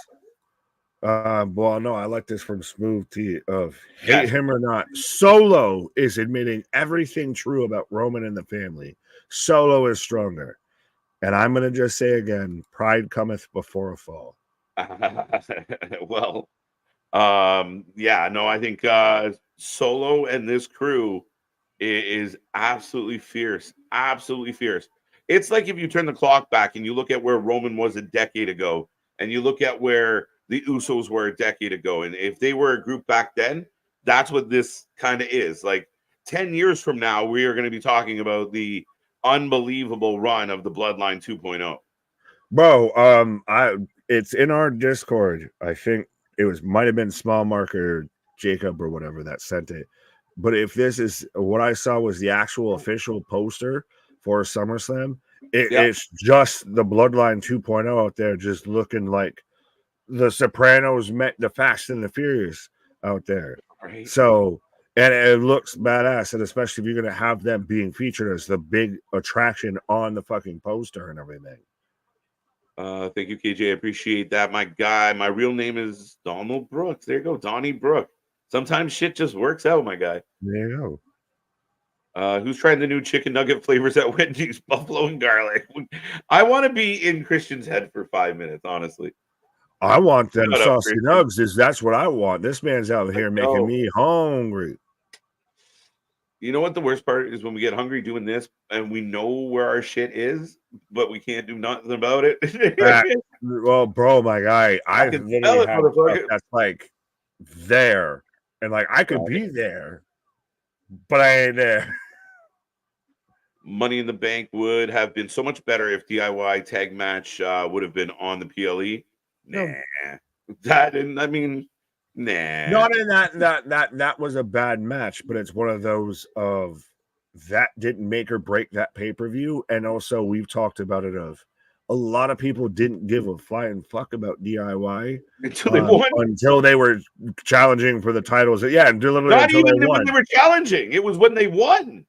S2: Well, no, I like this from Smooth T of hate him or not. Solo is admitting everything true about Roman and the family. Solo is stronger. And I'm going to just say again, pride cometh before a fall.
S1: Well, I think Solo and this crew is absolutely fierce. Absolutely fierce. It's like if you turn the clock back and you look at where Roman was a decade ago, and you look at where the Usos were a decade ago, and if they were a group back then, that's what this kind of is. Like 10 years from now, we are going to be talking about the unbelievable run of the Bloodline 2.0.
S2: Bro, it's in our Discord. I think it might have been Small Marker Jacob or whatever that sent it. But if this is what I saw was the actual official poster for SummerSlam, it's just the Bloodline 2.0 out there, just looking like the Sopranos met the Fast and the Furious out there.
S1: Right.
S2: So, and it looks badass, and especially if you're going to have them being featured as the big attraction on the fucking poster and everything.
S1: Thank you, KJ. I appreciate that. My guy, my real name is Donald Brooks. There you go, Donnie Brooke. Sometimes shit just works out, my guy.
S2: There you
S1: go. Who's trying the new chicken nugget flavors at Wendy's? Buffalo and garlic. I want to be in Christian's head for 5 minutes, honestly.
S2: I want them saucy nugs. That's what I want. This man's out here making me hungry.
S1: You know what the worst part is? When we get hungry doing this and we know where our shit is, but we can't do nothing about it.
S2: Well, bro, my guy, I literally have stuff that's like there. And like I could be there, but I ain't there.
S1: Money in the Bank would have been so much better if DIY tag match would have been on the PLE. Nah. That didn't, I mean, nah.
S2: Not in that was a bad match, but it's one of those of that didn't make or break that pay-per-view. And also we've talked about it of a lot of people didn't give a flying fuck about DIY
S1: until they won.
S2: Until they were challenging for the titles. Yeah,
S1: not even when they were challenging. It was when they won.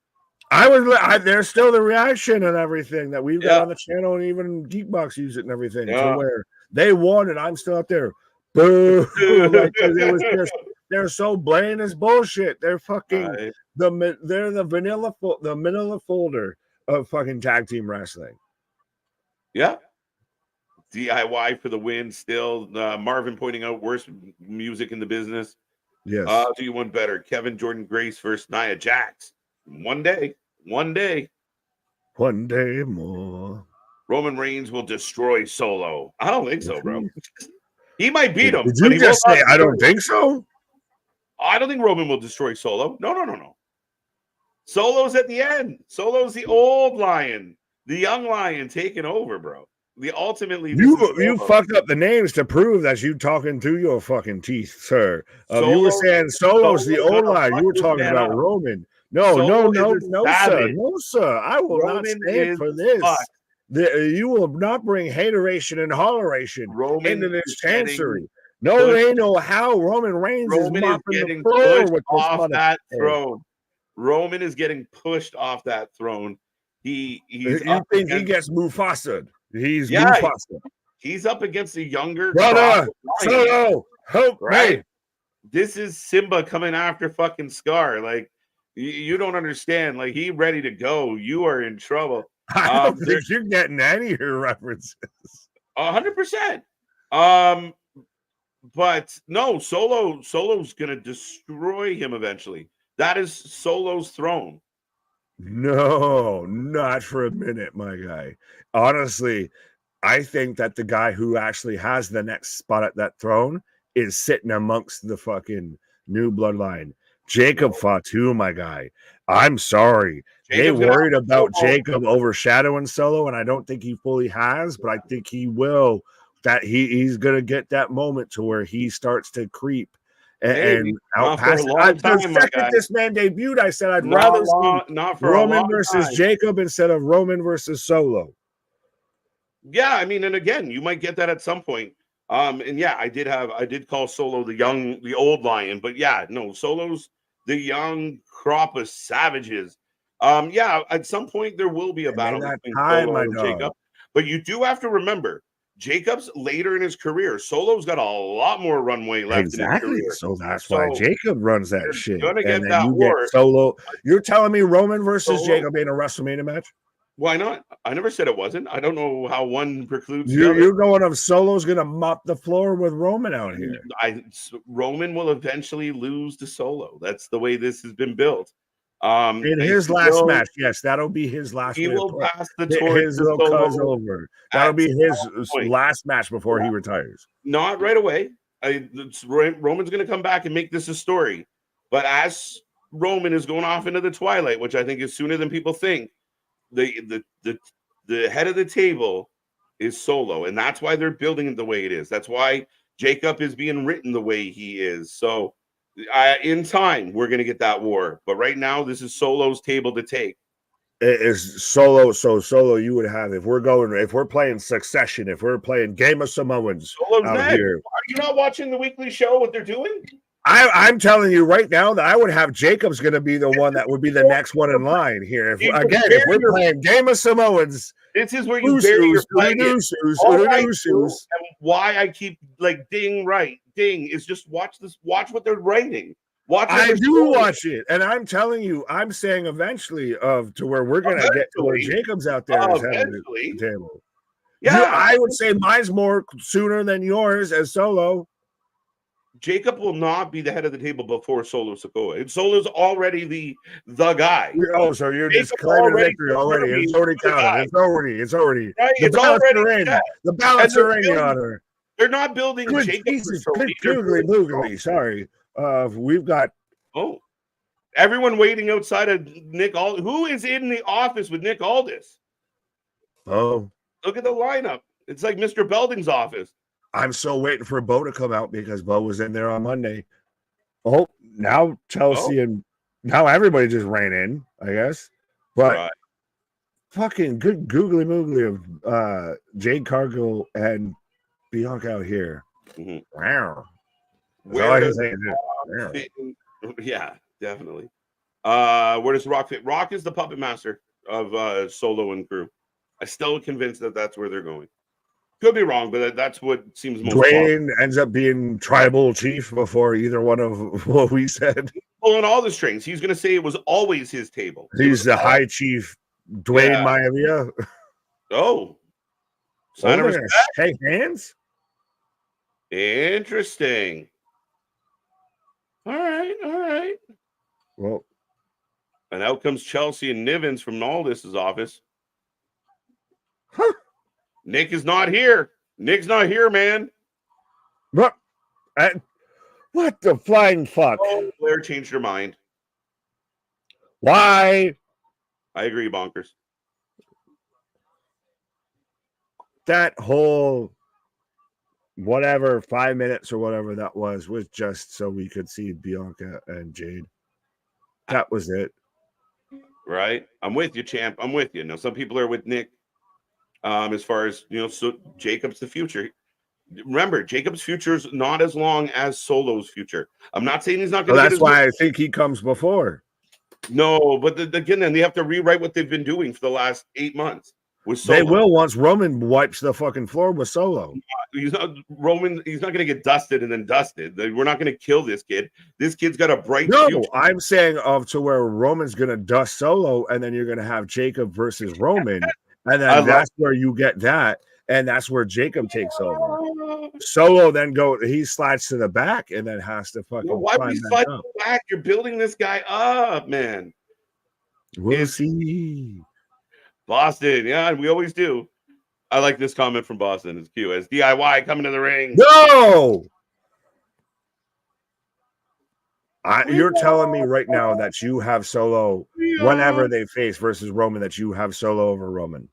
S2: There's still the reaction and everything that we've got on the channel, and even Geekbox use it and everything to where they won, and I'm still up there. Boo! Like it was just they're so blatant as bullshit. They're fucking they're the manila folder of fucking tag team wrestling.
S1: Yeah. DIY for the win. Still, Marvin pointing out worst music in the business.
S2: Yes.
S1: Do you want better? Kevin Jordan Grace versus Nia Jax. One day
S2: more.
S1: Roman Reigns will destroy Solo. I don't think so, bro. He might beat him.
S2: Did you just say I don't think so?
S1: I don't think Roman will destroy Solo. No. Solo's at the end. Solo's the old lion, the young lion taking over, bro. You
S2: fucked up the names to prove that you talking through your fucking teeth, sir. You were saying Solo's the old lion. You were talking about Roman. No, sir. I will not stand for this. You will not bring hateration and holleration into this chancery. No, they know how Roman Reigns is mopping the floor with
S1: off that throne. Roman is getting pushed off that throne. You
S2: think he gets Mufasa? Mufasa.
S1: He's up against a younger
S2: Solo. Help
S1: me. This is Simba coming after fucking Scar. Like, you don't understand. Like, he ready to go. You are in trouble.
S2: I don't think you're getting any of your references.
S1: 100%. But no, Solo's gonna destroy him eventually. That is Solo's throne.
S2: No, not for a minute, my guy. Honestly, I think that the guy who actually has the next spot at that throne is sitting amongst the fucking new bloodline. Jacob Fatu, my guy. I'm sorry. They worried about Jacob overshadowing Solo, and I don't think he fully has, but I think he will. That he's gonna get that moment to where he starts to creep and out past the second this man debuted, I said I'd rather see Roman versus Jacob instead of Roman versus Solo.
S1: Yeah, I mean, and again, you might get that at some point. And yeah, I did call Solo the old lion, but yeah, no, Solo's the young crop of savages. Yeah, at some point there will be a battle between Solo and Jacob, but you do have to remember, Jacob's later in his career. Solo's got a lot more runway left in his career.
S2: So that's why Jacob runs that shit.
S1: Gonna get that war.
S2: Solo. You're telling me Roman versus Jacob ain't a WrestleMania match?
S1: Why not? I never said it wasn't. I don't know how one precludes
S2: the other. You're going of Solo's gonna mop the floor with Roman out here.
S1: Roman will eventually lose to Solo. That's the way this has been built.
S2: In his last match, yes, that'll be his last.
S1: He will pass the torch.
S2: His little cuz over. That'll be his last match before he retires.
S1: Not right away. Roman's going to come back and make this a story. But as Roman is going off into the twilight, which I think is sooner than people think, the head of the table is Solo, and that's why they're building it the way it is. That's why Jacob is being written the way he is. So. In time, we're going to get that war. But right now, this is Solo's table to take.
S2: It is Solo. So Solo, you would have, if we're playing Succession, if we're playing Game of Samoans out here.
S1: Are you not watching the weekly show, what they're doing?
S2: I'm telling you right now that I would have Jacob's going to be the one that would be the next one in line here. If we're playing Game of Samoans,
S1: this is where you bury your flag. And why I keep like ding is just watch what they're writing.
S2: I do watch it, and I'm telling you, I'm saying eventually to where we're gonna get to where Jacob's out there is having the table. Yeah, I would say mine's more sooner than yours as Solo.
S1: Jacob will not be the head of the table before Solo Sikoa. And Solo's already the guy.
S2: Oh, so you're just claiming victory already. It's already counted. It's already.
S1: Right? The ballots are in.
S2: The ballots are in, Your Honor.
S1: They're not building Jacob.
S2: Sorry. We've got.
S1: Oh, everyone waiting outside of Nick Aldis. Who is in the office with Nick Aldis?
S2: Oh.
S1: Look at the lineup. It's like Mr. Belding's office.
S2: I'm still waiting for Bo to come out because Bo was in there on Monday. Oh, now Chelsea and now everybody just ran in, I guess. But fucking good googly moogly of Jade Cargill and Bianca out here.
S1: Mm-hmm.
S2: Wow.
S1: Yeah, definitely. Where does Rock fit? Rock is the puppet master of Solo and crew. I'm still convinced that that's where they're going. Could be wrong, but that's what seems most plausible.
S2: Dwayne ends up being tribal chief before either one of what we said.
S1: Pulling all the strings. He's going to say it was always his table.
S2: He's the high chief, Dwayne Maivia.
S1: Oh, sign of respect.
S2: Shake hands.
S1: Interesting. All right.
S2: Well,
S1: and out comes Chelsea and Nivens from Aldis's office.
S2: Huh.
S1: Nick is not here. Nick's not here, man.
S2: What the flying fuck?
S1: Oh, Blair changed her mind.
S2: Why?
S1: I agree, bonkers.
S2: That whole whatever 5 minutes or whatever that was just so we could see Bianca and Jade. That was it.
S1: Right? I'm with you, champ. I'm with you. Now, some people are with Nick. As far as so Jacob's the future. Remember, Jacob's future is not as long as Solo's future. I'm not saying he's not going to.
S2: That's why I think he comes before.
S1: No, but again, then they have to rewrite what they've been doing for the last 8 months. With Solo.
S2: They will once Roman wipes the fucking floor with Solo.
S1: He's not Roman. He's not going to get dusted and then dusted. We're not going to kill this kid. This kid's got a bright future.
S2: I'm saying to where Roman's going to dust Solo, and then you're going to have Jacob versus Roman. And then that's where you get that, and that's where Jacob takes over. Solo then he slides to the back and then has to fucking.
S1: Why would he slide to the back? You're building this guy up, man.
S2: We'll see.
S1: Boston, yeah, we always do. I like this comment from Boston. It's cute. As DIY coming to the ring.
S2: No! You're telling me right now that you have Solo whenever they face versus Roman, that you have Solo over Roman.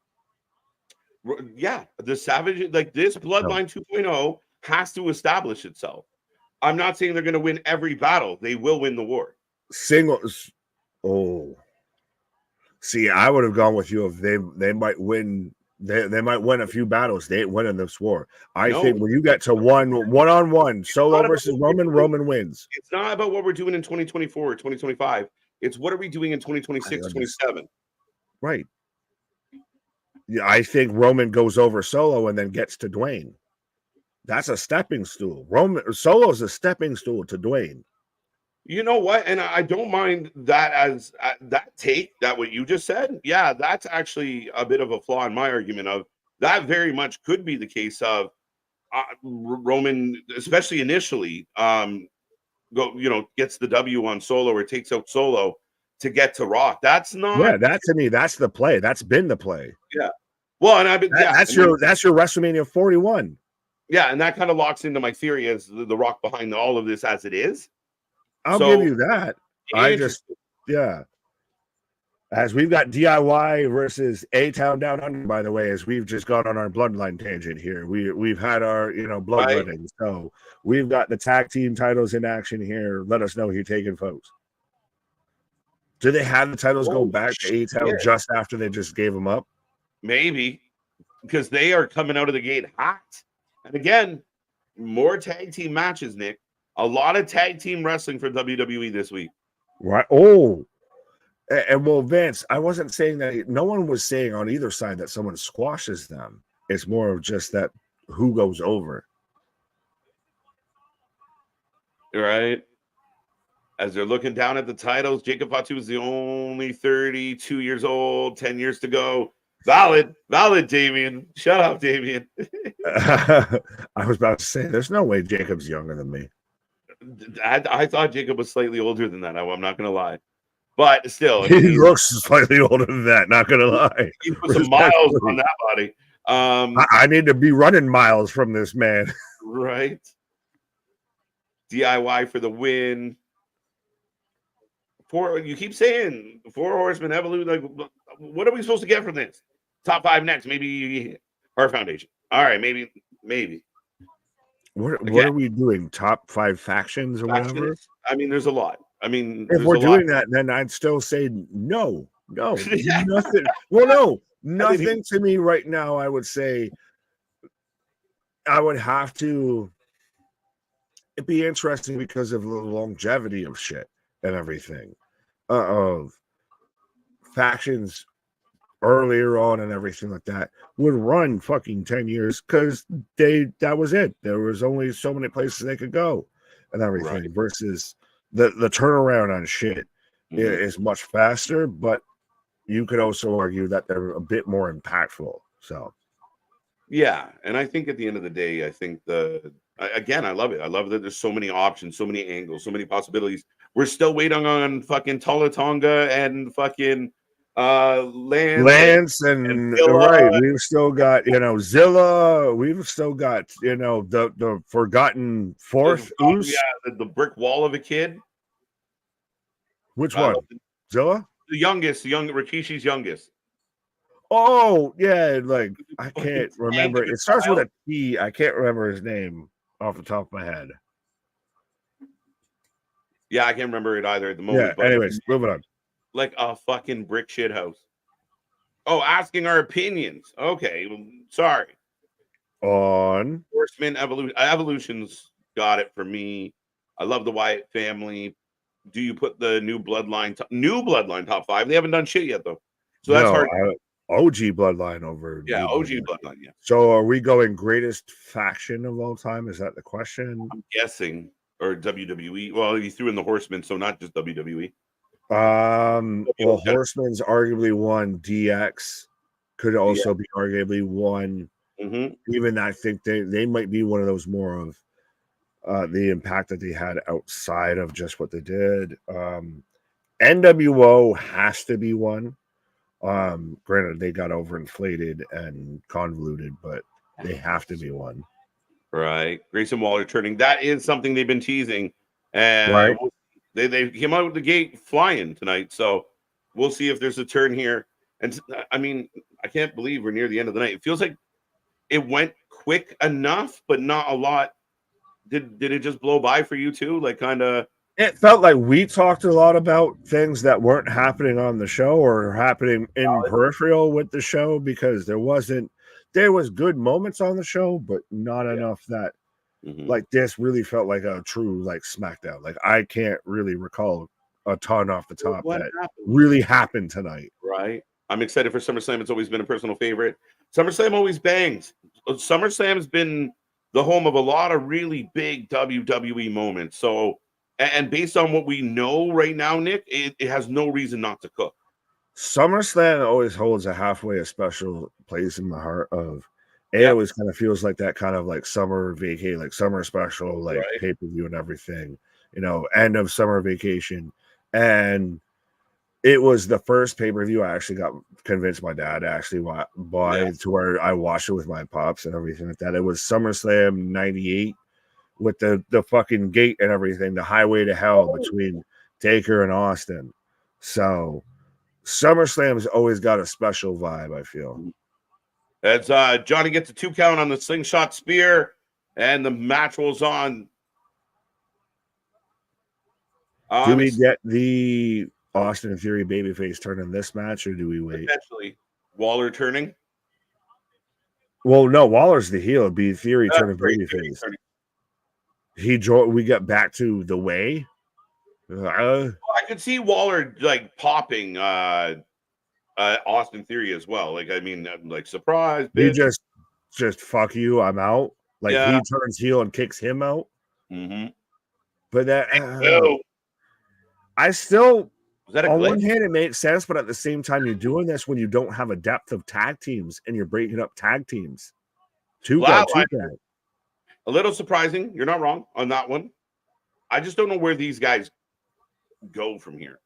S1: Yeah, the Savage, like this Bloodline 2.0 has to establish itself. I'm not saying they're going to win every battle. They will win the war.
S2: Singles. Oh. See, I would have gone with you if they might win. They might win a few battles. They ain't winning this war. I think when you get to one-on-one, Solo versus Roman, Roman wins.
S1: It's not about what we're doing in 2024 or 2025. It's what are we doing in 2026, 27.
S2: Right. Yeah, I think Roman goes over Solo and then gets to Dwayne. That's a stepping stool. Solo's a stepping stool to Dwayne.
S1: You know what? And I don't mind that as that take, that what you just said. Yeah, that's actually a bit of a flaw in my argument of that very much could be the case of Roman, especially initially, gets the W on Solo or takes out Solo to get to Rock. That's not.
S2: Yeah, that to me, that's the play. That's been the play.
S1: Yeah. Well, and
S2: that's your WrestleMania 41.
S1: Yeah, and that kind of locks into my theory as the Rock behind all of this as it is.
S2: I'll give you that. As we've got DIY versus A-Town Down Under, by the way, as we've just gone on our bloodline tangent here. We've had our blood wedding. So we've got the tag team titles in action here. Let us know who you're taking, folks. Do they have the titles go back to A-Town just after they just gave them up?
S1: Maybe, because they are coming out of the gate hot. And again, more tag team matches, Nick. A lot of tag team wrestling for WWE this week.
S2: Right. Oh, and well, Vince, I wasn't saying that. No one was saying on either side that someone squashes them. It's more of just that who goes over.
S1: Right. As they're looking down at the titles, Jacob Fatu is the only 32 years old, 10 years to go. Valid, Damien. Shut up, Damien.
S2: I was about to say, there's no way Jacob's younger than me.
S1: I thought Jacob was slightly older than that. I'm not going to lie. But still.
S2: He looks slightly older than that, not going to lie.
S1: He put some miles on that body.
S2: I need to be running miles from this man.
S1: Right. DIY for the win. You keep saying 4 Horsemen Evolution. Like, what are we supposed to get from this? Top 5 next, maybe our foundation. All right, maybe.
S2: What are we doing? Top 5 factions or whatever?
S1: I mean, there's a lot. I mean,
S2: if we're doing that, then I'd still say no, nothing. Well, no, nothing to me right now. I would say I would have to. It'd be interesting because of the longevity of shit and everything. of factions earlier on and everything like that would run fucking 10 years because that was it. There was only so many places they could go and everything,
S1: Right.
S2: versus the turnaround on shit is much faster, but you could also argue that they're a bit more impactful. So
S1: Yeah, and I think at the end of the day, I think again, I love it. I love that there's so many options, so many angles, so many possibilities. We're still waiting on fucking Tonga and fucking
S2: Lance
S1: and
S2: and right,
S1: Villa.
S2: we've still got Zilla, we've still got the forgotten fourth Oos.
S1: The brick wall of a kid.
S2: Which
S1: I
S2: one?
S1: love
S2: Zilla?
S1: the youngest, Rikishi's youngest.
S2: Oh yeah, like I can't
S1: Fucking
S2: remember.
S1: tank of
S2: It
S1: a
S2: starts with
S1: child.
S2: a T. I can't remember his name off the top of my head.
S1: Yeah, I can't remember it either at the
S2: Yeah.
S1: moment, but
S2: Anyways, moving on.
S1: like a fucking brick shit house. Oh, asking our opinions. Okay, well, sorry.
S2: On
S1: Horseman Evolution's got it for me. I love the Wyatt family. Do you put the new Bloodline top 5? They haven't done shit yet though, so that's hard.
S2: OG Bloodline over
S1: Yeah,
S2: new
S1: OG
S2: Bloodline.
S1: Bloodline. Yeah.
S2: So are we going greatest faction of all time? Is that the question?
S1: I'm guessing, or WWE. Well, you threw in the Horsemen, so not just WWE.
S2: Well, Horseman's arguably one. DX could also be arguably one. Even I think they might be one of those more of the impact that they had outside of just what they did. NWO has to be one. Granted, they got overinflated and convoluted, but they have to be one.
S1: Right. Grayson Waller turning. That is something they've been teasing. And
S2: right.
S1: They came out of the gate flying tonight. So we'll see if there's a turn here. And I mean, I can't believe we're near the end of the night. It feels like it went quick enough, but not a lot. Did it just blow by for you too? Like kind of.
S2: It felt like we talked a lot about things that weren't happening on the show or happening in peripheral with the show, because there was good moments on the show, but not enough that like this really felt like a true like SmackDown. Like I can't really recall a ton off the top that really happened tonight.
S1: Right. I'm excited for SummerSlam. It's always been a personal favorite. SummerSlam always bangs. SummerSlam's been the home of a lot of really big WWE moments. So, and based on what we know right now, Nick, it has no reason not to cook.
S2: SummerSlam always holds a halfway a special place in the heart of. It always kind of feels like that kind of like summer vacation, like summer special, like pay-per-view and everything, end of summer vacation. And it was the first pay-per-view I actually got convinced my dad to actually buy to where I watched it with my pops and everything like that. It was SummerSlam 98 with the fucking gate and everything, the highway to hell between Taker and Austin. So SummerSlam's always got a special vibe, I feel.
S1: As Johnny gets a 2 count on the slingshot spear, and the match rolls on.
S2: Do we get the Austin Theory babyface turn in this match, or do we wait?
S1: Potentially. Waller turning?
S2: Well, no, Waller's the heel. It'd be Theory turning babyface. We got back to the way.
S1: I could see Waller like popping Austin Theory as well. Like, I mean, like surprise, bitch.
S2: He just fuck you, I'm out. Like he turns heel and kicks him out. But that I still on one hand it makes sense, but at the same time, you're doing this when you don't have a depth of tag teams and you're breaking up tag teams.
S1: A little surprising. You're not wrong on that one. I just don't know where these guys go from here.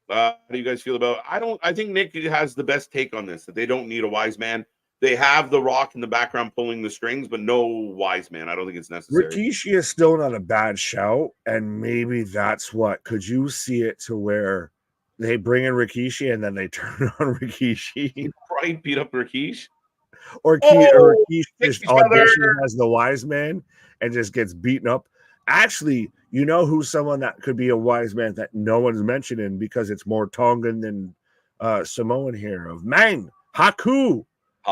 S1: How do you guys feel about? I think Nick has the best take on this. That they don't need a wise man. They have The Rock in the background pulling the strings, but no wise man. I don't think it's necessary.
S2: Rikishi is still not a bad shout, and maybe that's what. Could you see it to where they bring in Rikishi and then they turn on Rikishi?
S1: Right, beat up Rikishi.
S2: Or Rikishi just auditions as the wise man and just gets beaten up. Actually, you know who's someone that could be a wise man that no one's mentioning because it's more Tongan than Samoan here of Mang Haku.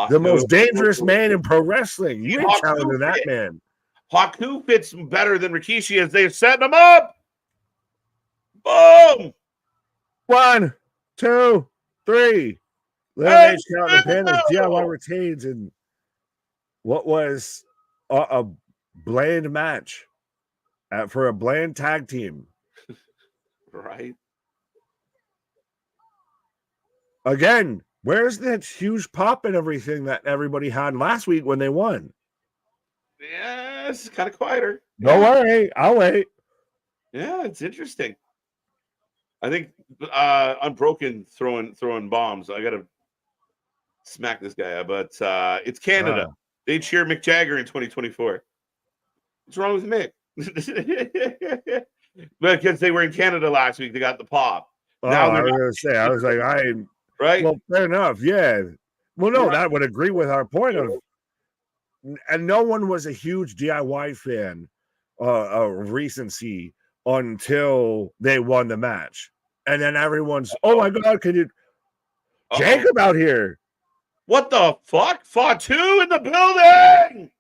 S2: The most dangerous man in pro wrestling. You ain't challenging that man.
S1: Haku fits better than Rikishi as they're setting him up. Boom.
S2: 1, 2, 3. Elimination count and pin as DIY retains in what was a bland match for a bland tag team.
S1: Right.
S2: Again, where's that huge pop and everything that everybody had last week when they won?
S1: Yeah, it's kind of quieter.
S2: Don't worry, I'll wait.
S1: Yeah, it's interesting. I think Unbroken throwing bombs. I gotta smack this guy, but it's Canada. They cheer Mick Jagger in 2024. What's wrong with Mick? Because they were in Canada last week, they got the pop.
S2: Now I was gonna say, I was like,
S1: right.
S2: Well, fair enough, yeah. Well, no, that would agree with our point of, and no one was a huge DIY fan of recency until they won the match, and then everyone's, oh my god, can you Jacob out here?
S1: What the fuck? Fatu in the building!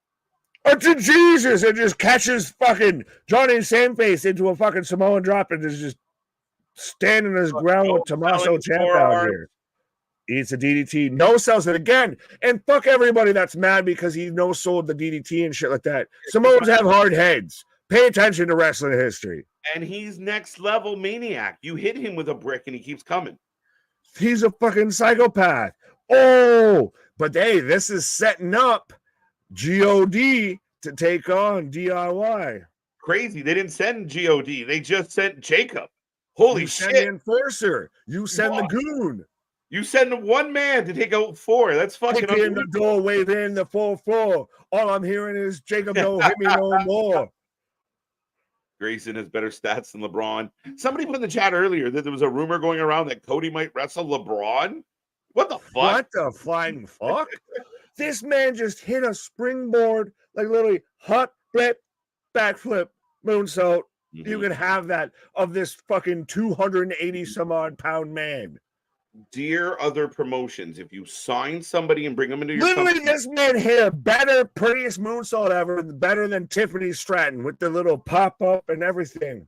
S2: Oh, to Jesus! And just catches fucking Johnny Sameface into a fucking Samoan drop and is just standing his ground with Tommaso Ciampa out here. Eats a DDT, no sells it again, and fuck everybody that's mad because he no sold the DDT and shit like that. Samoans have hard heads. Pay attention to wrestling history.
S1: And he's next level maniac. You hit him with a brick and he keeps coming.
S2: He's a fucking psychopath. Oh, but hey, this is setting up God to take on DIY.
S1: Crazy. They didn't send God. They just sent Jacob. Holy shit.
S2: Send the enforcer. You send the goon.
S1: You send one man to take out 4. That's fucking
S2: kick in the door, wave in the 4-4. All I'm hearing is Jacob, don't hit me no more.
S1: Grayson has better stats than LeBron. Somebody put in the chat earlier that there was a rumor going around that Cody might wrestle LeBron. What the fuck?
S2: What the flying fuck? This man just hit a springboard, like literally hot flip, backflip, moonsault. Mm-hmm. You can have that of this fucking 280 some odd pound man.
S1: Dear other promotions, if you sign somebody and bring them into your
S2: literally company, this man hit a better, prettiest moonsault ever, better than Tiffany Stratton with the little pop-up and everything.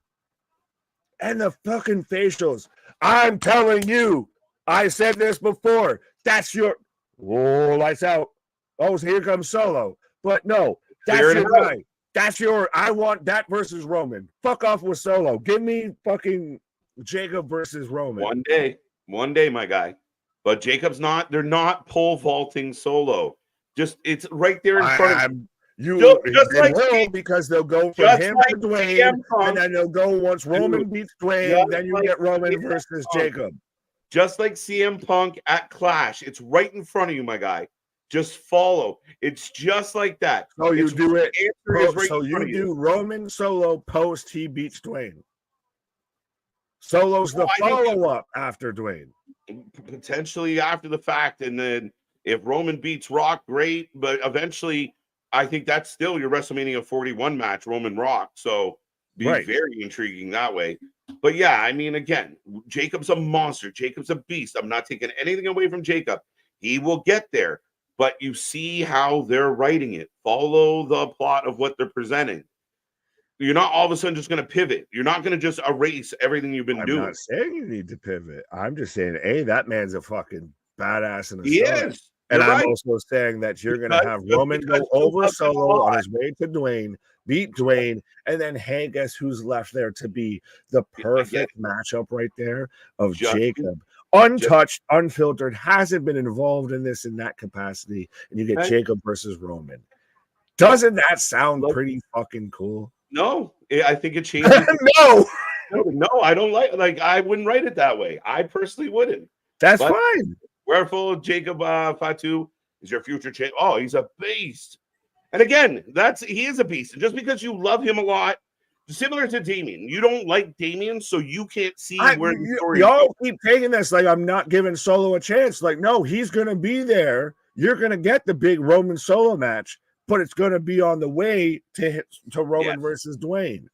S2: And the fucking facials. I'm telling you, I said this before. That's your lights out. Oh, so here comes Solo. But no, that's your guy. That's your I want that versus Roman. Fuck off with Solo. Give me fucking Jacob versus Roman.
S1: One day, my guy. But Jacob's not, they're not pole vaulting Solo. Just, it's right there in front of
S2: you. Just like because they'll go from him to Dwayne, and then they'll go once Roman beats Dwayne, then you get Roman versus Jacob.
S1: Just like CM Punk at Clash. It's right in front of you, my guy. Just follow. It's just like that.
S2: So you do it. So you do Roman Solo post he beats Dwayne. Solo's the follow-up after Dwayne.
S1: Potentially after the fact. And then if Roman beats Rock, great. But eventually, I think that's still your WrestleMania 41 match, Roman Rock. So be very intriguing that way. But yeah, I mean, again, Jacob's a monster. Jacob's a beast. I'm not taking anything away from Jacob. He will get there. But you see how they're writing it. Follow the plot of what they're presenting. You're not all of a sudden just going to pivot. You're not going to just erase everything you've been doing.
S2: I'm not saying you need to pivot. I'm just saying, hey, that man's a fucking badass in the
S1: He is.
S2: And I'm also saying that you're going to have Roman go over Solo on his way to Dwayne, beat Dwayne, and then, hey, guess who's left there to be the perfect matchup right there of Jacob. Untouched, unfiltered, hasn't been involved in this in that capacity, and you get Jacob versus Roman. Doesn't that sound pretty fucking cool?
S1: No, I think it changes. No, I don't like. I wouldn't write it that way. I personally wouldn't.
S2: That's fine.
S1: Wherefore, Jacob Fatu is your future champ. Oh, he's a beast. And again, he is a beast. And just because you love him a lot, similar to Damien, you don't like Damien, so you can't see where the story.
S2: Y'all keep taking this like I'm not giving Solo a chance. Like, no, he's gonna be there. You're gonna get the big Roman Solo match. But it's going to be on the way to Roman versus Dwayne.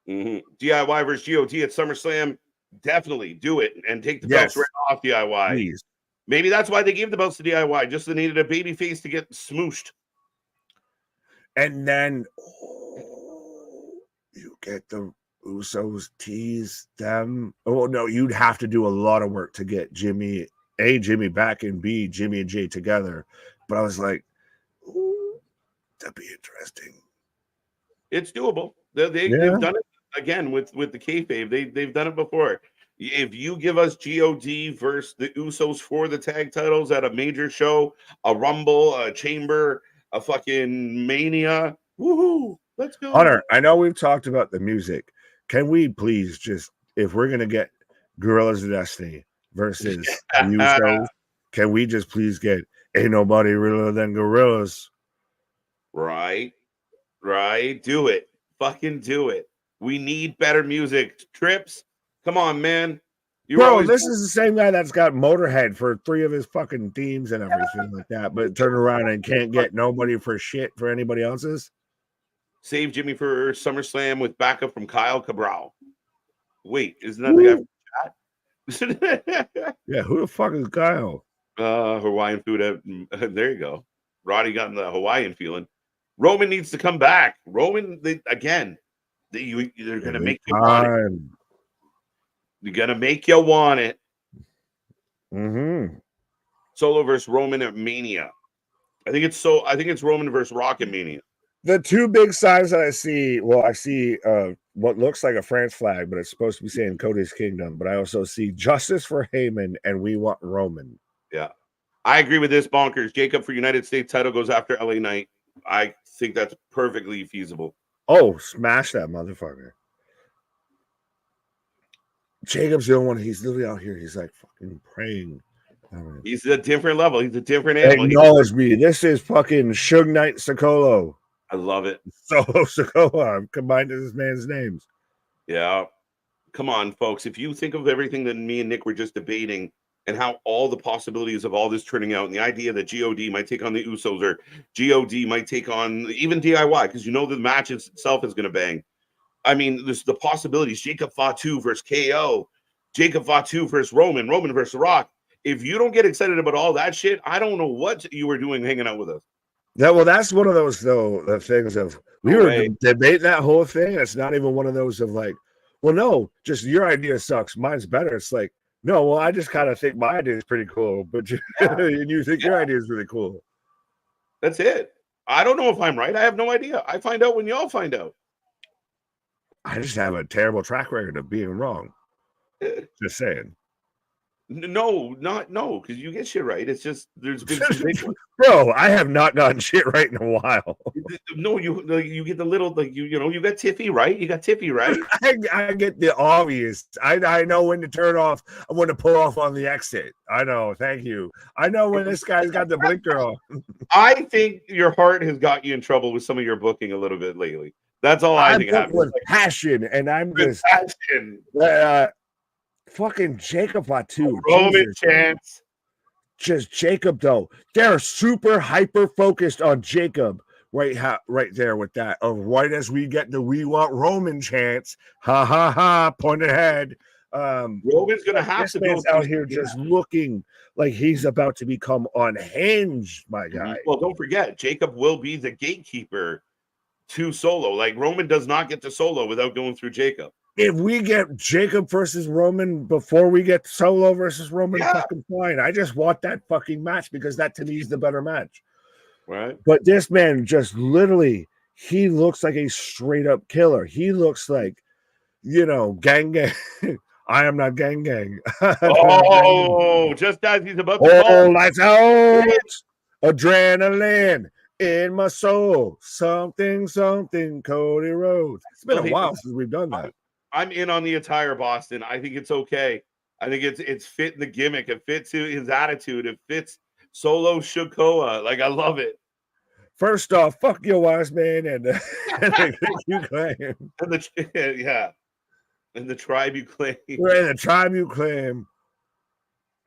S1: Mm-hmm. DIY versus GOT at SummerSlam. Definitely do it and take the belts right off DIY.
S2: Please.
S1: Maybe that's why they gave the belts to DIY. Just they needed a baby face to get smooshed.
S2: And then you get the Usos tease them. Oh no, you'd have to do a lot of work to get Jimmy back and B, Jimmy and Jay together. But I was like, ooh, that'd be interesting.
S1: It's doable. They've done it again with the kayfabe. They've done it before. If you give us God versus the Usos for the tag titles at a major show, a Rumble, a Chamber, a fucking Mania, woohoo! Let's go.
S2: Hunter, I know we've talked about the music. Can we please just, if we're gonna get Gorillas of Destiny versus the Usos, can we just please get Ain't Nobody Realer Than Gorillas?
S1: Right. Do it. Fucking do it. We need better music. Trips, come on, man.
S2: Bro, this is the same guy that's got Motorhead for 3 of his fucking themes and everything like that, but turn around and can't get nobody for shit for anybody else's.
S1: Save Jimmy for SummerSlam with backup from Kyle Cabral. Wait, isn't that the guy from chat?
S2: Yeah, who the fuck is Kyle?
S1: Hawaiian food. There you go. Roddy got in the Hawaiian feeling. Roman needs to come back. Roman, they're going to make you want it. You're going to make you want it.
S2: Mm-hmm.
S1: Solo versus Roman at Mania. I think it's Roman versus Rock at Mania.
S2: The 2 big signs that I see, I see what looks like a France flag, but it's supposed to be saying Cody's Kingdom. But I also see Justice for Heyman and We Want Roman.
S1: Yeah. I agree with this, Bonkers. Jacob for United States title goes after LA Knight. I think that's perfectly feasible.
S2: Oh, smash that motherfucker. Jacob's the only one. He's literally out here. He's like fucking praying.
S1: He's a different level. He's a different animal.
S2: Acknowledge me. This is fucking Suge Knight Sokolo.
S1: I love it.
S2: Solo Sokola. I'm combined this man's names.
S1: Yeah. Come on, folks. If you think of everything that me and Nick were just debating and how all the possibilities of all this turning out and the idea that God might take on the Usos or God might take on even DIY, because you know the match itself is going to bang. I mean, there's the possibilities. Jacob Fatu versus KO. Jacob Fatu versus Roman. Roman versus Rock. If you don't get excited about all that shit, I don't know what you were doing hanging out with us.
S2: Yeah, well, that's one of those, though, the things of we were debating that whole thing. It's not even one of those of like, well, no, just your idea sucks. Mine's better. It's like, no, well, I just kind of think my idea is pretty cool, but and you think your idea is really cool.
S1: That's it. I don't know if I'm right. I have no idea. I find out when y'all find out.
S2: I just have a terrible track record of being wrong. Just saying.
S1: No, because you get shit right. It's just there's been some big ones.
S2: Bro, I have not gotten shit right in a while.
S1: No, you get the little you got Tiffy right. You got Tiffy right.
S2: I get the obvious. I know when to turn off. When to pull off on the exit. I know. Thank you. I know when this guy's got the blinker on.
S1: I think your heart has got you in trouble with some of your booking a little bit lately. That's all I think happens.
S2: With passion, and I'm just
S1: passion.
S2: Fucking Jacob Fatu.
S1: Roman chance.
S2: Just Jacob, though. They're super hyper focused on Jacob right there with that. Right as we get the We Want Roman chance. Ha ha ha. Point ahead.
S1: Roman's gonna have to go
S2: out here just looking like he's about to become unhinged, my guy.
S1: Well, don't forget, Jacob will be the gatekeeper to Solo. Like Roman does not get to Solo without going through Jacob.
S2: If we get Jacob versus Roman before we get Solo versus Roman, fucking fine. I just want that fucking match because that to me is the better match.
S1: Right.
S2: But this man just literally, he looks like a straight up killer. He looks like, gang. I am not gang.
S1: Just as he's about to
S2: fall. Lights out. Adrenaline in my soul. Something, Cody Rhodes. It's been a while since we've done that.
S1: I'm in on the attire, Boston. I think it's okay. I think it's fit in the gimmick. It fits his attitude. It fits Solo Sikoa. Like, I love it.
S2: First off, fuck your wise man and you claim.
S1: And the tribe you claim.
S2: We're in the tribe you claim.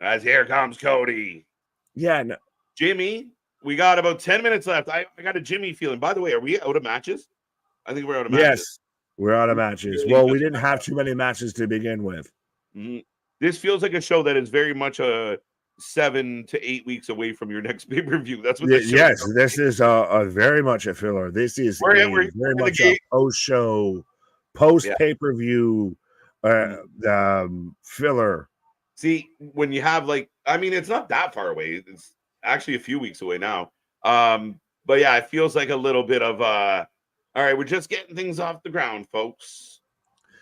S1: As here comes Cody.
S2: Yeah, no.
S1: Jimmy, we got about 10 minutes left. I got a Jimmy feeling. By the way, are we out of matches? I think we're out of matches.
S2: Yes. We're out of matches. Well, we didn't have too many matches to begin with.
S1: Mm-hmm. This feels like a show that is very much a 7 to 8 weeks away from your next pay-per-view. That's what this
S2: show is a very much a filler. This is very much a post-show post pay-per-view filler.
S1: See, when you have it's not that far away. It's actually a few weeks away now. But yeah, it feels like a little bit of all right, we're just getting things off the ground, folks.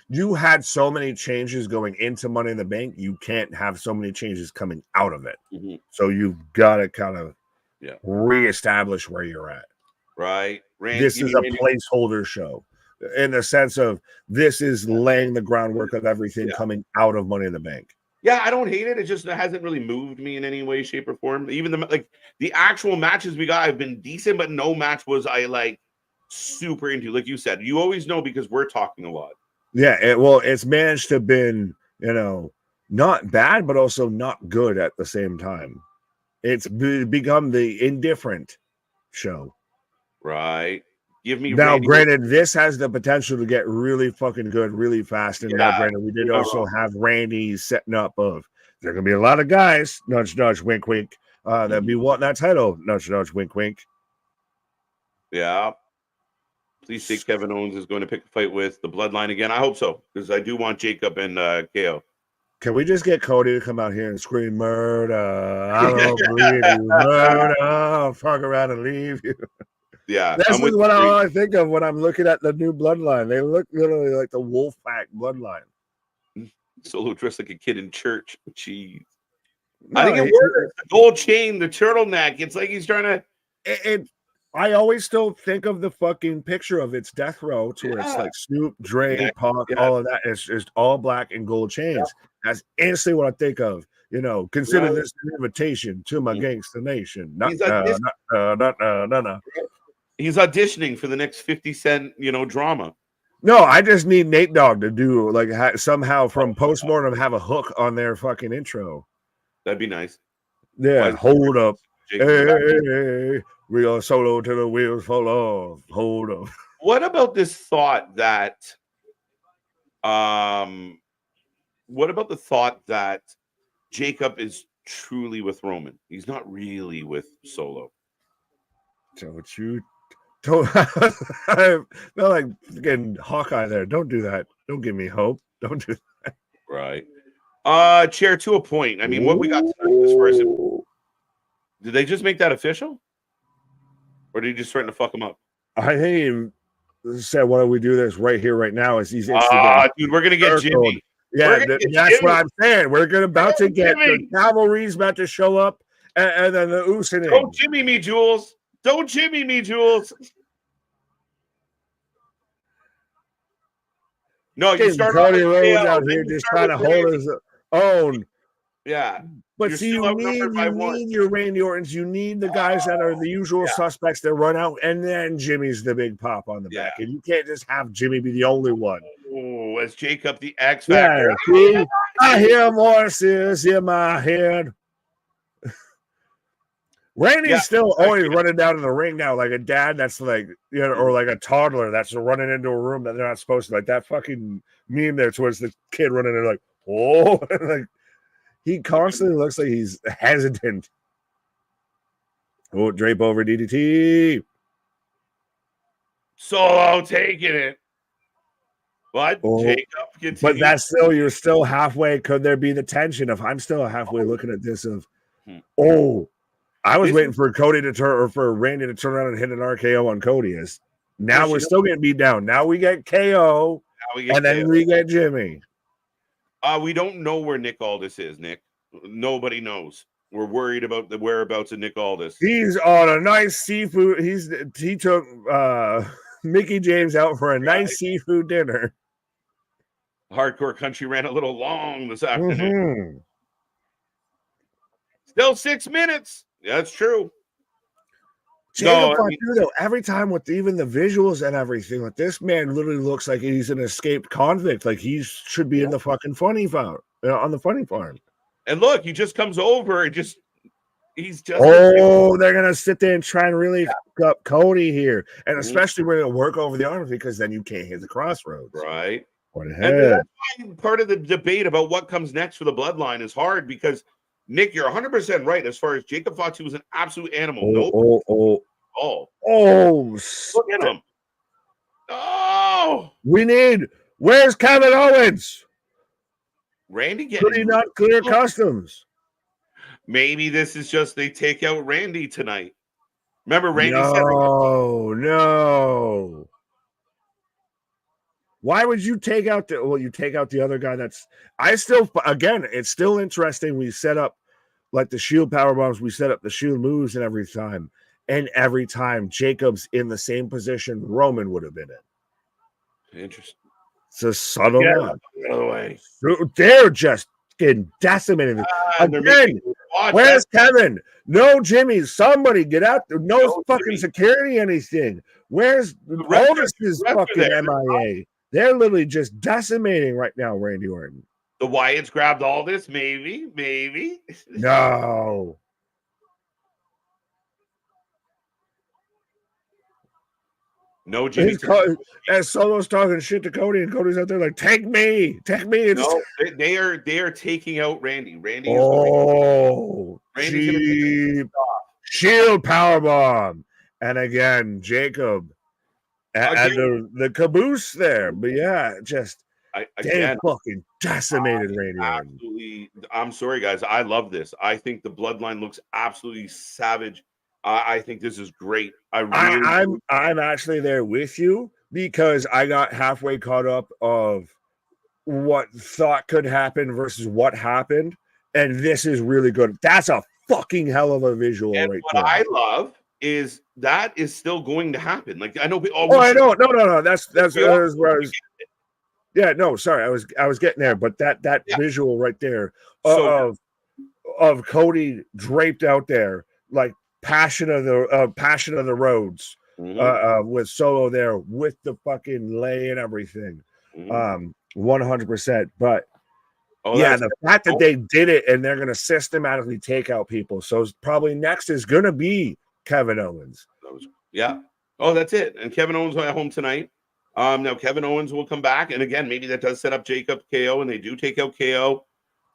S2: You had so many changes going into Money in the Bank. You can't have so many changes coming out of it.
S1: Mm-hmm.
S2: So you've got to kind of reestablish where you're at.
S1: Right.
S2: This is a placeholder show in the sense of this is laying the groundwork of everything coming out of Money in the Bank.
S1: Yeah, I don't hate it. It just hasn't really moved me in any way, shape, or form. Even the actual matches we got have been decent, but no match was I super into. Like you said, you always know because we're talking a lot.
S2: Yeah, it's managed to been, not bad, but also not good at the same time. It's become the indifferent show.
S1: Right. Give me
S2: now, granted, this has the potential to get really fucking good really fast. And now, granted, we did also have Randy setting up of there are gonna be a lot of guys, nudge, nudge, wink, wink, that be wanting that title, nudge, nudge, wink, wink.
S1: Yeah. Please say Kevin Owens is going to pick a fight with the Bloodline again. I hope so, because I do want Jacob and KO.
S2: Can we just get Cody to come out here and scream murder? I don't believe you, murder. I'll fuck around and leave you.
S1: Yeah,
S2: that's what I think of when I'm looking at the new Bloodline. They look literally like the Wolfpack Bloodline.
S1: Solo dressed like a kid in church. Jeez. No, I think it works. The gold chain, the turtleneck. It's like he's trying to.
S2: I always still think of the fucking picture of its death row to where it's like Snoop, Dre, Pac, all of that. It's just all black and gold chains. That's instantly what I think of. Consider this an invitation to my gangster nation.
S1: He's auditioning for the next 50 Cent, drama.
S2: No, I just need Nate Dogg to do somehow from postmortem have a hook on their fucking intro.
S1: That'd be nice.
S2: Yeah, hold up. Hey, we are solo till the wheels fall off. Hold up.
S1: What about this thought that Jacob is truly with Roman? He's not really with Solo.
S2: Don't you I feel like getting Hawkeye there. Don't do that. Don't give me hope. Don't do that.
S1: Right. Chair, to a point. I mean, what we got tonight as far as did they just make that official? Or did he just threaten to fuck him up?
S2: I think he said, why don't we do this right here, right now? As he's
S1: dude, we're gonna get Jimmy.
S2: Yeah, that's what I'm saying. We're about to get the cavalry's about to show up, and then the Usin.
S1: Don't Jimmy me, Jules. Don't Jimmy me, Jules. No, you start
S2: Cody Rhodes out here just trying to hold his own.
S1: Yeah.
S2: But see, you need your Randy Ortons. You need the guys that are the usual suspects that run out, and then Jimmy's the big pop on the back. And you can't just have Jimmy be the only one.
S1: Oh, as Jacob the X Factor.
S2: Yeah, I hear voices in my head. Randy's still always running down in the ring now, like a dad that's like, or like a toddler that's running into a room that they're not supposed to. Like that fucking meme there towards the kid running in, like, oh, like he constantly looks like he's hesitant. Oh, drape over DDT.
S1: Solo taking it. What? Jacob
S2: but that's still, you're still halfway. Could there be the tension of I'm still halfway looking at this of, I was waiting for Cody to turn, or for Randy to turn around and hit an RKO on Cody. Now we're still getting beat down. Now we get KO, then we get Jimmy.
S1: We don't know where Nick Aldis is, Nick. Nobody knows. We're worried about the whereabouts of Nick Aldis.
S2: He's on a nice seafood. He took Mickey James out for a nice seafood dinner.
S1: Hardcore Country ran a little long this afternoon. Still 6 minutes. Yeah, that's true.
S2: Every time with even the visuals and everything, like this man literally looks like he's an escaped convict. Like he should be in the fucking funny farm, on the funny farm.
S1: And look, he just comes over and he's just.
S2: Oh, they're gonna sit there and try and really fuck up Cody here, and especially we're gonna work over the arms because then you can't hit the crossroads.
S1: Right.
S2: And
S1: that's why part of the debate about what comes next for the Bloodline is hard because. Nick, you're 100% right as far as Jacob Fatu was an absolute animal.
S2: Look
S1: at him. Oh,
S2: we need Where's Kevin Owens?
S1: Randy
S2: Could
S1: getting
S2: he not clear customs?
S1: Maybe this is just they take out Randy tonight. Remember, Randy said,
S2: No. Why would you take out you take out the other guy? Again, it's still interesting. We set up like the Shield power bombs, we set up the Shield moves and every time Jacob's in the same position Roman would have been in.
S1: Interesting.
S2: It's a subtle
S1: By the way.
S2: They're just getting decimated. Again, where's Kevin? No Jimmy. Somebody get out there. No fucking Jimmy. Security, anything. Where's Otis is fucking MIA? They're literally just decimating right now, Randy Orton.
S1: The Wyatts grabbed all this? Maybe.
S2: No.
S1: No, Jimmy.
S2: As Solo's talking shit to Cody, and Cody's out there like, take me.
S1: No, they are taking out Randy. Randy is
S2: cheap. Shield powerbomb. And again, Jacob and the caboose there. But yeah, just they fucking decimated Randy.
S1: Absolutely. I'm sorry, guys. I love this. I think the Bloodline looks absolutely savage. I think this is great. I'm
S2: actually there with you because I got halfway caught up of what thought could happen versus what happened, and this is really good. That's a fucking hell of a visual, and right there.
S1: What I love is that is still going to happen. Like I know.
S2: I know. No. That's where I was. Yeah, no, sorry, I was getting there, but that visual right there of Cody draped out there like. Passion of the roads with Solo there with the fucking lay and everything 100%. But the fact that they did it and they're going to systematically take out people, so probably next is going to be Kevin Owens.
S1: That's it. And Kevin Owens at home tonight. Now Kevin Owens will come back, and again maybe that does set up Jacob KO, and they do take out KO,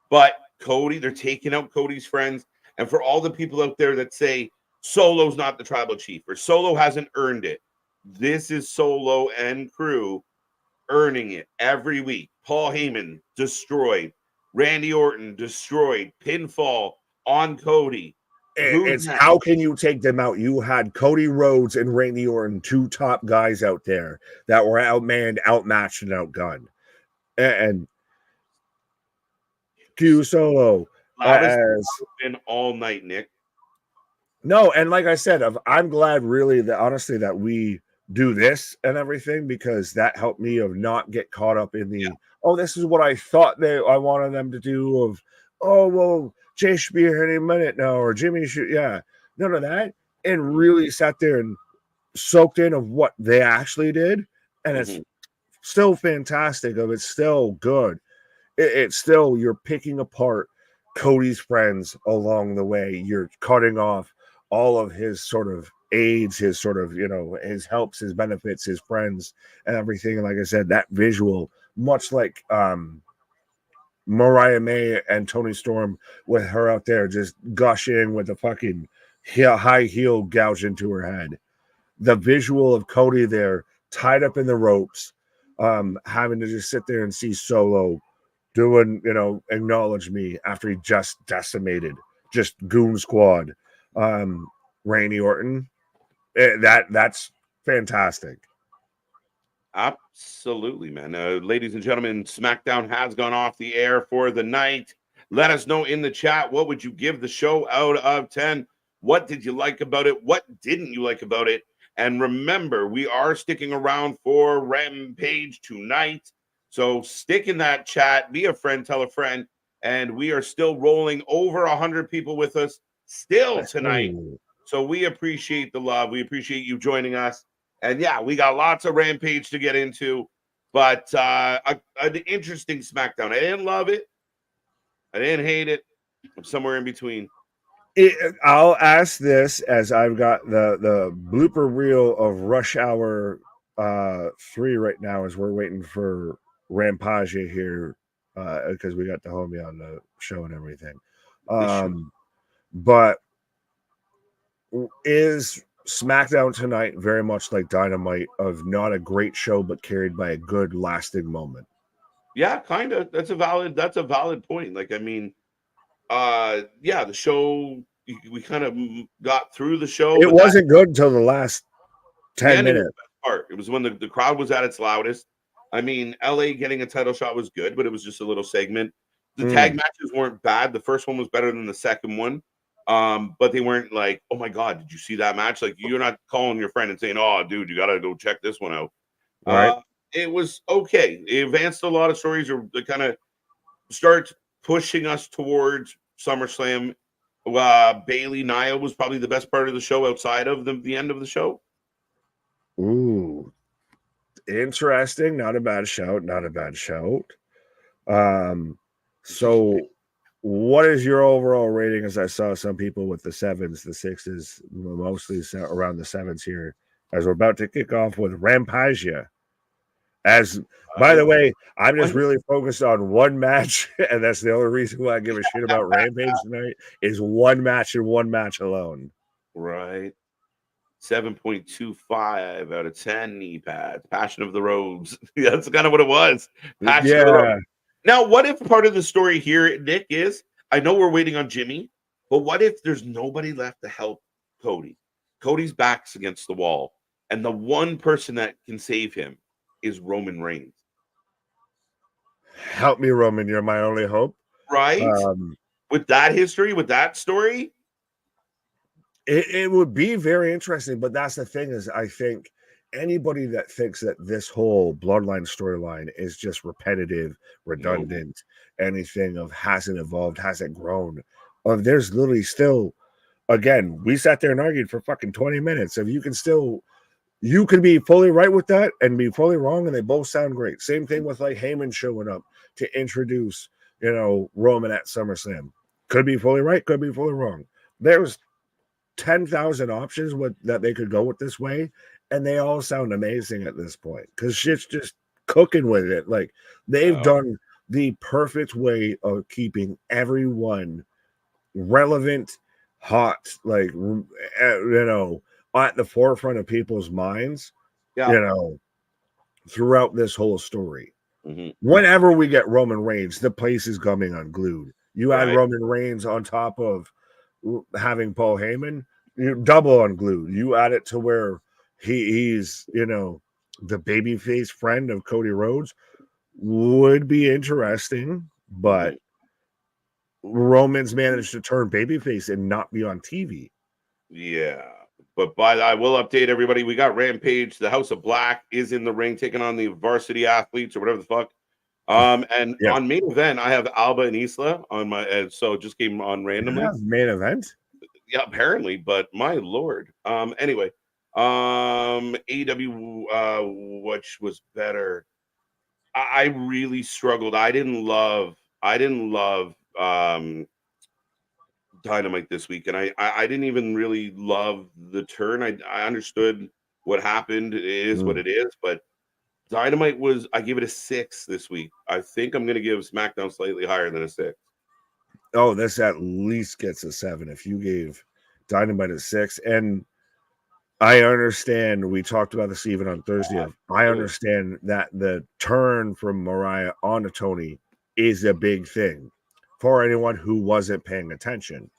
S1: but Cody, they're taking out Cody's friends. And for all the people out there that say Solo's not the tribal chief or Solo hasn't earned it, this is Solo and crew earning it every week. Paul Heyman destroyed. Randy Orton destroyed. Pinfall on Cody.
S2: It's how can you take them out? You had Cody Rhodes and Randy Orton, two top guys out there that were outmanned, outmatched, and outgunned. And Q Solo.
S1: Been all night, Nick.
S2: No, and like I said, I'm glad really that honestly that we do this and everything because that helped me of not get caught up in the this is what I thought I wanted them to do of Jay should be here any minute now or Jimmy should none of that and really sat there and soaked in of what they actually did and it's still fantastic it's still good it's still you're picking apart Cody's friends along the way. You're cutting off all of his sort of aids, his sort of, his helps, his benefits, his friends, and everything. And like I said, that visual, much like Mariah May and Toni Storm with her out there just gushing with a fucking high heel gouge into her head. The visual of Cody there tied up in the ropes, having to just sit there and see Solo doing, acknowledge me after he just decimated, just goon squad, Randy Orton. That's fantastic.
S1: Absolutely, man. Ladies and gentlemen, SmackDown has gone off the air for the night. Let us know in the chat, what would you give the show out of 10? What did you like about it? What didn't you like about it? And remember, we are sticking around for Rampage tonight. So stick in that chat, be a friend, tell a friend, and we are still rolling over 100 people with us still tonight. So we appreciate the love. We appreciate you joining us. And we got lots of Rampage to get into, but an interesting SmackDown. I didn't love it. I didn't hate it. I'm somewhere in between.
S2: I'll ask this as I've got the blooper reel of Rush Hour 3 right now as we're waiting for Rampage here because we got the homie on the show and everything. But is SmackDown tonight, very much like Dynamite, of not a great show, but carried by a good, lasting moment.
S1: Yeah, kind of. That's a valid point. Like, I mean, yeah, the show, we kind of got through the show,
S2: It
S1: but that
S2: wasn't good until the last
S1: the
S2: 10
S1: ending was the
S2: minutes.
S1: best part. It was when the crowd was at its loudest. I mean, LA getting a title shot was good, but it was just a little segment. The tag matches weren't bad. The first one was better than the second one. But they weren't like, oh my God, did you see that match? Like, you're not calling your friend and saying, oh, dude, you got to go check this one out.
S2: Right.
S1: It was okay. It advanced a lot of stories, or they kind of start pushing us towards SummerSlam. Bailey Nia was probably the best part of the show outside of the end of the show.
S2: Ooh, interesting. Not a bad shout. Not a bad shout. So what is your overall rating? As I saw some people with the 7s, the 6s, mostly around the 7s here, as we're about to kick off with Rampage. As by the way, I'm just really focused on one match, and that's the only reason why I give a shit about Rampage tonight is one match and one match alone.
S1: Right. 7.25 out of 10 knee pads. Passion of the Robes. That's kind of what it was. Passion of the Robes. Now, what if part of the story here, Nick, is I know we're waiting on Jimmy, but what if there's nobody left to help Cody? Cody's back's against the wall, and the one person that can save him is Roman Reigns.
S2: Help me, Roman. You're my only hope.
S1: Right? With that history, with that story,
S2: it would be very interesting. But that's the thing is, I think anybody that thinks that this whole Bloodline storyline is just repetitive, redundant, anything of hasn't evolved, hasn't grown, there's literally still, again, we sat there and argued for fucking 20 minutes. If you can be fully right with that and be fully wrong, and they both sound great. Same thing with like Heyman showing up to introduce, Roman at SummerSlam. Could be fully right, could be fully wrong. There's 10,000 options that they could go with this way, and they all sound amazing at this point because shit's just cooking with it. Like they've done the perfect way of keeping everyone relevant, hot, like at the forefront of people's minds, throughout this whole story. Whenever we get Roman Reigns, the place is coming unglued. You add Roman Reigns on top of having Paul Heyman, you double unglued. You add it to where he's the babyface friend of Cody Rhodes, would be interesting, but Roman's managed to turn babyface and not be on TV.
S1: Yeah. But I will update everybody. We got Rampage. The House of Black is in the ring taking on the varsity athletes or whatever the fuck. And on main event, I have Alba and Isla on my, so it just came on randomly.
S2: Main event?
S1: Yeah, apparently, but my lord. Anyway, AEW, which was better. I really struggled. I didn't love Dynamite this week, and I didn't even really love the turn. I understood what happened. It is what it is, but Dynamite I gave it a 6 this week. I think I'm going to give SmackDown slightly higher than a 6.
S2: Oh, this at least gets a 7. If you gave Dynamite a 6, and I understand, we talked about this even on Thursday. I understand that the turn from Mariah onto Tony is a big thing for anyone who wasn't paying attention.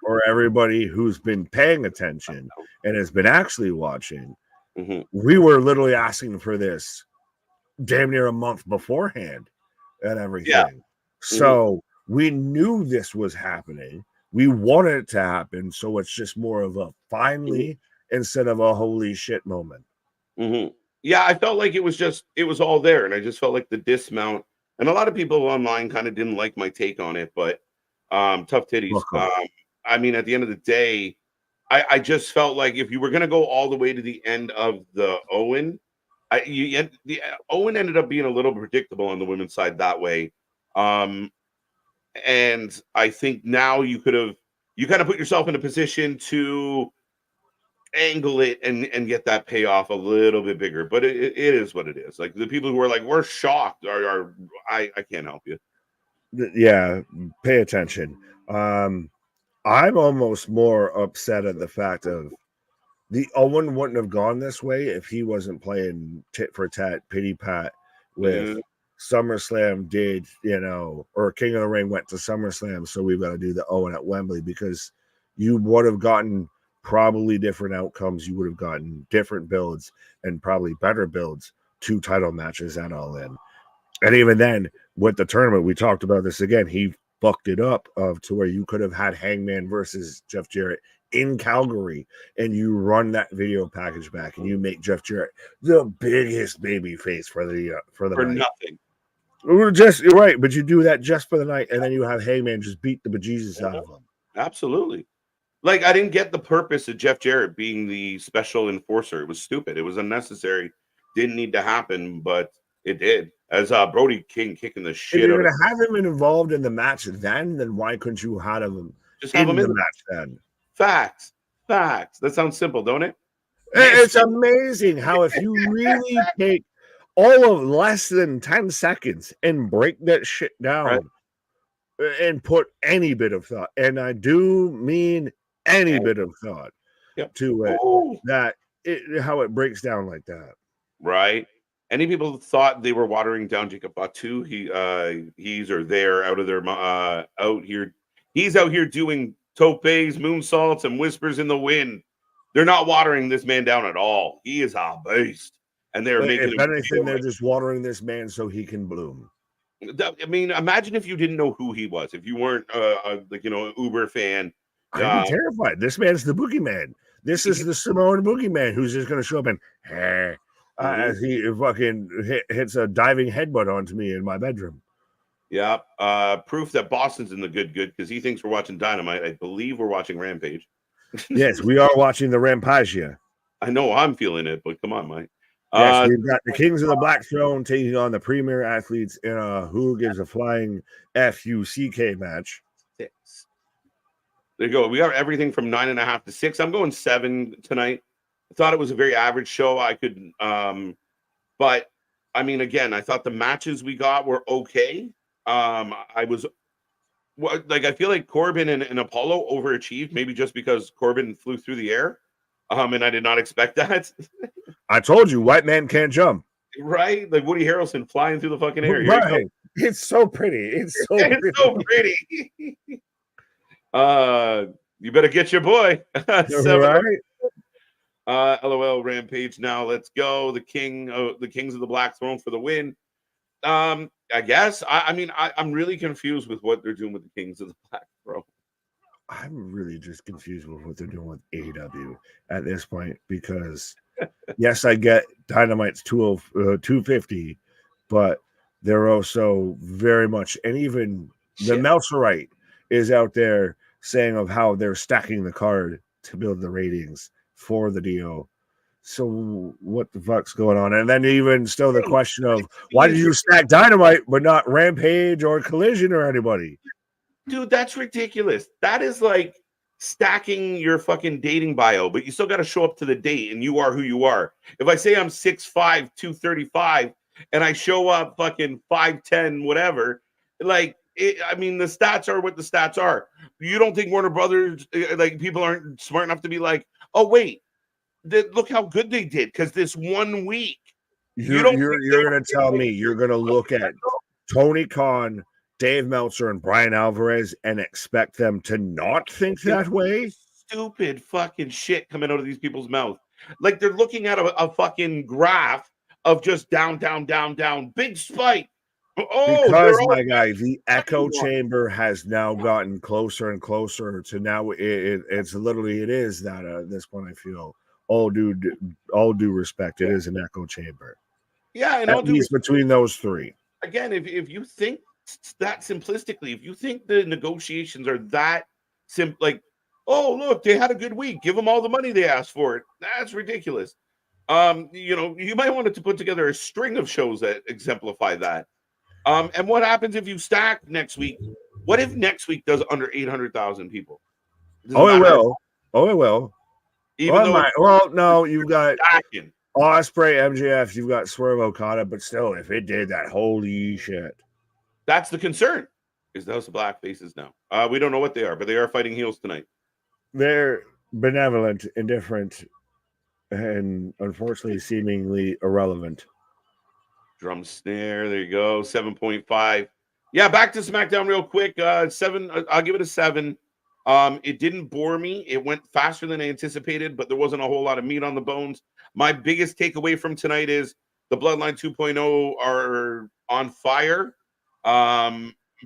S2: For everybody who's been paying attention and has been actually watching, we were literally asking for this damn near a month beforehand and everything. So we knew this was happening. We wanted it to happen. So it's just more of a finally instead of a holy shit moment.
S1: Yeah, I felt like it was all there. And I just felt like the dismount, and a lot of people online kind of didn't like my take on it, but tough titties. I mean, at the end of the day, I just felt like if you were going to go all the way to the end of the Owen, Owen ended up being a little predictable on the women's side that way. And I think now you kind of put yourself in a position to angle it and get that payoff a little bit bigger. But it is what it is. Like the people who are like, we're shocked are I can't help you.
S2: Yeah, pay attention. I'm almost more upset at the fact of the Owen wouldn't have gone this way if he wasn't playing tit for tat, pity pat with SummerSlam did, or King of the Ring went to SummerSlam, so we've got to do the Owen at Wembley, because you would have gotten probably different outcomes. You would have gotten different builds and probably better builds, 2 title matches at All In. And even then, with the tournament, we talked about this again, he fucked it up to where you could have had Hangman versus Jeff Jarrett in Calgary, and you run that video package back, and you make Jeff Jarrett the biggest baby face for the night.
S1: Nothing.
S2: You're right, but you do that just for the night, and then you have Hangman just beat the bejesus out of him.
S1: Absolutely. Like, I didn't get the purpose of Jeff Jarrett being the special enforcer. It was stupid. It was unnecessary. Didn't need to happen, but it did. As Brody King kicking the shit.
S2: If you're going to have him involved in the match then why couldn't you have him
S1: just have him in
S2: the match then?
S1: Facts. That sounds simple, don't it?
S2: It's amazing how if you really take all of less than 10 seconds and break that shit down and put any bit of thought, and I do mean any bit of thought to it, how it breaks down like that.
S1: Right. Any people thought they were watering down Jacob Batu, he's or they're out of their out here. He's out here doing topes, moonsaults, and whispers in the wind. They're not watering this man down at all. He is a beast, and they're making.
S2: If anything, they're just watering this man so he can bloom.
S1: I mean, imagine if you didn't know who he was, if you weren't an Uber fan.
S2: I'd be terrified. This man's the boogeyman. This is the Samoan boogeyman who's just going to show up and as he fucking hits a diving headbutt onto me in my bedroom.
S1: Yeah. Proof that Boston's in the good because he thinks we're watching Dynamite. I believe we're watching Rampage.
S2: Yes, we are watching the Rampage.
S1: I know I'm feeling it, but come on, Mike.
S2: Yes, we've got the Kings of the Black Throne taking on the premier athletes in a Who Gives a Flying FUCK match.
S1: 6. There you go. We got everything from 9.5 to 6. I'm going 7 tonight. I thought it was a very average show. I could, but I mean, again, I thought the matches we got were okay. I feel like Corbin and Apollo overachieved, maybe just because Corbin flew through the air. And I did not expect that.
S2: I told you, white man can't jump.
S1: Right? Like Woody Harrelson flying through the fucking air.
S2: Right. It's so pretty. It's
S1: so pretty. You better get your boy.
S2: Right.
S1: LOL Rampage. Now let's go. The Kings of the Black Throne for the win. I guess. I'm really confused with what they're doing with the Kings of the Black Throne.
S2: I'm really just confused with what they're doing with AEW at this point, because yes, I get Dynamite's 250, but they're also very much, and even the Meltzerite is out there saying of how they're stacking the card to build the ratings for the deal. So what the fuck's going on? And then even still the question of why did you stack Dynamite but not Rampage or Collision or anybody?
S1: Dude, that's ridiculous. That is like stacking your fucking dating bio, but you still got to show up to the date and you are who you are. If I say I'm 6'5", 235, and I show up fucking 5'10", whatever, the stats are what the stats are. You don't think Warner Brothers, people aren't smart enough to be like, oh, wait, look how good they did because this 1 week.
S2: You're going to tell me you're going to look at Tony Khan, Dave Meltzer, and Brian Alvarez and expect them to not think that way?
S1: Stupid fucking shit coming out of these people's mouth. Like they're looking at a fucking graph of just down, big spike. Oh,
S2: because my guy, the echo chamber has now gotten closer and closer to now. It's literally it is that at this point I feel all due respect, it is an echo chamber.
S1: Yeah, and
S2: at least between those three.
S1: Again, if you think that simplistically, if you think the negotiations are that oh look, they had a good week, give them all the money they asked for it. That's ridiculous. You might want to put together a string of shows that exemplify that. And what happens if you stack next week? What if next week does under 800,000 people?
S2: It will. No, you've got Osprey, MJF, you've got Swerve Okada, but still, if it did that, holy shit.
S1: That's the concern. Is those black faces now? We don't know what they are, but they are fighting heels tonight.
S2: They're benevolent, indifferent, and unfortunately seemingly irrelevant.
S1: Drum snare. There you go. 7.5. Yeah, back to SmackDown real quick. 7. I'll give it a 7. It didn't bore me. It went faster than I anticipated, but there wasn't a whole lot of meat on the bones. My biggest takeaway from tonight is the Bloodline 2.0 are on fire.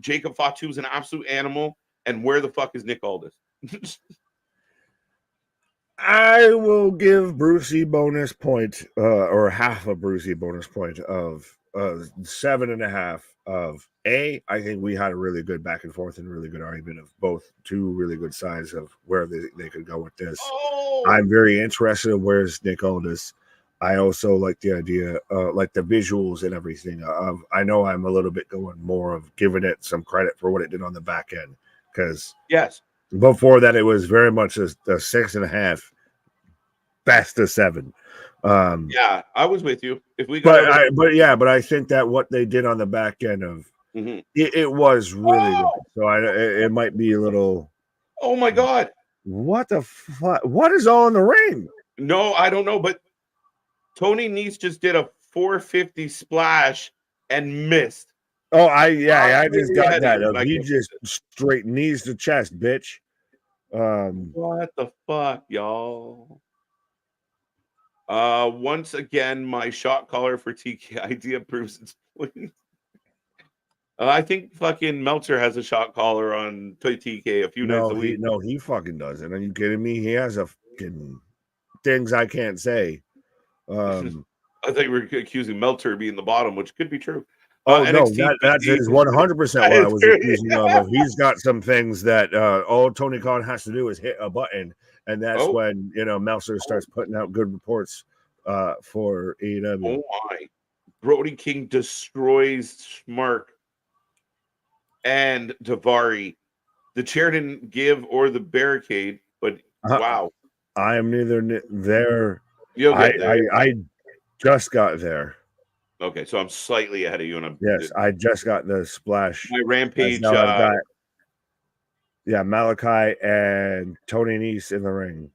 S1: Jacob Fatu is an absolute animal. And where the fuck is Nick Aldis?
S2: I will give Brucey bonus point, or half a Brucey bonus point of 7.5 of A. I think we had a really good back and forth and really good argument of both two really good sides of where they could go with this.
S1: Oh,
S2: I'm very interested in where's Nick Aldis. I also like the idea, like the visuals and everything. I know I'm a little bit going more of giving it some credit for what it did on the back end, because
S1: yes.
S2: before that, it was very much a 6.5, best of 7.
S1: Yeah, I was with you. If we
S2: but
S1: got
S2: but I think that what they did on the back end of
S1: Mhm.
S2: it was really good. So it might be a little.
S1: Oh my god!
S2: What the fuck? What is all in the ring?
S1: No, I don't know, but Tony Nese just did a 450 splash and missed.
S2: Oh, I just got that. He
S1: Like,
S2: just straight knees to chest, bitch.
S1: what the fuck, y'all? Once again, my shot caller for TK idea proves its point. I think fucking Meltzer has a shot caller on TK a few nights a week.
S2: He fucking doesn't. Are you kidding me? He has a fucking things I can't say.
S1: I think we're accusing Meltzer of being the bottom, which could be true.
S2: Oh no,
S1: NXT
S2: that is 100% what I was accusing of. He's got some things that all Tony Khan has to do is hit a button, and that's when Meltzer starts putting out good reports for AEW.
S1: Oh my! Brody King destroys Schmark and Davari. The chair didn't give or the barricade, but wow!
S2: I am neither there.
S1: You'll get there.
S2: I just got there.
S1: Okay, so I'm slightly ahead of you.
S2: Yes, I just got the splash.
S1: My Rampage.
S2: Now I've got, Malachi and Tony Nese in the ring.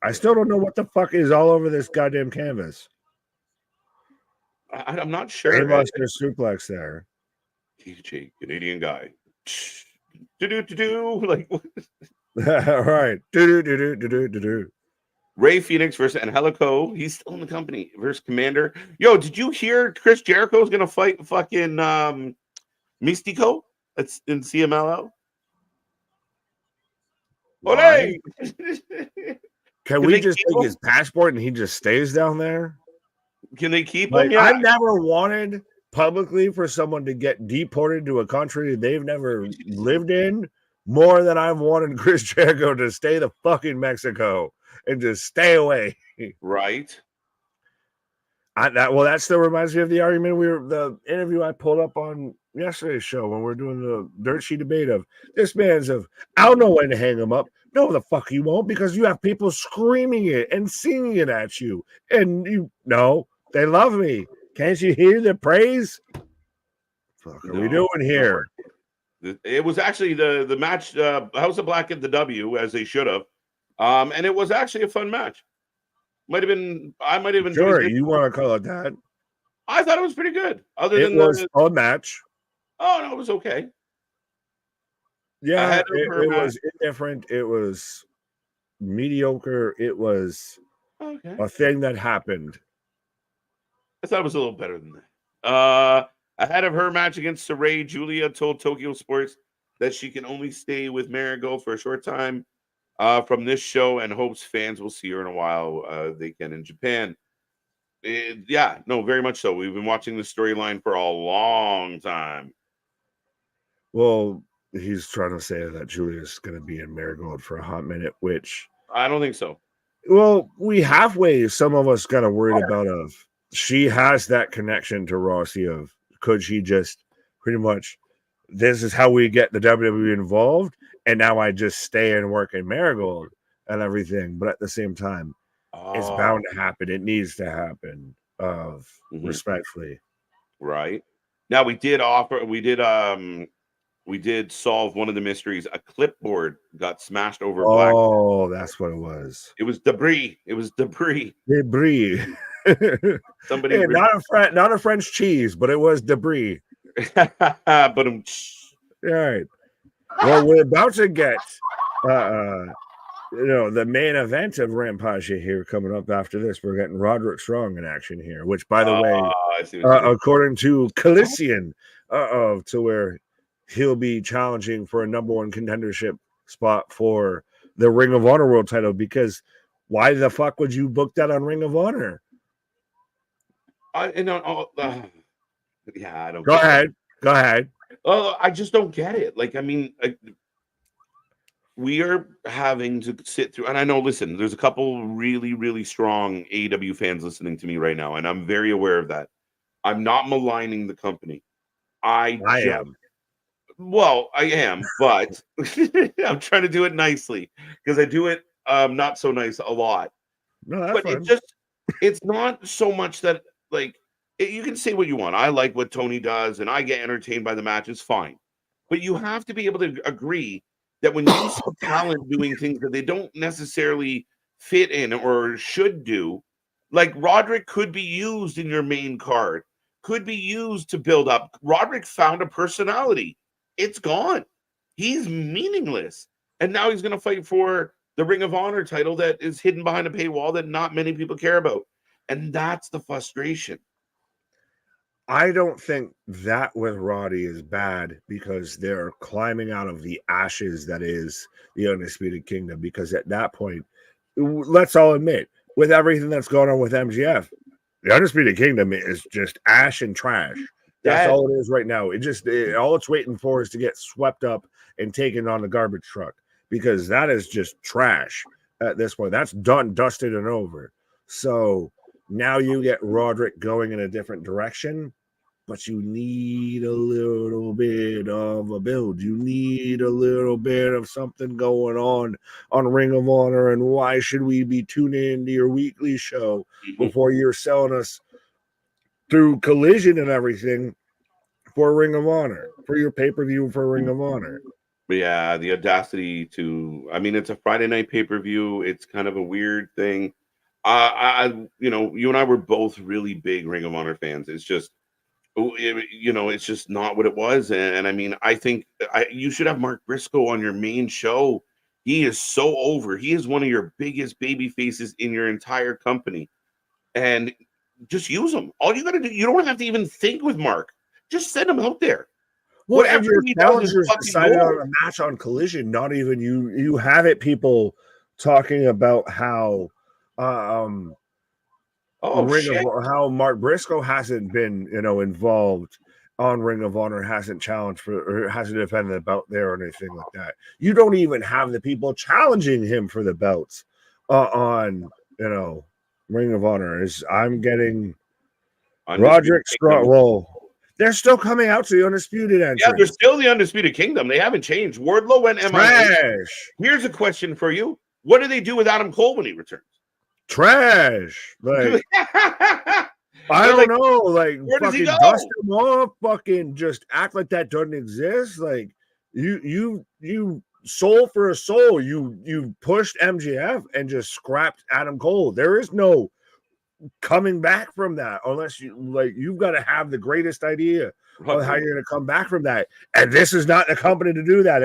S2: I still don't know what the fuck is all over this goddamn canvas.
S1: I'm not sure.
S2: They must have suplex there.
S1: TJ, Canadian guy. Do like
S2: all right. Do.
S1: Ray Phoenix versus Angelico. He's still in the company versus Commander. Yo, did you hear Chris Jericho is gonna fight fucking Mystico? That's in CMLL. Olay!
S2: Can we just take his passport and he just stays down there?
S1: Can they keep him? Yeah.
S2: I've never wanted publicly for someone to get deported to a country they've never lived in more than I've wanted Chris Jericho to stay the fucking Mexico and just stay away.
S1: Right.
S2: That still reminds me of the argument the interview I pulled up on yesterday's show when we're doing the dirt sheet debate of this man's of I'll know when to hang him up. No, the fuck you won't, because you have people screaming it and singing it at you. And they love me. Can't you hear the praise? What are we doing here?
S1: It was actually the match, House of Black at the W, as they should have. And it was actually a fun match. I might have been
S2: sure. You want to call it that?
S1: I thought it was pretty good.
S2: It was a match.
S1: Oh no, it was okay.
S2: Yeah, it was indifferent. It was mediocre. It was a thing that happened.
S1: I thought it was a little better than that. Ahead of her match against Saray, Julia told Tokyo Sports that she can only stay with Marigold for a short time from this show and hopes fans will see her in a while they can in Japan. Very much so. We've been watching the storyline for a long time.
S2: Well, he's trying to say that Julia's going to be in Marigold for a hot minute, which
S1: I don't think so.
S2: Well, some of us got worried about she has that connection to Rossi of could she just pretty much this is how we get the WWE involved, and now I just stay and work in Marigold and everything. But at the same time, it's bound to happen. It needs to happen respectfully.
S1: Right. Now we did we did solve one of the mysteries. A clipboard got smashed over black.
S2: Oh, that's what it was.
S1: It was debris. It was debris.
S2: Debris.
S1: Somebody
S2: Hey, not a French cheese, but it was debris.
S1: but
S2: All right. Well, we're about to get the main event of Rampage here coming up after this. We're getting Roderick Strong in action here, which, by the way, according to Colisean, to where he'll be challenging for a number one contendership spot for the Ring of Honor World title, because why the fuck would you book that on Ring of Honor?
S1: I don't.
S2: Go ahead.
S1: I just don't get it. Like, I mean, we are having to sit through, and I know, listen, there's a couple really, really strong AEW fans listening to me right now, and I'm very aware of that. I'm not maligning the company. I am. Well, I am, but I'm trying to do it nicely, because I do it not so nice a lot.
S2: No, that's fine.
S1: It's not so much that, like, you can say what you want. I like what Tony does, and I get entertained by the matches, fine. But you have to be able to agree that when you see talent doing things that they don't necessarily fit in or should do, like Roderick could be used in your main card, could be used to build up. Roderick found a personality. It's gone. He's meaningless. And now he's going to fight for the Ring of Honor title that is hidden behind a paywall that not many people care about. And that's the frustration.
S2: I don't think that with Roddy is bad, because they're climbing out of the ashes that is the Undisputed Kingdom. Because at that point, let's all admit, with everything that's going on with MGF, the Undisputed Kingdom is just ash and trash. That's all it is right now. All it's waiting for is to get swept up and taken on the garbage truck, because that is just trash at this point. That's done, dusted, and over. So now you get Roderick going in a different direction, but you need a little bit of a build. You need a little bit of something going on Ring of Honor. And why should we be tuning into your weekly show before you're selling us through Collision and everything for Ring of Honor, for your pay-per-view for Ring of Honor?
S1: Yeah, the audacity to, I mean, it's a Friday night pay-per-view. It's kind of a weird thing. You and I were both really big Ring of Honor fans. It's just, it's just not what it was. And I mean, I think you should have Mark Briscoe on your main show. He is so over. He is one of your biggest baby faces in your entire company. And just use him. All you got to do, you don't have to even think with Mark. Just send him out there.
S2: Well, and your challengers decided on a match on Collision. Not even you have it. People talking about how how Mark Briscoe hasn't been involved on Ring of Honor, hasn't challenged for or hasn't defended the belt there or anything like that. You don't even have the people challenging him for the belts on Ring of Honor. I'm getting Roderick Strong. Well, they're still coming out to the Undisputed entrance.
S1: Yeah, they're still the Undisputed Kingdom. They haven't changed. Wardlow went MIA. Here's a question for you. What do they do with Adam Cole when he returns?
S2: Trash. Like, I don't know. Like, fucking dust him off. Fucking just act like that doesn't exist. Like, you soul for a soul. You pushed MJF and just scrapped Adam Cole. There is no coming back from that unless you've got to have the greatest idea of how you're going to come back from that. And this is not the company to do that.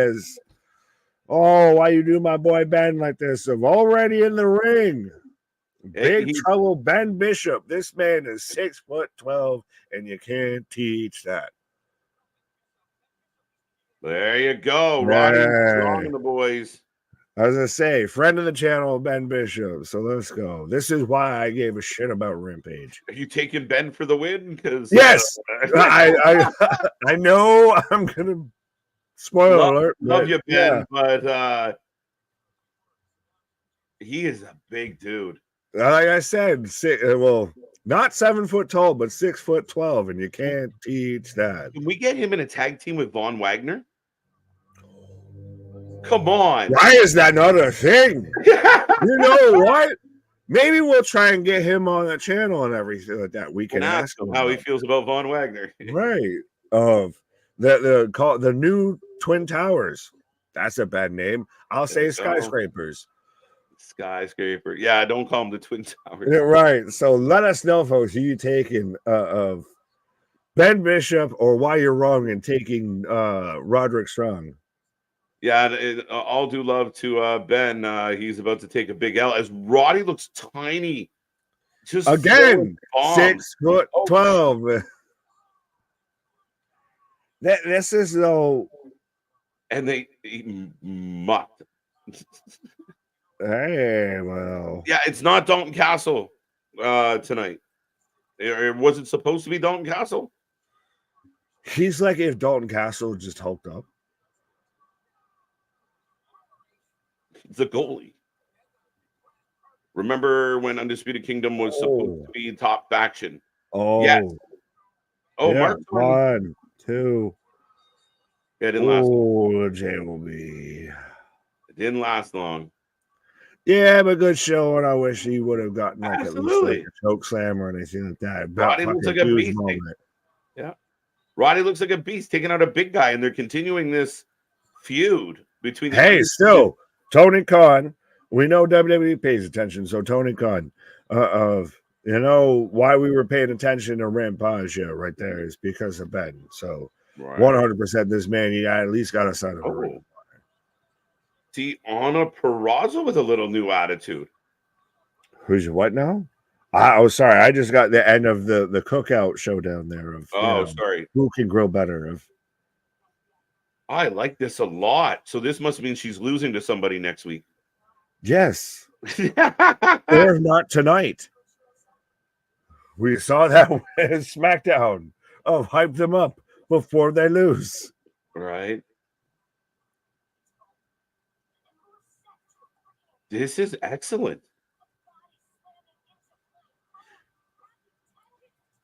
S2: Why you do my boy Ben like this? I'm already in the ring. Big trouble, Ben Bishop. This man is 6'12", and you can't teach that.
S1: There you go, Roddy Strong and the boys.
S2: I was gonna say, friend of the channel, Ben Bishop. So let's go. This is why I gave a shit about Rampage.
S1: Are you taking Ben for the win? Because
S2: yes, I know I'm gonna spoil alert.
S1: Love you, Ben, but he is a big dude.
S2: Like I said, not 7 foot tall, but 6'12", and you can't teach that.
S1: Can we get him in a tag team with Von Wagner? Come on.
S2: Why is that not a thing? You know what? Maybe we'll try and get him on the channel and everything like that. We can ask him
S1: how he feels about Von Wagner.
S2: Right. The new Twin Towers. That's a bad name. I'll say skyscrapers.
S1: Skyscraper. Yeah, don't call them the Twin Towers.
S2: Yeah, right. So let us know, folks, who you taking of Ben Bishop or why you're wrong in taking Roderick Strong.
S1: Yeah, all due love to Ben. He's about to take a big L as Roddy looks tiny. Just
S2: again, 6'12".
S1: Oh.
S2: This is though,
S1: and they mucked.
S2: Hey, well,
S1: yeah, it's not Dalton Castle tonight. It wasn't supposed to be Dalton Castle.
S2: He's like if Dalton Castle just hulked up.
S1: The goalie. Remember when Undisputed Kingdom was supposed to be top faction?
S2: Oh,
S1: yes. Oh,
S2: yeah.
S1: Mark
S2: 1, 2.
S1: Yeah, it didn't last long.
S2: Oh, JLB.
S1: It didn't last long.
S2: Yeah, but good show, and I wish he would have gotten like
S1: Absolutely.
S2: at least like a choke slam or anything like that.
S1: Roddy looks like a beast. Yeah, Roddy looks like a beast taking out a big guy, and they're continuing this feud between.
S2: Still Tony Khan. We know WWE pays attention, so Tony Khan. You know why we were paying attention to Rampage right there is because of Ben. So 100% this man, you at least got a sign of a ring.
S1: See, Anna Peraza with a little new attitude.
S2: Who's what now? Oh, sorry. I just got the end of the cookout showdown there of
S1: sorry.
S2: Who can grill better?
S1: I like this a lot. So this must mean she's losing to somebody next week.
S2: Yes. Or not tonight. We saw that with SmackDown of hype them up before they lose.
S1: Right. This is excellent.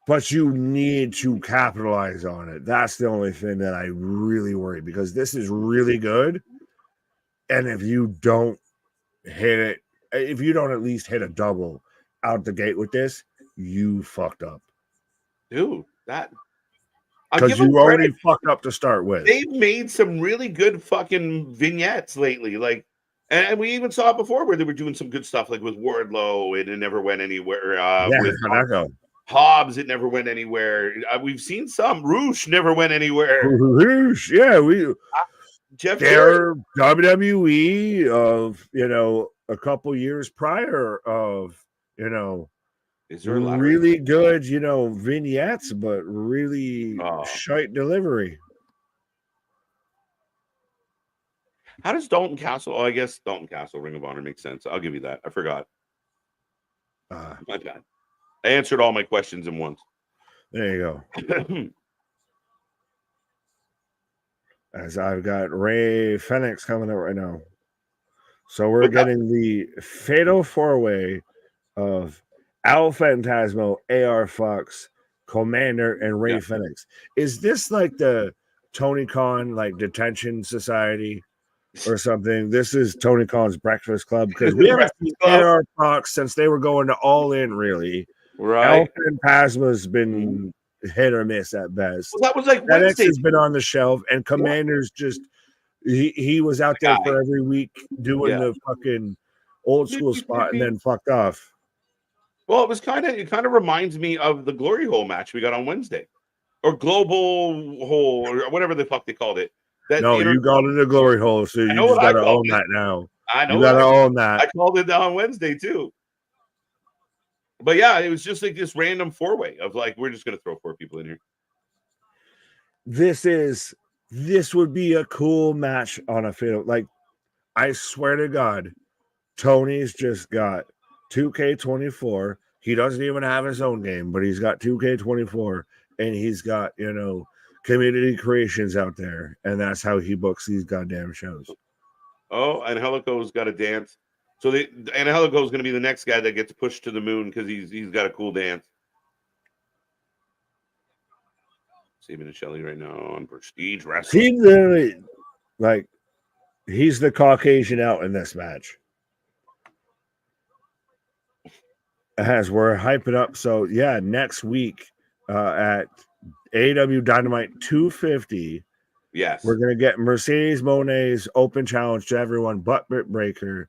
S2: But you need to capitalize on it. That's the only thing that I really worry because this is really good. And if you don't hit it, if you don't at least hit a double out the gate with this, you fucked up.
S1: Dude, that
S2: because you already fucked up to start with.
S1: They've made some really good fucking vignettes lately. Like, and we even saw it before where they were doing some good stuff, like with Wardlow, and it never went anywhere. With Hobbs, it never went anywhere. We've seen some. Roosh never went anywhere.
S2: Roosh, yeah,
S1: Jeff
S2: their WWE of a couple years prior of
S1: is there a
S2: really good vignettes, but really shite delivery.
S1: How does Dalton Castle? Oh, I guess Dalton Castle Ring of Honor makes sense. I'll give you that. I forgot. My bad. I answered all my questions in once.
S2: There you go. As I've got Ray Fenix coming up right now. So we're getting the fatal four-way of Al Phantasmo, AR Fox, Commander, and Ray Fenix. Is this like the Tony Khan detention society or something? This is Tony Khan's Breakfast Club because we haven't seen AR Fox since they were going to All In, really.
S1: Right.
S2: Al Phantasma's been hit or miss at best.
S1: Well, that was like
S2: Wednesday. Has been on the shelf, and Commander's just he was out there for every week doing the fucking old school spot and then fucked off.
S1: Well, it kind of reminds me of the Glory Hole match we got on Wednesday, or Global Hole, or whatever the fuck they called it.
S2: You called it a Glory Hole, so you just got to own that now.
S1: I know
S2: you got to own that.
S1: I called it on Wednesday too. But yeah, it was just like this random four-way of we're just gonna throw 4 people in here.
S2: This would be a cool match on a field. I swear to God, Tony's just got 2K24. He doesn't even have his own game, but he's got 2K24, and he's got community creations out there, and that's how he books these goddamn shows.
S1: Oh, and Helico's got a dance. So Angelico is going to be the next guy that gets pushed to the moon because he's got a cool dance. Sabin and Shelley right now on Prestige Wrestling.
S2: He literally, he's the Caucasian out in this match. As we're hyping up, so yeah, next week at AEW Dynamite 250,
S1: Yes.
S2: We're going to get Mercedes Monet's open challenge to everyone but Britt Baker.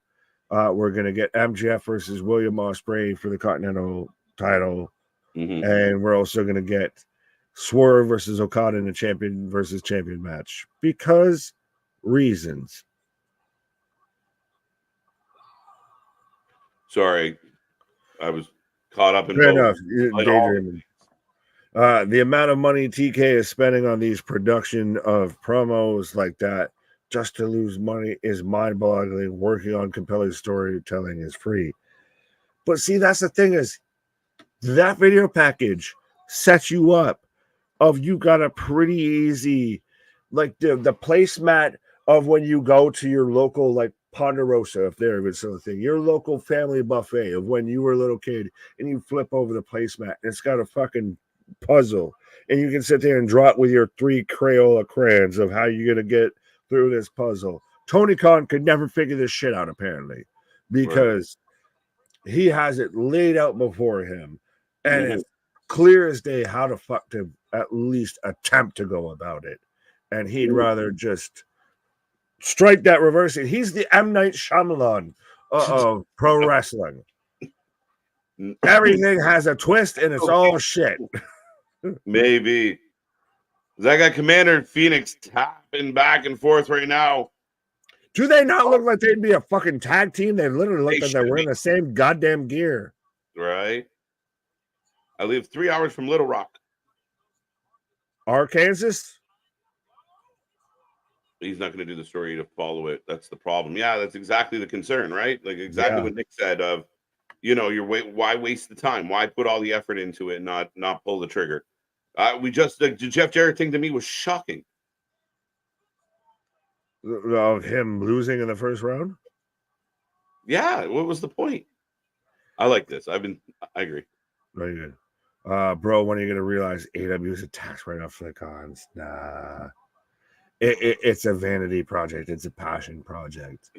S2: We're going to get MJF versus William Ospreay for the Continental title. And we're also going to get Swerve versus Okada in a champion versus champion match. Because reasons.
S1: Sorry. I was caught up in
S2: Fair
S1: both.
S2: enough. Daydreaming. The amount of money TK is spending on these production of promos like that just to lose money is mind-boggling. Working on compelling storytelling is free. But see, that's the thing is that video package sets you up of you got a pretty easy, like the placemat of when you go to your local, like Ponderosa, if there is such a thing, your local family buffet of when you were a little kid and you flip over the placemat and it's got a fucking puzzle and you can sit there and draw it with your 3 Crayola crayons of how you're going to get through this puzzle. Tony Khan could never figure this shit out, apparently, because he has it laid out before him and it's clear as day how the fuck to at least attempt to go about it. And he'd rather just strike that reversing. He's the M. Night Shyamalan of pro wrestling. Everything has a twist and it's all shit.
S1: Maybe. I got Commander Phoenix tapping back and forth right now.
S2: Do they not look like they'd be a fucking tag team? They literally look like they're wearing the same goddamn gear.
S1: Right. I live 3 hours from Little Rock.
S2: Arkansas?
S1: He's not going to do the story to follow it. That's the problem. Yeah, that's exactly the concern, right? Like exactly what Nick said of, why waste the time? Why put all the effort into it and not pull the trigger? The Jeff Jarrett thing to me was shocking.
S2: Of him losing in the first round?
S1: Yeah, what was the point? I like this. I agree.
S2: Very good. Bro, when are you going to realize AW is a tax write-off for the cons? Nah. It's a vanity project. It's a passion project.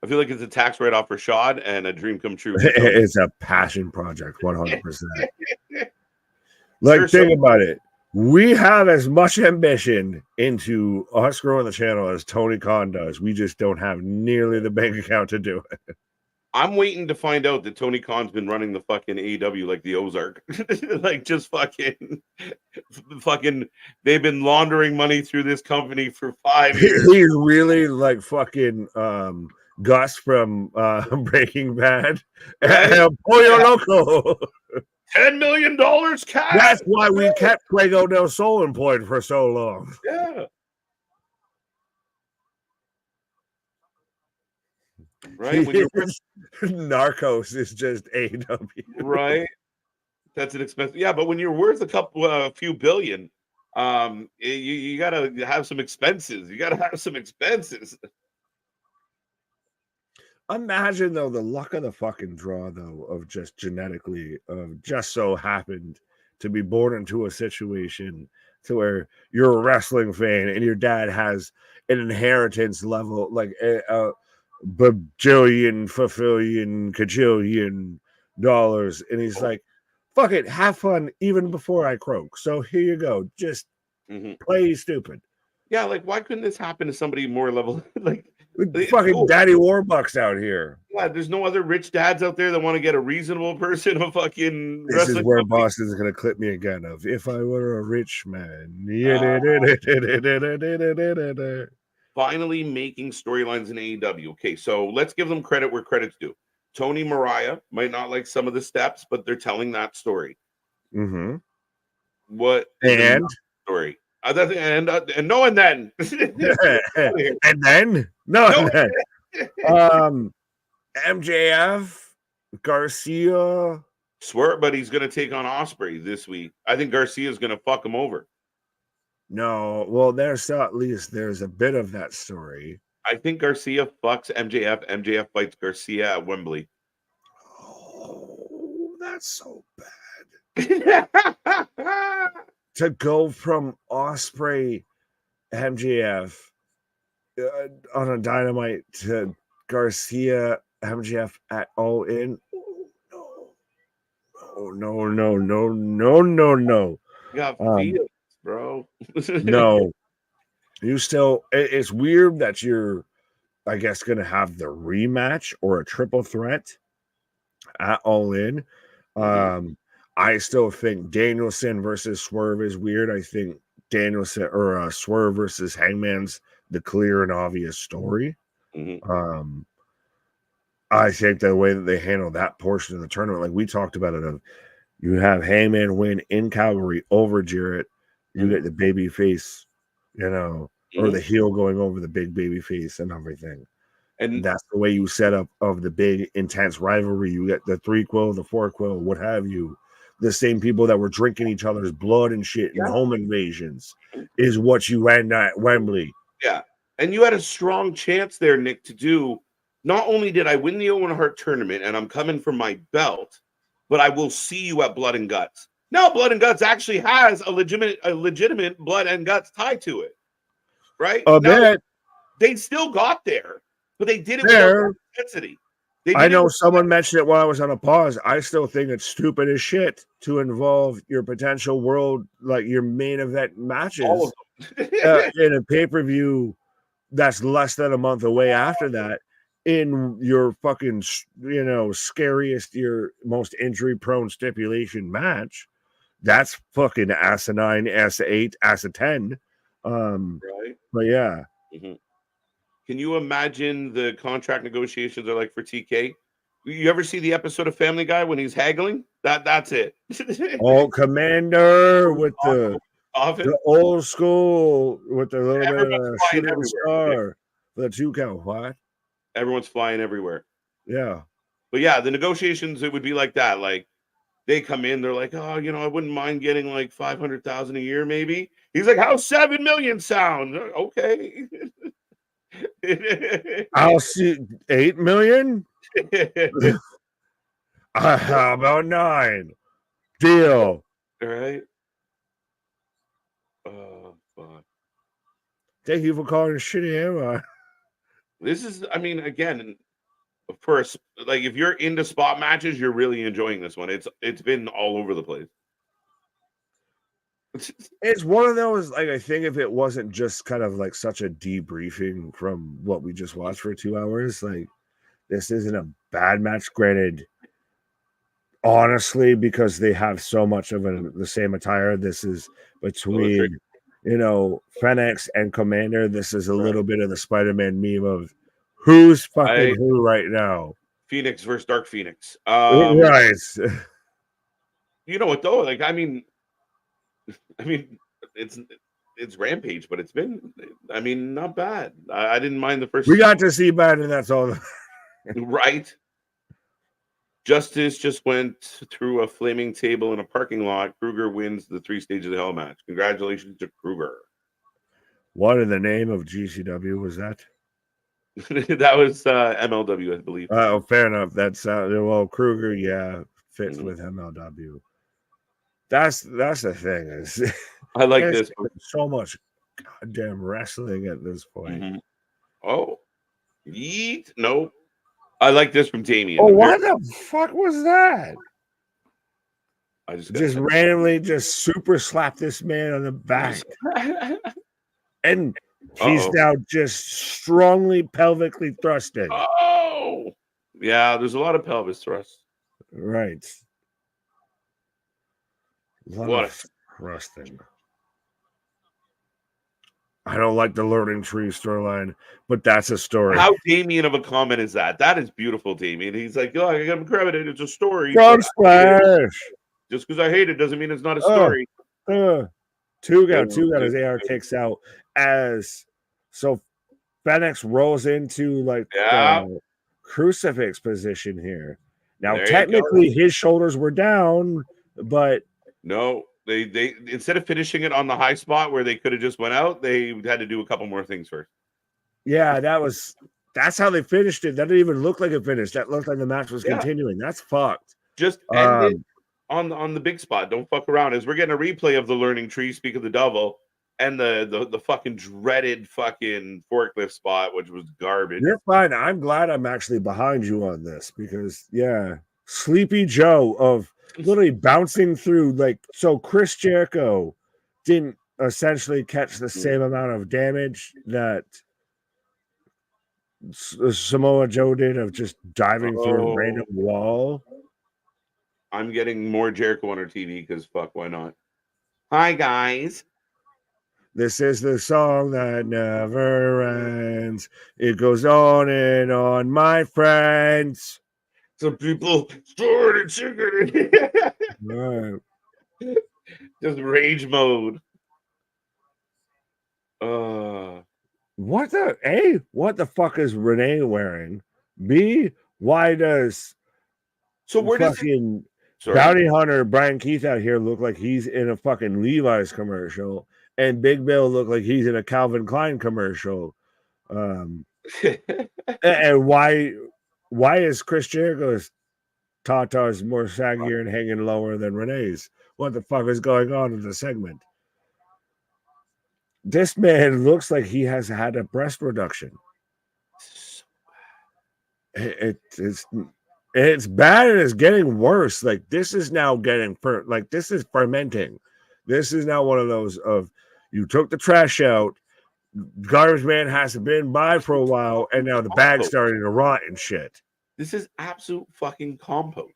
S1: I feel like it's a tax write-off for Shad and a dream come true.
S2: It's a passion project, 100%. Think about it. We have as much ambition into us growing the channel as Tony Khan does. We just don't have nearly the bank account to do it.
S1: I'm waiting to find out that Tony Khan's been running the fucking AEW like the Ozark. Like just fucking, they've been laundering money through this company for 5 years.
S2: He's really like fucking Gus from Breaking Bad. Right? Pollo Loco.
S1: $10 million cash.
S2: That's why we kept Fuego del Sol employed for so long.
S1: Yeah. Right.
S2: Narcos is just AW.
S1: Right. That's an expensive. Yeah, but when you're worth a few billion, you gotta have some expenses.
S2: Imagine though the luck of the fucking draw though of just genetically of just so happened to be born into a situation to where you're a wrestling fan and your dad has an inheritance level like a bajillion, fulfillion, cajillion dollars, and he's like, "Fuck it, have fun even before I croak." So here you go, just play stupid.
S1: Yeah, like why couldn't this happen to somebody more level like?
S2: Fucking Daddy Warbucks out here.
S1: Yeah, there's no other rich dads out there that want to get a reasonable person a fucking.
S2: This is where Boston's gonna clip me again of if I were a rich man.
S1: Finally making storylines in AEW. Okay, so let's give them credit where credit's due. Tony Mariah might not like some of the steps, but they're telling that story. What
S2: and
S1: story? And no, and then
S2: and then no, and then. MJF, Garcia,
S1: Swerve, but he's going to take on Ospreay this week. I think Garcia is going to fuck him over.
S2: No, well, there's at least there's a bit of that story.
S1: I think Garcia fucks MJF. MJF fights Garcia at Wembley.
S2: Oh, that's so bad. To go from Ospreay, MJF on a Dynamite to Garcia, MJF at All In. No.
S1: Yeah, bro.
S2: No, you still. It's weird that you're, I guess, going to have the rematch or a triple threat at All In. I still think Danielson versus Swerve is weird. I think Danielson or Swerve versus Hangman's the clear and obvious story. I think the way that they handle that portion of the tournament, like we talked about it, you have Hangman win in Calgary over Jarrett, you get the baby face, or the heel going over the big baby face and everything. And that's the way you set up of the big intense rivalry. You get the 3-quill, the 4-quill, what have you. The same people that were drinking each other's blood and shit in home invasions is what you end at Wembley.
S1: Yeah. And you had a strong chance there, Nick, to do. Not only did I win the Owen Hart tournament and I'm coming for my belt, but I will see you at Blood and Guts. Now, Blood and Guts actually has a legitimate Blood and Guts tie to it, right? They still got there, but they did it without intensity.
S2: I know someone mentioned it while I was on a pause. I still think it's stupid as shit to involve your potential world, like your main event matches in a pay-per-view that's less than a month away after that. In your fucking, scariest, your most injury-prone stipulation match, that's fucking asinine, S8, S10.
S1: Right.
S2: But yeah.
S1: Can you imagine the contract negotiations are like for TK? You ever see the episode of Family Guy when he's haggling? That's it.
S2: Commander with the old school with the little bit of shooting star. The 2 count. What?
S1: Everyone's flying everywhere.
S2: Yeah.
S1: But yeah, the negotiations, it would be like that. Like they come in, they're like, oh, I wouldn't mind getting like 500,000 a year, maybe. He's like, how's 7 million sound? Okay.
S2: I'll see 8 million. How about 9? Deal.
S1: All right. Oh, fuck.
S2: Thank you for calling shitty hammer.
S1: This is, again, first, like if you're into spot matches, you're really enjoying this one. It's been all over the place.
S2: It's one of those, like, I think if it wasn't just kind of like such a debriefing from what we just watched for 2 hours, like this isn't a bad match. Granted, honestly, because they have so much of the same attire. This is between, Fenix and Commander. This is a little bit of the Spider-Man meme of who's fucking who right now.
S1: Phoenix versus Dark Phoenix.
S2: Right.
S1: You know what though? Like, it's Rampage, but it's been, not bad. I didn't mind the first.
S2: We got to see bad, and that's all.
S1: Right. Justice just went through a flaming table in a parking lot. Kruger wins the 3 stages of the Hell match. Congratulations to Kruger.
S2: What in the name of GCW was that?
S1: That was MLW, I believe.
S2: Oh, fair enough. That's Kruger, fits with MLW. That's the thing. Is
S1: I like this.
S2: So much goddamn wrestling at this point.
S1: Oh, yeet. Nope. I like this from Damien.
S2: Oh, what the fuck was that?
S1: I just
S2: randomly super slap this man on the back. And he's now just strongly pelvically thrusting.
S1: Oh, yeah, there's a lot of pelvis thrust.
S2: Right. What a thrusting. I don't like the learning tree storyline, but that's a story.
S1: How Damien of a comment is that? That is beautiful, Damien. He's like, oh, I got him credited. It's a story.
S2: Frog splash.
S1: Just because I hate it doesn't mean it's not a story.
S2: Two got his AR kicks out so Fenix rolls into like the crucifix position here. Now technically his shoulders were down, but
S1: no. They instead of finishing it on the high spot where they could have just went out, they had to do a couple more things first.
S2: Yeah, that's how they finished it. That didn't even look like a finish. That looked like the match was continuing. That's fucked.
S1: Just end it on the big spot. Don't fuck around. As we're getting a replay of the learning tree, speak of the devil, and the fucking dreaded fucking forklift spot, which was garbage.
S2: You're fine. I'm glad I'm actually behind you on this because Sleepy Joe of literally bouncing through so Chris Jericho didn't essentially catch the same amount of damage that Samoa Joe did of just diving through a random wall.
S1: I'm getting more Jericho on her TV because fuck, why not? Hi guys.
S2: This is the song that never ends. It goes on and on, my friends.
S1: Some people started singing.
S2: Right.
S1: Just rage mode.
S2: What the fuck is Renee wearing? B, why does
S1: so where does
S2: fucking Bounty Hunter Brian Keith out here look like he's in a fucking Levi's commercial, and Big Bill look like he's in a Calvin Klein commercial? And why is Chris Jericho's tatas more saggier and hanging lower than Renee's? What the fuck is going on in the segment? This man looks like he has had a breast reduction. It's bad and it's getting worse. Like this is now getting this is fermenting. This is now one of those of you took the trash out, garbage man hasn't been by for a while, and now the bag's starting to rot and shit.
S1: This is absolute fucking compost.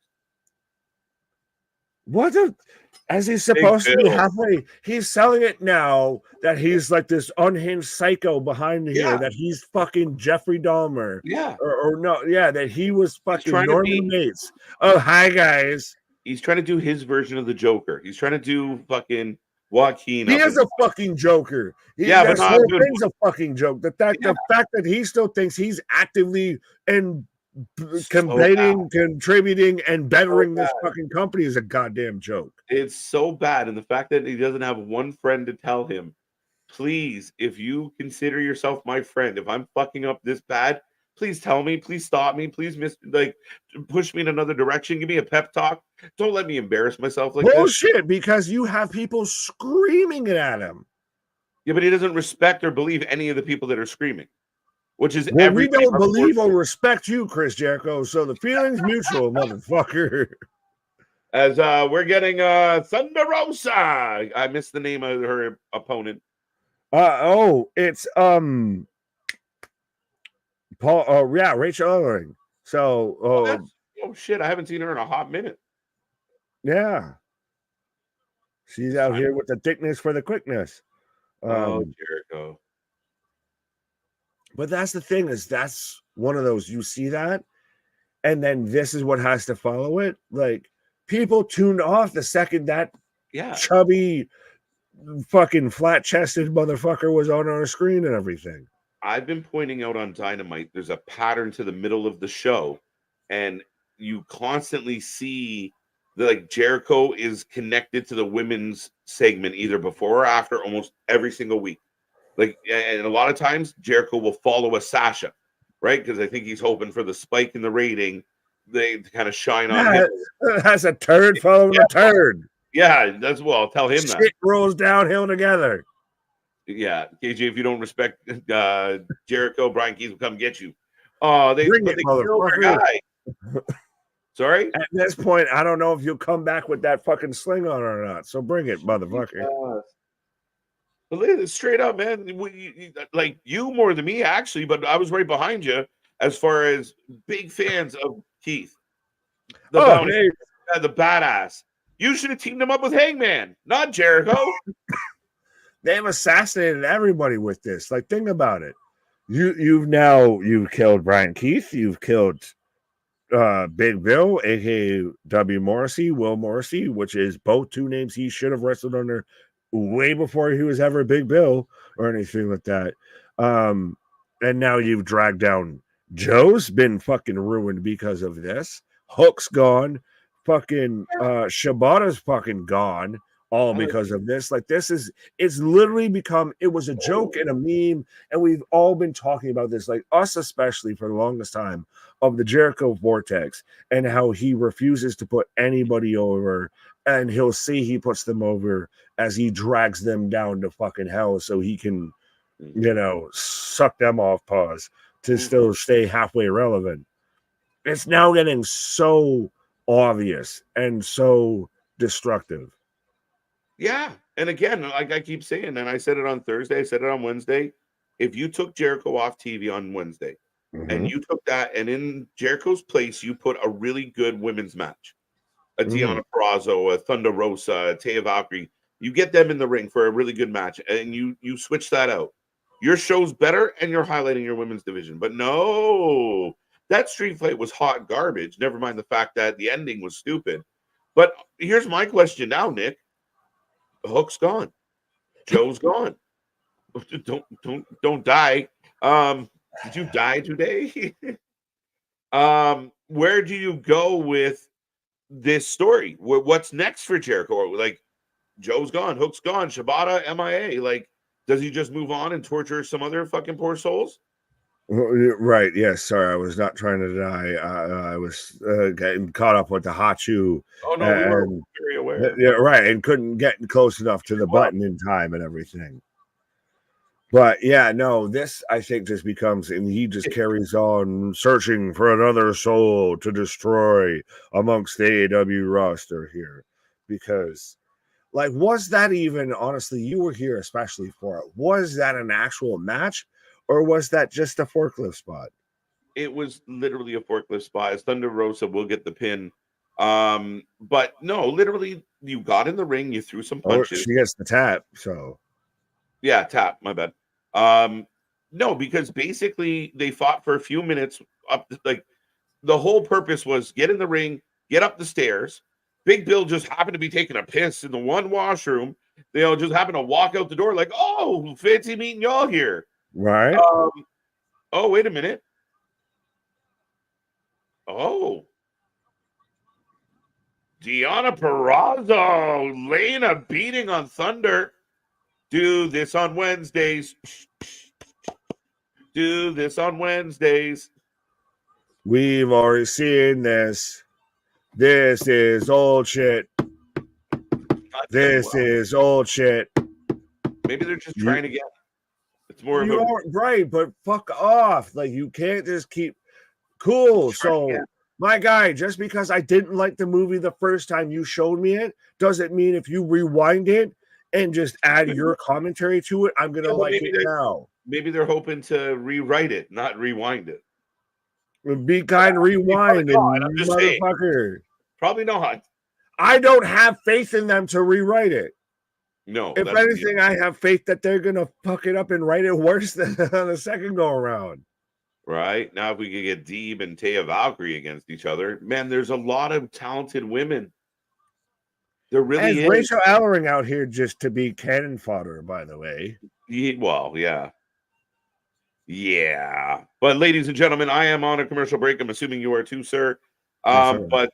S2: As he's supposed to be halfway, he's selling it now that he's like this unhinged psycho behind here, that he's fucking Jeffrey Dahmer. That he was fucking Norman Bates. Oh, hi guys.
S1: He's trying to do his version of the Joker. He's trying to do fucking Joaquin.
S2: He is a fucking Joker. This whole thing's a fucking joke. The fact that he still thinks he's actively and contributing and bettering this fucking company is a goddamn joke.
S1: It's so bad. And the fact that he doesn't have one friend to tell him, please, if you consider yourself my friend, if I'm fucking up this bad, please tell me, please stop me, please push me in another direction, give me a pep talk. Don't let me embarrass myself like
S2: bullshit, because you have people screaming it at him.
S1: Yeah, but he doesn't respect or believe any of the people that are screaming. Which is
S2: we don't believe or respect you, Chris Jericho. So the feeling's mutual, motherfucker.
S1: As we're getting Thunder Rosa. I missed the name of her opponent.
S2: It's Paul. Rachel Ellering. So
S1: shit, I haven't seen her in a hot minute.
S2: Yeah, she's out here with the thickness for the quickness.
S1: Jericho.
S2: But that's the thing, is that's one of those, you see that, and then this is what has to follow it. Like, people tuned off the second that chubby, fucking flat-chested motherfucker was on our screen and everything.
S1: I've been pointing out on Dynamite, there's a pattern to the middle of the show, and you constantly see that Jericho is connected to the women's segment either before or after almost every single week. And a lot of times Jericho will follow a Sasha, right? Because I think he's hoping for the spike in the rating. They kind of shine on him.
S2: Has a turd following a turd.
S1: Yeah, that's I'll tell him that.
S2: Shit rolls downhill together.
S1: Yeah, KJ, if you don't respect Jericho, Brian Keith will come get you. Oh, they killed their guy. Sorry?
S2: At this point, I don't know if you'll come back with that fucking sling on or not. So bring it, motherfucker.
S1: Straight up, man. You more than me, actually, but I was right behind you as far as big fans of Keith. The badass. You should have teamed him up with Hangman, not Jericho.
S2: They've assassinated everybody with this. Like, think about it. You've killed Brian Keith. You've killed Big Bill, aka W. Morrissey, Will Morrissey, which is both two names he should have wrestled under way before he was ever Big Bill or anything like that. And now you've dragged down Joe's been fucking ruined because of this. Hook's gone. Fucking Shibata's fucking gone. All because of this. Like, it's literally become, it was a joke and a meme, and we've all been talking about this, like us especially for the longest time, of the Jericho vortex and how he refuses to put anybody over, and he'll see he puts them over as he drags them down to fucking hell so he can, suck them off pause to still stay halfway relevant. It's now getting so obvious and so destructive.
S1: Yeah, And again, like I keep saying, and I said it on Thursday, I said it on Wednesday. If you took Jericho off TV on Wednesday and you took that, and in Jericho's place, you put a really good women's match, a Deonna Purrazzo, a Thunder Rosa, a Taya Valkyrie, you get them in the ring for a really good match, and you switch that out. Your show's better, and you're highlighting your women's division. But no, that street fight was hot garbage. Never mind the fact that the ending was stupid. But here's my question now, Nick. Hook's gone. Joe's gone. Don't die. Did you die today? Where do you go with this story? What's next for Jericho? Like, Joe's gone, Hook's gone, Shibata MIA. Like, does he just move on and torture some other fucking poor souls?
S2: Right. Yes. Sorry, I was not trying to die. I was getting caught up with the Hachu.
S1: Oh no, we were very aware.
S2: Yeah, right, and couldn't get close enough to the button in time and everything. But yeah, no, this I think just becomes, and he just carries on searching for another soul to destroy amongst the AEW roster here. Because, like, was that even, honestly, you were here especially for it, was that an actual match, or was that just a forklift spot?
S1: It was literally a forklift spot. Thunder Rosa will get the pin. But no, literally, you got in the ring, you threw some punches.
S2: She gets the tap, so
S1: yeah, tap, my bad. No, because basically they fought for a few minutes up, like the whole purpose was get in the ring, get up the stairs. Big Bill just happened to be taking a piss in the one washroom. They just happened to walk out the door like, oh, fancy meeting y'all here.
S2: Right.
S1: Oh, wait a minute. Oh. Deonna Purrazzo laying a beating on Thunder. Do this on Wednesdays. Do this on Wednesdays.
S2: We've already seen this. This is old shit. This is old shit.
S1: Maybe they're just trying to get. It's more
S2: you
S1: of a
S2: right, but fuck off. Like, you can't just keep cool. So, my guy, just because I didn't like the movie the first time you showed me it, doesn't mean if you rewind it and just add your commentary to it, I'm gonna like it now.
S1: Maybe they're hoping to rewrite it, not rewind it.
S2: Be kind, rewind, and motherfucker.
S1: Probably not.
S2: I don't have faith in them to rewrite it.
S1: No.
S2: If anything, I have faith that they're gonna fuck it up and write it worse than on the second go around.
S1: Right. Now, if we could get Deeb and Taya Valkyrie against each other, man, there's a lot of talented women. There really is.
S2: Rachel Ellering out here just to be cannon fodder, by the way.
S1: Well, yeah. Yeah. But ladies and gentlemen, I am on a commercial break. I'm assuming you are too, sir. But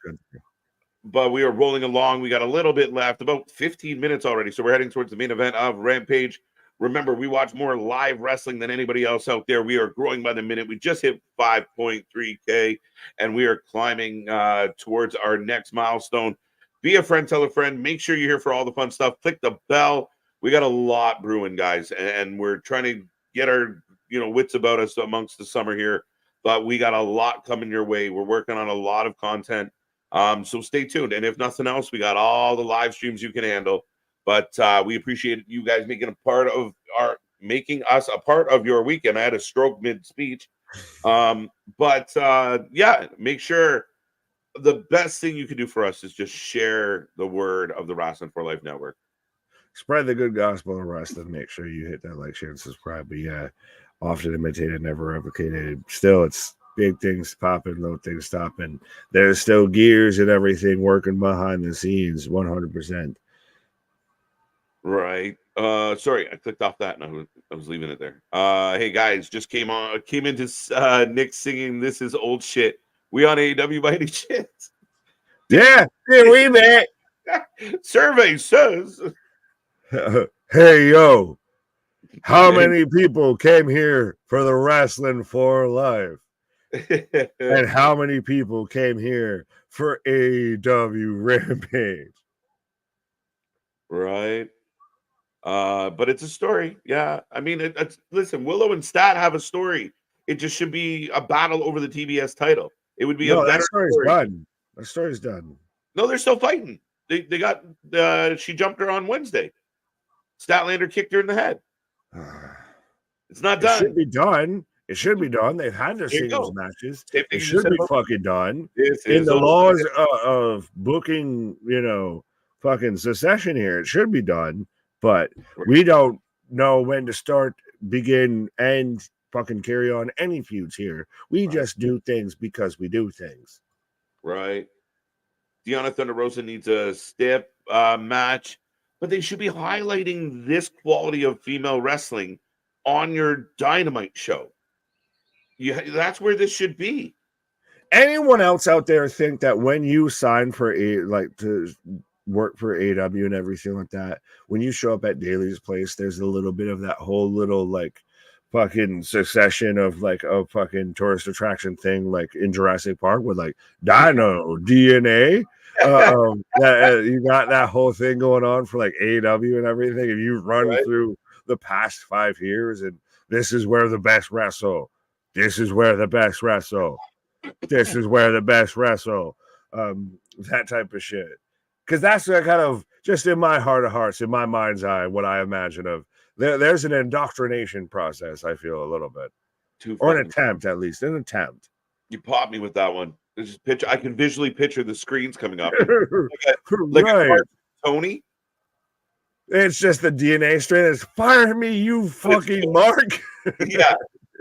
S1: we are rolling along. We got a little bit left, about 15 minutes already. So we're heading towards the main event of Rampage. Remember, we watch more live wrestling than anybody else out there. We are growing by the minute. We just hit 5.3K, and we are climbing towards our next milestone. Be a friend, tell a friend. Make sure you're here for all the fun stuff. Click the bell. We got a lot brewing, guys, and we're trying to get our wits about us amongst the summer here. But we got a lot coming your way. We're working on a lot of content. So stay tuned. And if nothing else, we got all the live streams you can handle. But we appreciate you guys making us a part of your weekend. I had a stroke mid-speech. Yeah, make sure the best thing you can do for us is just share the word of the Wrestling for Life Network.
S2: Spread the good gospel of wrestling. Make sure you hit that like, share, and subscribe. But yeah, often imitated, never replicated. Still, it's big things popping, little things stopping. There's still gears and everything working behind the scenes, 100%.
S1: Right. Sorry, I clicked off that and I was leaving it there. Hey guys, just came into Nick singing "This Is Old Shit." We on AEW by any chance?
S2: Yeah, we met.
S1: Survey says.
S2: Hey yo, how many people came here for the Wrestling for Life? And how many people came here for AEW Rampage?
S1: Right. But it's a story. Yeah. I mean, listen, Willow and Stat have a story. It just should be a battle over the TBS title. It would be a better
S2: story's
S1: story.
S2: Done. The story's done.
S1: No, they're still fighting. They got she jumped her on Wednesday. Statlander kicked her in the head. It's not
S2: It
S1: done.
S2: should be done. It should be done. They've had their
S1: There you
S2: singles
S1: go.
S2: matches.
S1: Same thing
S2: It
S1: you
S2: should
S1: said
S2: be
S1: about-
S2: fucking done.
S1: This
S2: In
S1: is
S2: the
S1: over.
S2: laws of booking, you know, fucking secession here, it should be done. But we don't know when to start, begin, and fucking carry on any feuds here. We just do things because we do things.
S1: Right. Deonna Thunder Rosa needs a stiff match, but they should be highlighting this quality of female wrestling on your Dynamite show. That's where this should be.
S2: Anyone else out there think that when you sign for to work for AW and everything like that, when you show up at Daly's place, there's a little bit of that whole little like fucking succession of like a fucking tourist attraction thing, like in Jurassic Park with like Dino DNA. You got that whole thing going on for like AW and everything, and you run through the past 5 years, and this is where the best wrestle. This is where the best wrestle. This is where the best wrestle. That type of shit. Because that's kind of just in my heart of hearts, in my mind's eye, what I imagine of. There's an indoctrination process, I feel, a little bit. Or an attempt, at least. An attempt.
S1: You popped me with that one. I can visually picture the screens coming up.
S2: Like right.
S1: Tony?
S2: It's just the DNA strand. It's fire me, you fucking Mark.
S1: Yeah.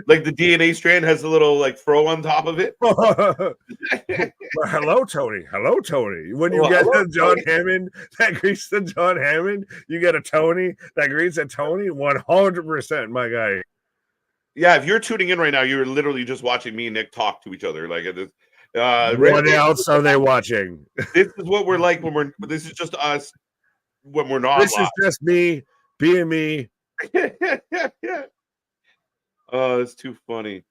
S1: Like the DNA strand has a little like fro on top of it.
S2: Well, hello, Tony. Hello, Tony. When you get the John Hammond that greets the John Hammond, you get a Tony that greets a Tony. 100%, my guy.
S1: Yeah, if you're tuning in right now, you're literally just watching me and Nick talk to each other. Like this.
S2: What else are they watching?
S1: This is what we're like when we're. This is just us when we're not.
S2: This is just me being me.
S1: Oh, it's too funny.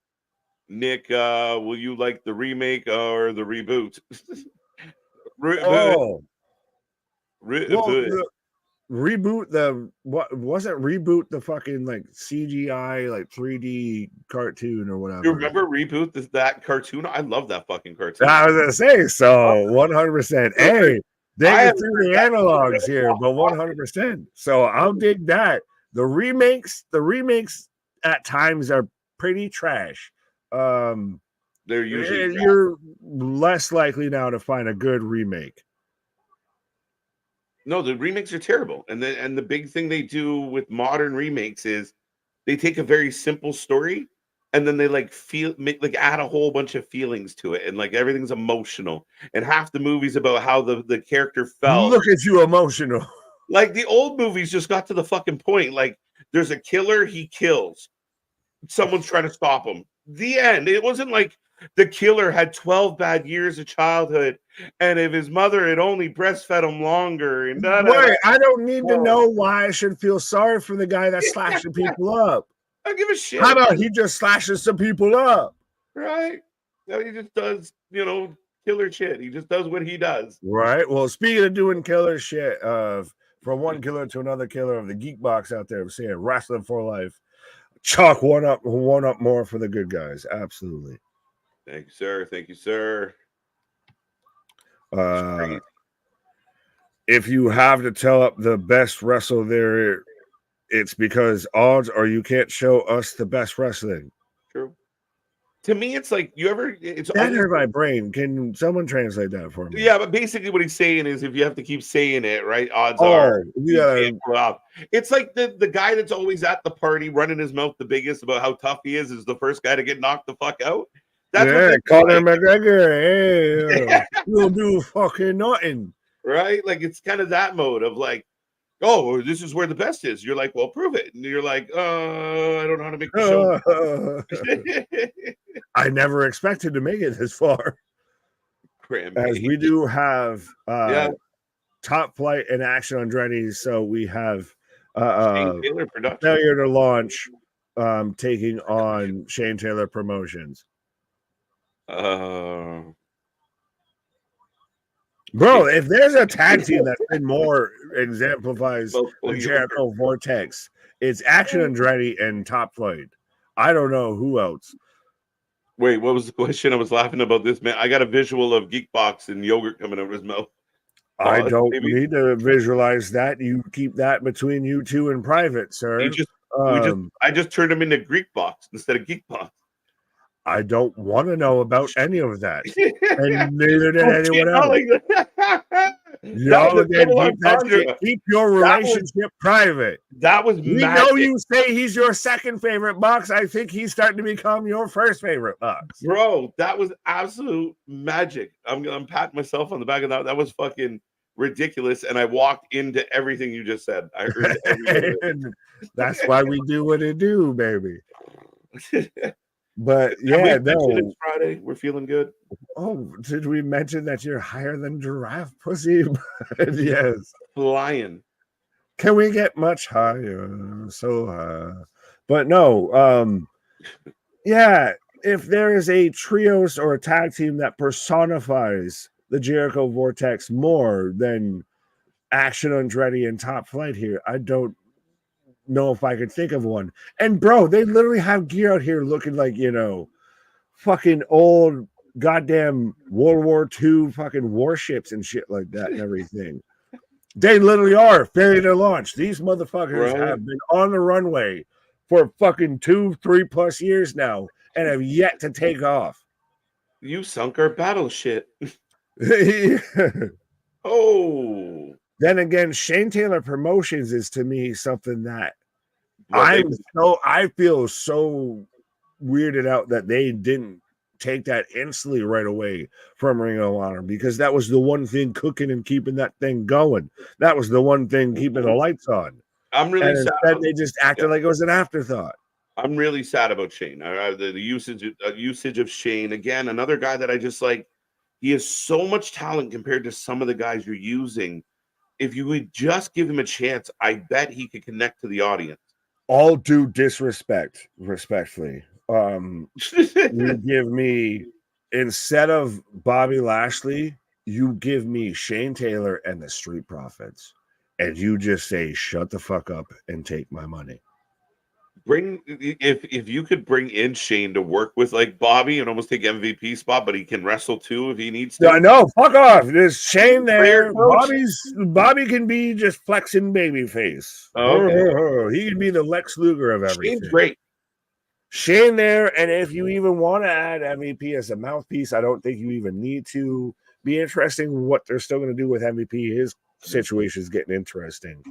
S1: Nick, will you like the remake or the reboot?
S2: Reboot the what wasn't reboot the fucking like CGI like 3D cartoon or whatever.
S1: You remember reboot that cartoon? I love that fucking cartoon.
S2: I was gonna say so 100%. Hey, they get through the analogs here, but 100%. So I'll dig that. The remakes at times are pretty trash.
S1: They're usually
S2: you're less likely now to find a good remake.
S1: No, the remakes are terrible. And the big thing they do with modern remakes is they take a very simple story and then they add a whole bunch of feelings to it, and like everything's emotional. And half the movie's about how the character felt.
S2: Look at you emotional.
S1: Like the old movies just got to the fucking point. Like there's a killer, he kills. Someone's trying to stop him. The end. It wasn't like the killer had 12 bad years of childhood, and if his mother had only breastfed him longer. And
S2: wait, I don't need to know why I should feel sorry for the guy that's slashing people up.
S1: I don't give a shit.
S2: How about he just slashes some people up?
S1: Right. No, he just does, killer shit. He just does what he does.
S2: Right. Well, speaking of doing killer shit, from one killer to another killer of the geek box out there, saying wrestling for life. Chalk one up more for the good guys. Absolutely.
S1: Thank you, sir. Thank you, sir.
S2: If you have to tell up the best wrestler there, it's because odds are you can't show us the best wrestling.
S1: True. To me, it's like it's
S2: that hurt my brain. Can someone translate that for me?
S1: Yeah, but basically what he's saying is if you have to keep saying it, right? Odds are it's like the guy that's always at the party running his mouth the biggest about how tough he is the first guy to get knocked the fuck out. That's what
S2: Conor McGregor. Hey, you'll do fucking nothing.
S1: Right? Like it's kind of that mode of like, oh, this is where the best is. You're like, well, prove it. And you're like, I don't know how to make the show.
S2: I never expected to make it this far.
S1: Rampage.
S2: As we do have Top Flight and Action Andretti. So we have Failure to Launch taking on Shane Taylor Promotions. Bro, if there's a tag team that's been more exemplifies the Jericho Vortex, it's Action Andretti and Top Flight. I don't know who else.
S1: Wait, what was the question? I was laughing about this, man. I got a visual of Geekbox and yogurt coming out of his mouth.
S2: I don't
S1: maybe.
S2: need to visualize that. You keep that between you two in private, sir.
S1: I just turned him into Greek box instead of geek box.
S2: I don't want to know about any of that, and neither did
S1: Oh,
S2: anyone
S1: shit,
S2: else.
S1: That was a double entendre.
S2: Keep your relationship private.
S1: That was
S2: We
S1: magic.
S2: know you say he's your second favorite box. I think he's starting to become your first favorite box.
S1: Bro, that was absolute magic. I'm patting myself on the back of that. That was fucking ridiculous. And I walked into everything you just said. I heard every bit of it.
S2: That's why we do what we do, baby. But yeah, no.
S1: It's Friday. We're feeling good.
S2: Oh, did we mention that you're higher than giraffe pussy? Yes.
S1: Flying.
S2: Can we get much higher? So high. But no, yeah, if there is a trios or a tag team that personifies the Jericho Vortex more than Action Andretti and Top Flight here, I don't know if I could think of one. And bro, they literally have gear out here looking like, fucking old goddamn World War II fucking warships and shit like that and everything. They literally are failure to launch. These motherfuckers have been on the runway for fucking 2-3+ years now and have yet to take off.
S1: You sunk our battle shit. Oh.
S2: Then again, Shane Taylor Promotions is to me something that I feel so weirded out that they didn't take that instantly right away from Ring of Honor, because that was the one thing cooking and keeping that thing going. That was the one thing keeping the lights on.
S1: I'm really sad.
S2: Instead, they just acted like it was an afterthought.
S1: I'm really sad about Shane. The usage of Shane, again, another guy that I just like. He has so much talent compared to some of the guys you're using. If you would just give him a chance, I bet he could connect to the audience.
S2: All due disrespect, respectfully. You give me, instead of Bobby Lashley, you give me Shane Taylor and the Street Profits, and you just say, shut the fuck up and take my money.
S1: If you could bring in Shane to work with like Bobby and almost take MVP spot, but he can wrestle too if he needs to.
S2: I know, fuck off. There's Shane there. Bobby can be just flexing baby face. Okay. He can be the Lex Luger of everything.
S1: Shane's great.
S2: Shane there, and if you even want to add MVP as a mouthpiece, I don't think you even need to. Be interesting what they're still going to do with MVP. His situation is getting interesting.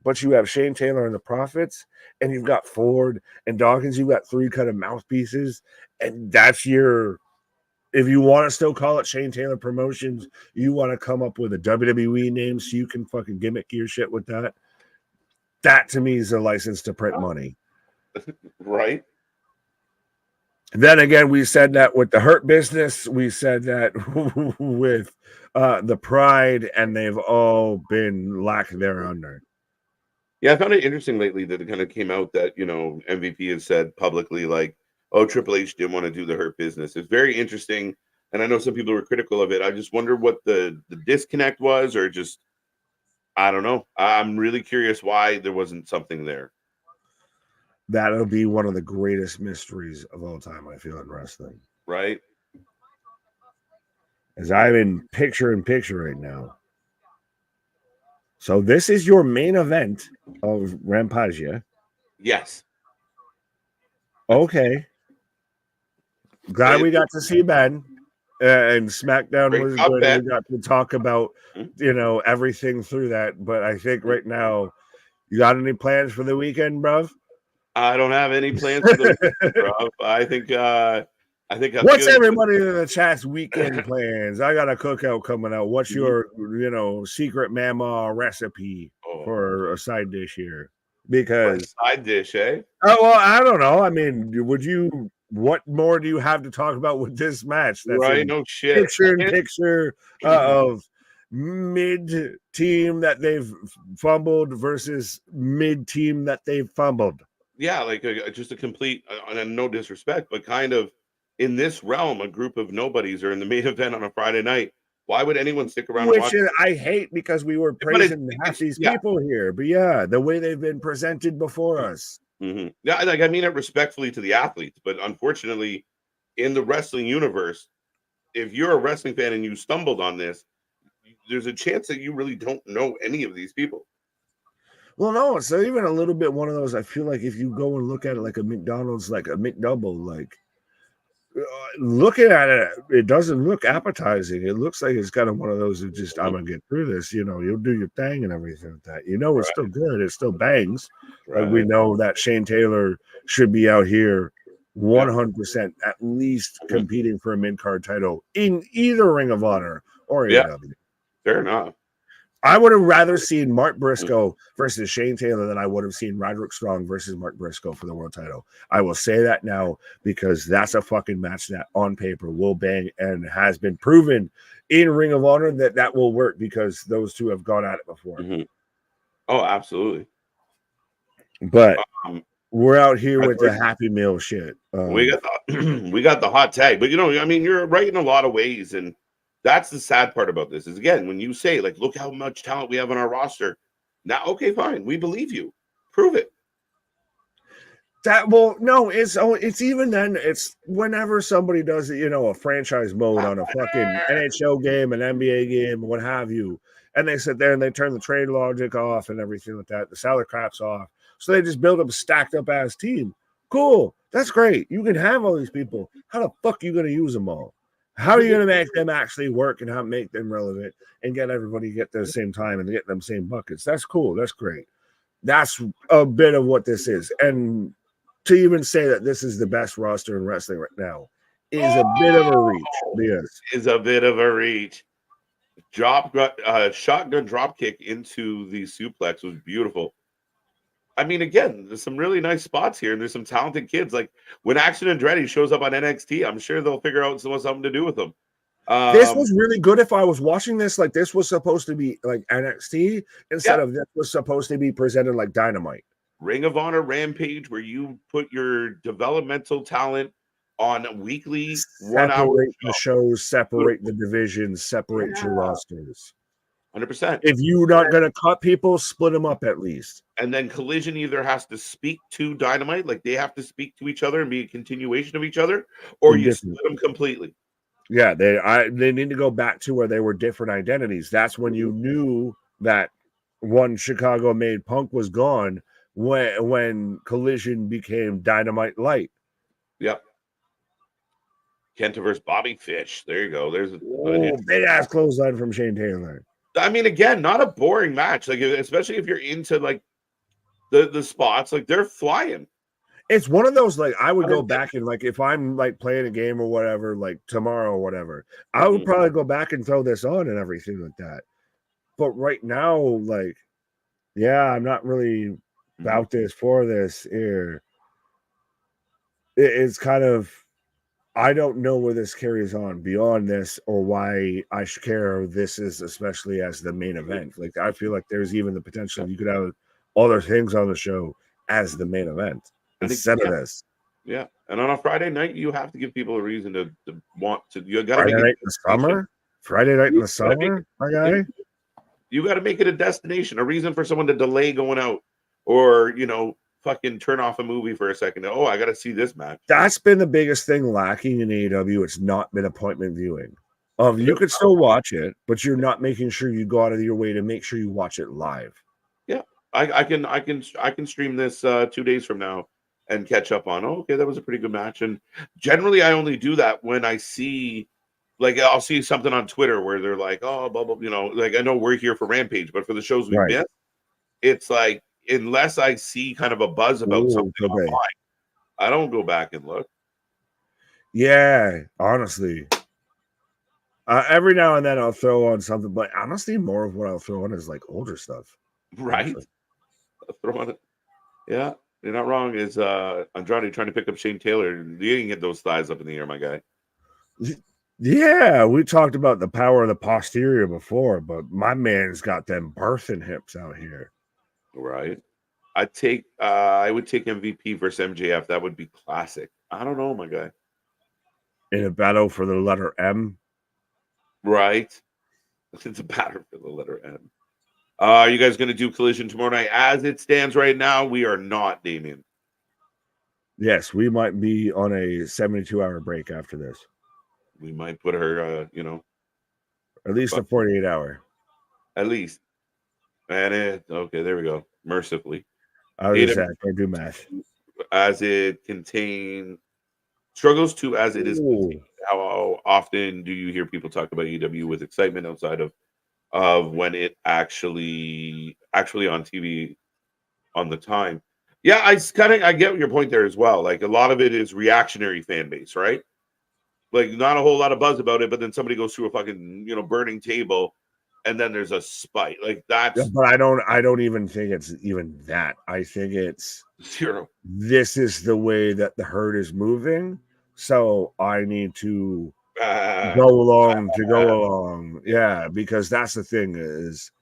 S2: But you have Shane Taylor and the Profits, and you've got Ford and Dawkins. You've got 3 kind of mouthpieces, and that's your. If you want to still call it Shane Taylor Promotions, you want to come up with a WWE name so you can fucking gimmick your shit with that. That to me is a license to print money.
S1: Right.
S2: Then again, we said that with the Hurt Business, we said that with the Pride, and they've all been lack thereunder.
S1: Yeah, I found it interesting lately that it kind of came out that, MVP has said publicly, like, oh, Triple H didn't want to do the Hurt Business. It's very interesting, and I know some people were critical of it. I just wonder what the disconnect was, or just, I don't know. I'm really curious why there wasn't something there.
S2: That'll be one of the greatest mysteries of all time, I feel, in wrestling.
S1: Right.
S2: As I'm in picture-in-picture right now. So this is your main event of Rampage, yeah?
S1: Yes.
S2: Okay. Glad we got to see Ben. And SmackDown was good. Ben. We got to talk about, everything through that. But I think right now, you got any plans for the weekend, bruv?
S1: I don't have any plans for the weekend, bruv. I think
S2: what's everybody in the chat's weekend plans? I got a cookout coming out. What's your, secret mama recipe for a side dish here? Because
S1: side dish, eh?
S2: Oh well, I don't know. I mean, what more do you have to talk about with this match?
S1: That's right, no shit.
S2: Picture of mid team that they've fumbled versus mid team that they've fumbled.
S1: Yeah, like just a complete, and no disrespect, but kind of in this realm, a group of nobodies are in the main event on a Friday night. Why would anyone stick around?
S2: Which I hate, because we were praising half these people here. But yeah, the way they've been presented before us.
S1: Mm-hmm. Yeah, I mean it respectfully to the athletes, but unfortunately, in the wrestling universe, if you're a wrestling fan and you stumbled on this, there's a chance that you really don't know any of these people.
S2: Well, no, it's not even a little bit one of those. I feel like if you go and look at it like a McDonald's, like a McDouble, like looking at it, it doesn't look appetizing. It looks like it's kind of one of those that just, I'm gonna get through this. You know, you'll do your thing and everything like that. You know, it's still good. It still bangs.
S1: Right.
S2: Like we know that Shane Taylor should be out here 100% at least competing for a mid-card title in either Ring of Honor or AEW.
S1: Fair enough.
S2: I would have rather seen Mark Briscoe versus Shane Taylor than I would have seen Roderick Strong versus Mark Briscoe for the world title. I will say that now because that's a fucking match that on paper will bang and has been proven in Ring of Honor that will work because those two have gone at it before.
S1: Oh, absolutely.
S2: But we're out here with the Happy Meal shit.
S1: We got the hot tag, but you know, I mean, you're right in a lot of ways, and that's the sad part about this is, again, when you say, like, look how much talent we have on our roster. Now, okay, fine. We believe you. Prove it.
S2: It's even then, it's whenever somebody does, you know, a franchise mode on a fucking NHL game, an NBA game, what have you, and they sit there and they turn the trade logic off and everything like that, the salary cap's off. So they just build up a stacked up ass team. Cool. That's great. You can have all these people. How the fuck are you going to use them all? How are you going to make them actually work and how make them relevant and get everybody to get the same time and get them same buckets? That's cool. That's great. That's a bit of what this is. And to even say that this is the best roster in wrestling right now is a bit of a reach. Yes.
S1: Is a bit of a reach. Shotgun drop kick into the suplex was beautiful. I mean, again, there's some really nice spots here, and there's some talented kids. Like when Action Andretti shows up on NXT, I'm sure they'll figure out something to do with them.
S2: This was really good. If I was watching this, like this was supposed to be like NXT instead of this was supposed to be presented like Dynamite.
S1: Ring of Honor Rampage, where you put your developmental talent on weekly 1 hour
S2: the shows, separate the divisions, separate your rosters.
S1: 100%.
S2: If you're not going to cut people, split them up at least.
S1: And then Collision either has to speak to Dynamite, like they have to speak to each other and be a continuation of each other, or you split them completely.
S2: Yeah, they need to go back to where they were different identities. That's when you knew that one Chicago-made Punk was gone when Collision became Dynamite Light.
S1: Yep. Kenta versus Bobby Fish. There you go. There's
S2: a big ass clothesline from Shane Taylor.
S1: I mean, again, not a boring match. Like, especially if you're into like the spots, like they're flying.
S2: It's one of those, like, I would go back and, like, if I'm, like, playing a game or whatever, like, tomorrow or whatever, I would probably go back and throw this on and everything like that. But right now, like, yeah, I'm not really about this for this here. It's kind of, I don't know where this carries on beyond this or why I should care this is especially as the main event. Like, I feel like there's even the potential you could have other things on the show as the main event. Instead of this,
S1: and on a Friday night, you have to give people a reason to want to. You got
S2: Friday night in the summer. Friday night in the summer, my guy.
S1: You got to make it a destination, a reason for someone to delay going out, or fucking turn off a movie for a second. Oh, I got to see this match.
S2: That's been the biggest thing lacking in AEW. It's not been appointment viewing. You could still watch it, but you're not making sure you go out of your way to make sure you watch it live.
S1: Yeah, I can stream this 2 days from now and catch up on, okay, that was a pretty good match. And generally, I only do that when I see, like, I'll see something on Twitter where they're like, oh, blah, blah, like, I know we're here for Rampage, but for the shows we miss, it's like, unless I see kind of a buzz about something online, I don't go back and look.
S2: Yeah, honestly. Every now and then I'll throw on something, but honestly, more of what I'll throw on is, like, older stuff.
S1: Right. I'll throw on it. Yeah. You're not wrong. Is Andrade trying to pick up Shane Taylor? You didn't get those thighs up in the air, my guy.
S2: Yeah, we talked about the power of the posterior before, but my man's got them birthing hips out here.
S1: Right. I would take MVP versus MJF. That would be classic. I don't know, my guy.
S2: In a battle for the letter M.
S1: Right. It's a battle for the letter M. Are you guys going to do Collision tomorrow night? As it stands right now, we are not, Damien.
S2: Yes, we might be on a 72-hour break after this.
S1: We might put her,
S2: at least a 48-hour.
S1: At least. And okay, there we go. Mercifully.
S2: I was I can't do math.
S1: As it contains struggles to as it is contained. How often do you hear people talk about EW with excitement outside of when it actually on TV on the time? Yeah, I get your point there as well. Like a lot of it is reactionary fan base, right? Like not a whole lot of buzz about it, but then somebody goes through a fucking burning table, and then there's a spite. Like that's
S2: But I don't even think it's even that. I think it's
S1: zero.
S2: This is the way that the herd is moving, so I need to go along. Yeah, because that's the thing is,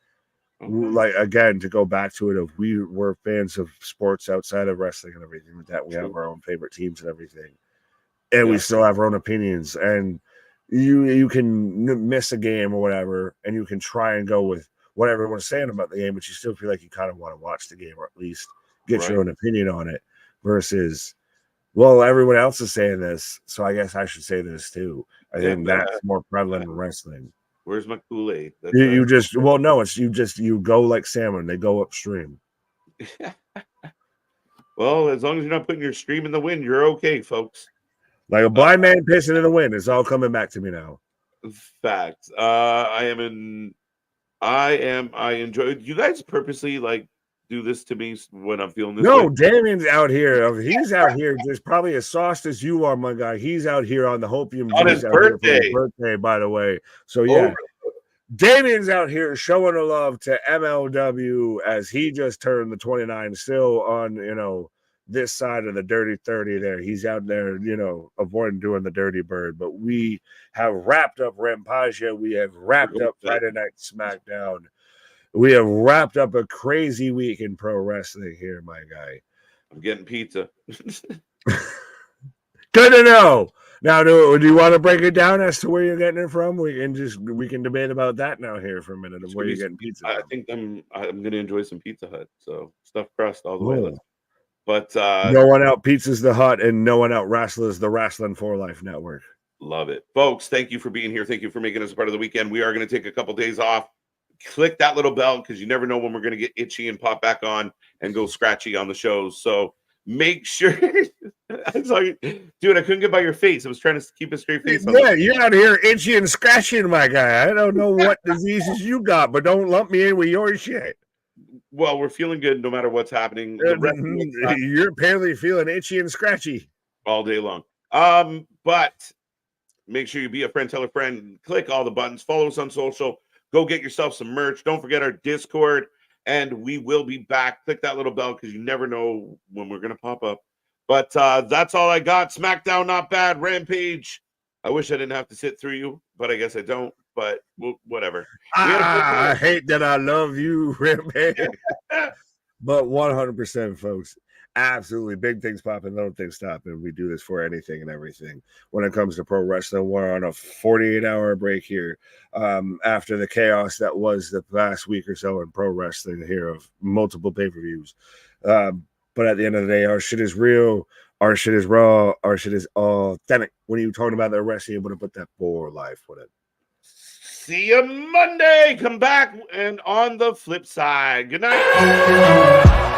S2: like, again, to go back to it, if we were fans of sports outside of wrestling and everything like that, we have our own favorite teams and everything, and we still have our own opinions, and you can miss a game or whatever, and you can try and go with what everyone's saying about the game, but you still feel like you kind of want to watch the game or at least get your own opinion on it versus, well, everyone else is saying this, so I guess I should say this too. I think that's more prevalent in wrestling.
S1: Where's my Kool-Aid?
S2: You just, well, no, it's you go like salmon, they go upstream.
S1: Well, as long as you're not putting your stream in the wind, you're okay, folks.
S2: Like a blind man pissing in the wind. It's all coming back to me now.
S1: Facts. I enjoy. You guys purposely like do this to me when I'm feeling this.
S2: No, Damien's out here. He's out here just probably as sauced as you are, my guy. He's out here on the Hopium
S1: on his birthday.
S2: By the way. So yeah, Damien's out here showing the love to MLW as he just turned the 29, still on this side of the dirty 30 there. He's out there, avoiding doing the dirty bird. But we have wrapped up Rampage. We have wrapped up Friday Night Smackdown. We have wrapped up a crazy week in pro wrestling here, my guy.
S1: I'm getting pizza.
S2: Good to know. Now, do you want to break it down as to where you're getting it from? We can debate about that now here for a minute of where you're getting pizza from.
S1: I think I'm going to enjoy some Pizza Hut. So stuffed crust all the way. But
S2: no one out pizzas the hut and no one out wrestlers the Wrestling for Life Network.
S1: Love it. Folks, thank you for being here. Thank you for making us a part of the weekend. We are going to take a couple days off. Click that little bell because you never know when we're going to get itchy and pop back on and go scratchy on the shows. So make sure. Dude, I couldn't get by your face. I was trying to keep a straight face.
S2: Yeah, you're out here itchy and scratching, my guy. I don't know what diseases you got, but don't lump me in with your shit.
S1: Well, we're feeling good no matter what's happening.
S2: You're apparently feeling itchy and scratchy
S1: all day long. But make sure you be a friend, tell a friend, click all the buttons, follow us on social, go get yourself some merch. Don't forget our Discord, and we will be back. Click that little bell because you never know when we're going to pop up. But that's all I got. Smackdown, not bad. Rampage. I wish I didn't have to sit through you, but I guess I don't. But whatever.
S2: I hate that I love you, Rampage. But 100%, folks. Absolutely. Big things popping, little things stopping. We do this for anything and everything. When it comes to pro wrestling, we're on a 48-hour break here after the chaos that was the last week or so in pro wrestling here of multiple pay-per-views. But at the end of the day, our shit is real. Our shit is raw. Our shit is authentic. When you talking about the wrestling, you want to put that for life with it.
S1: See you Monday. Come back and on the flip side. Good night.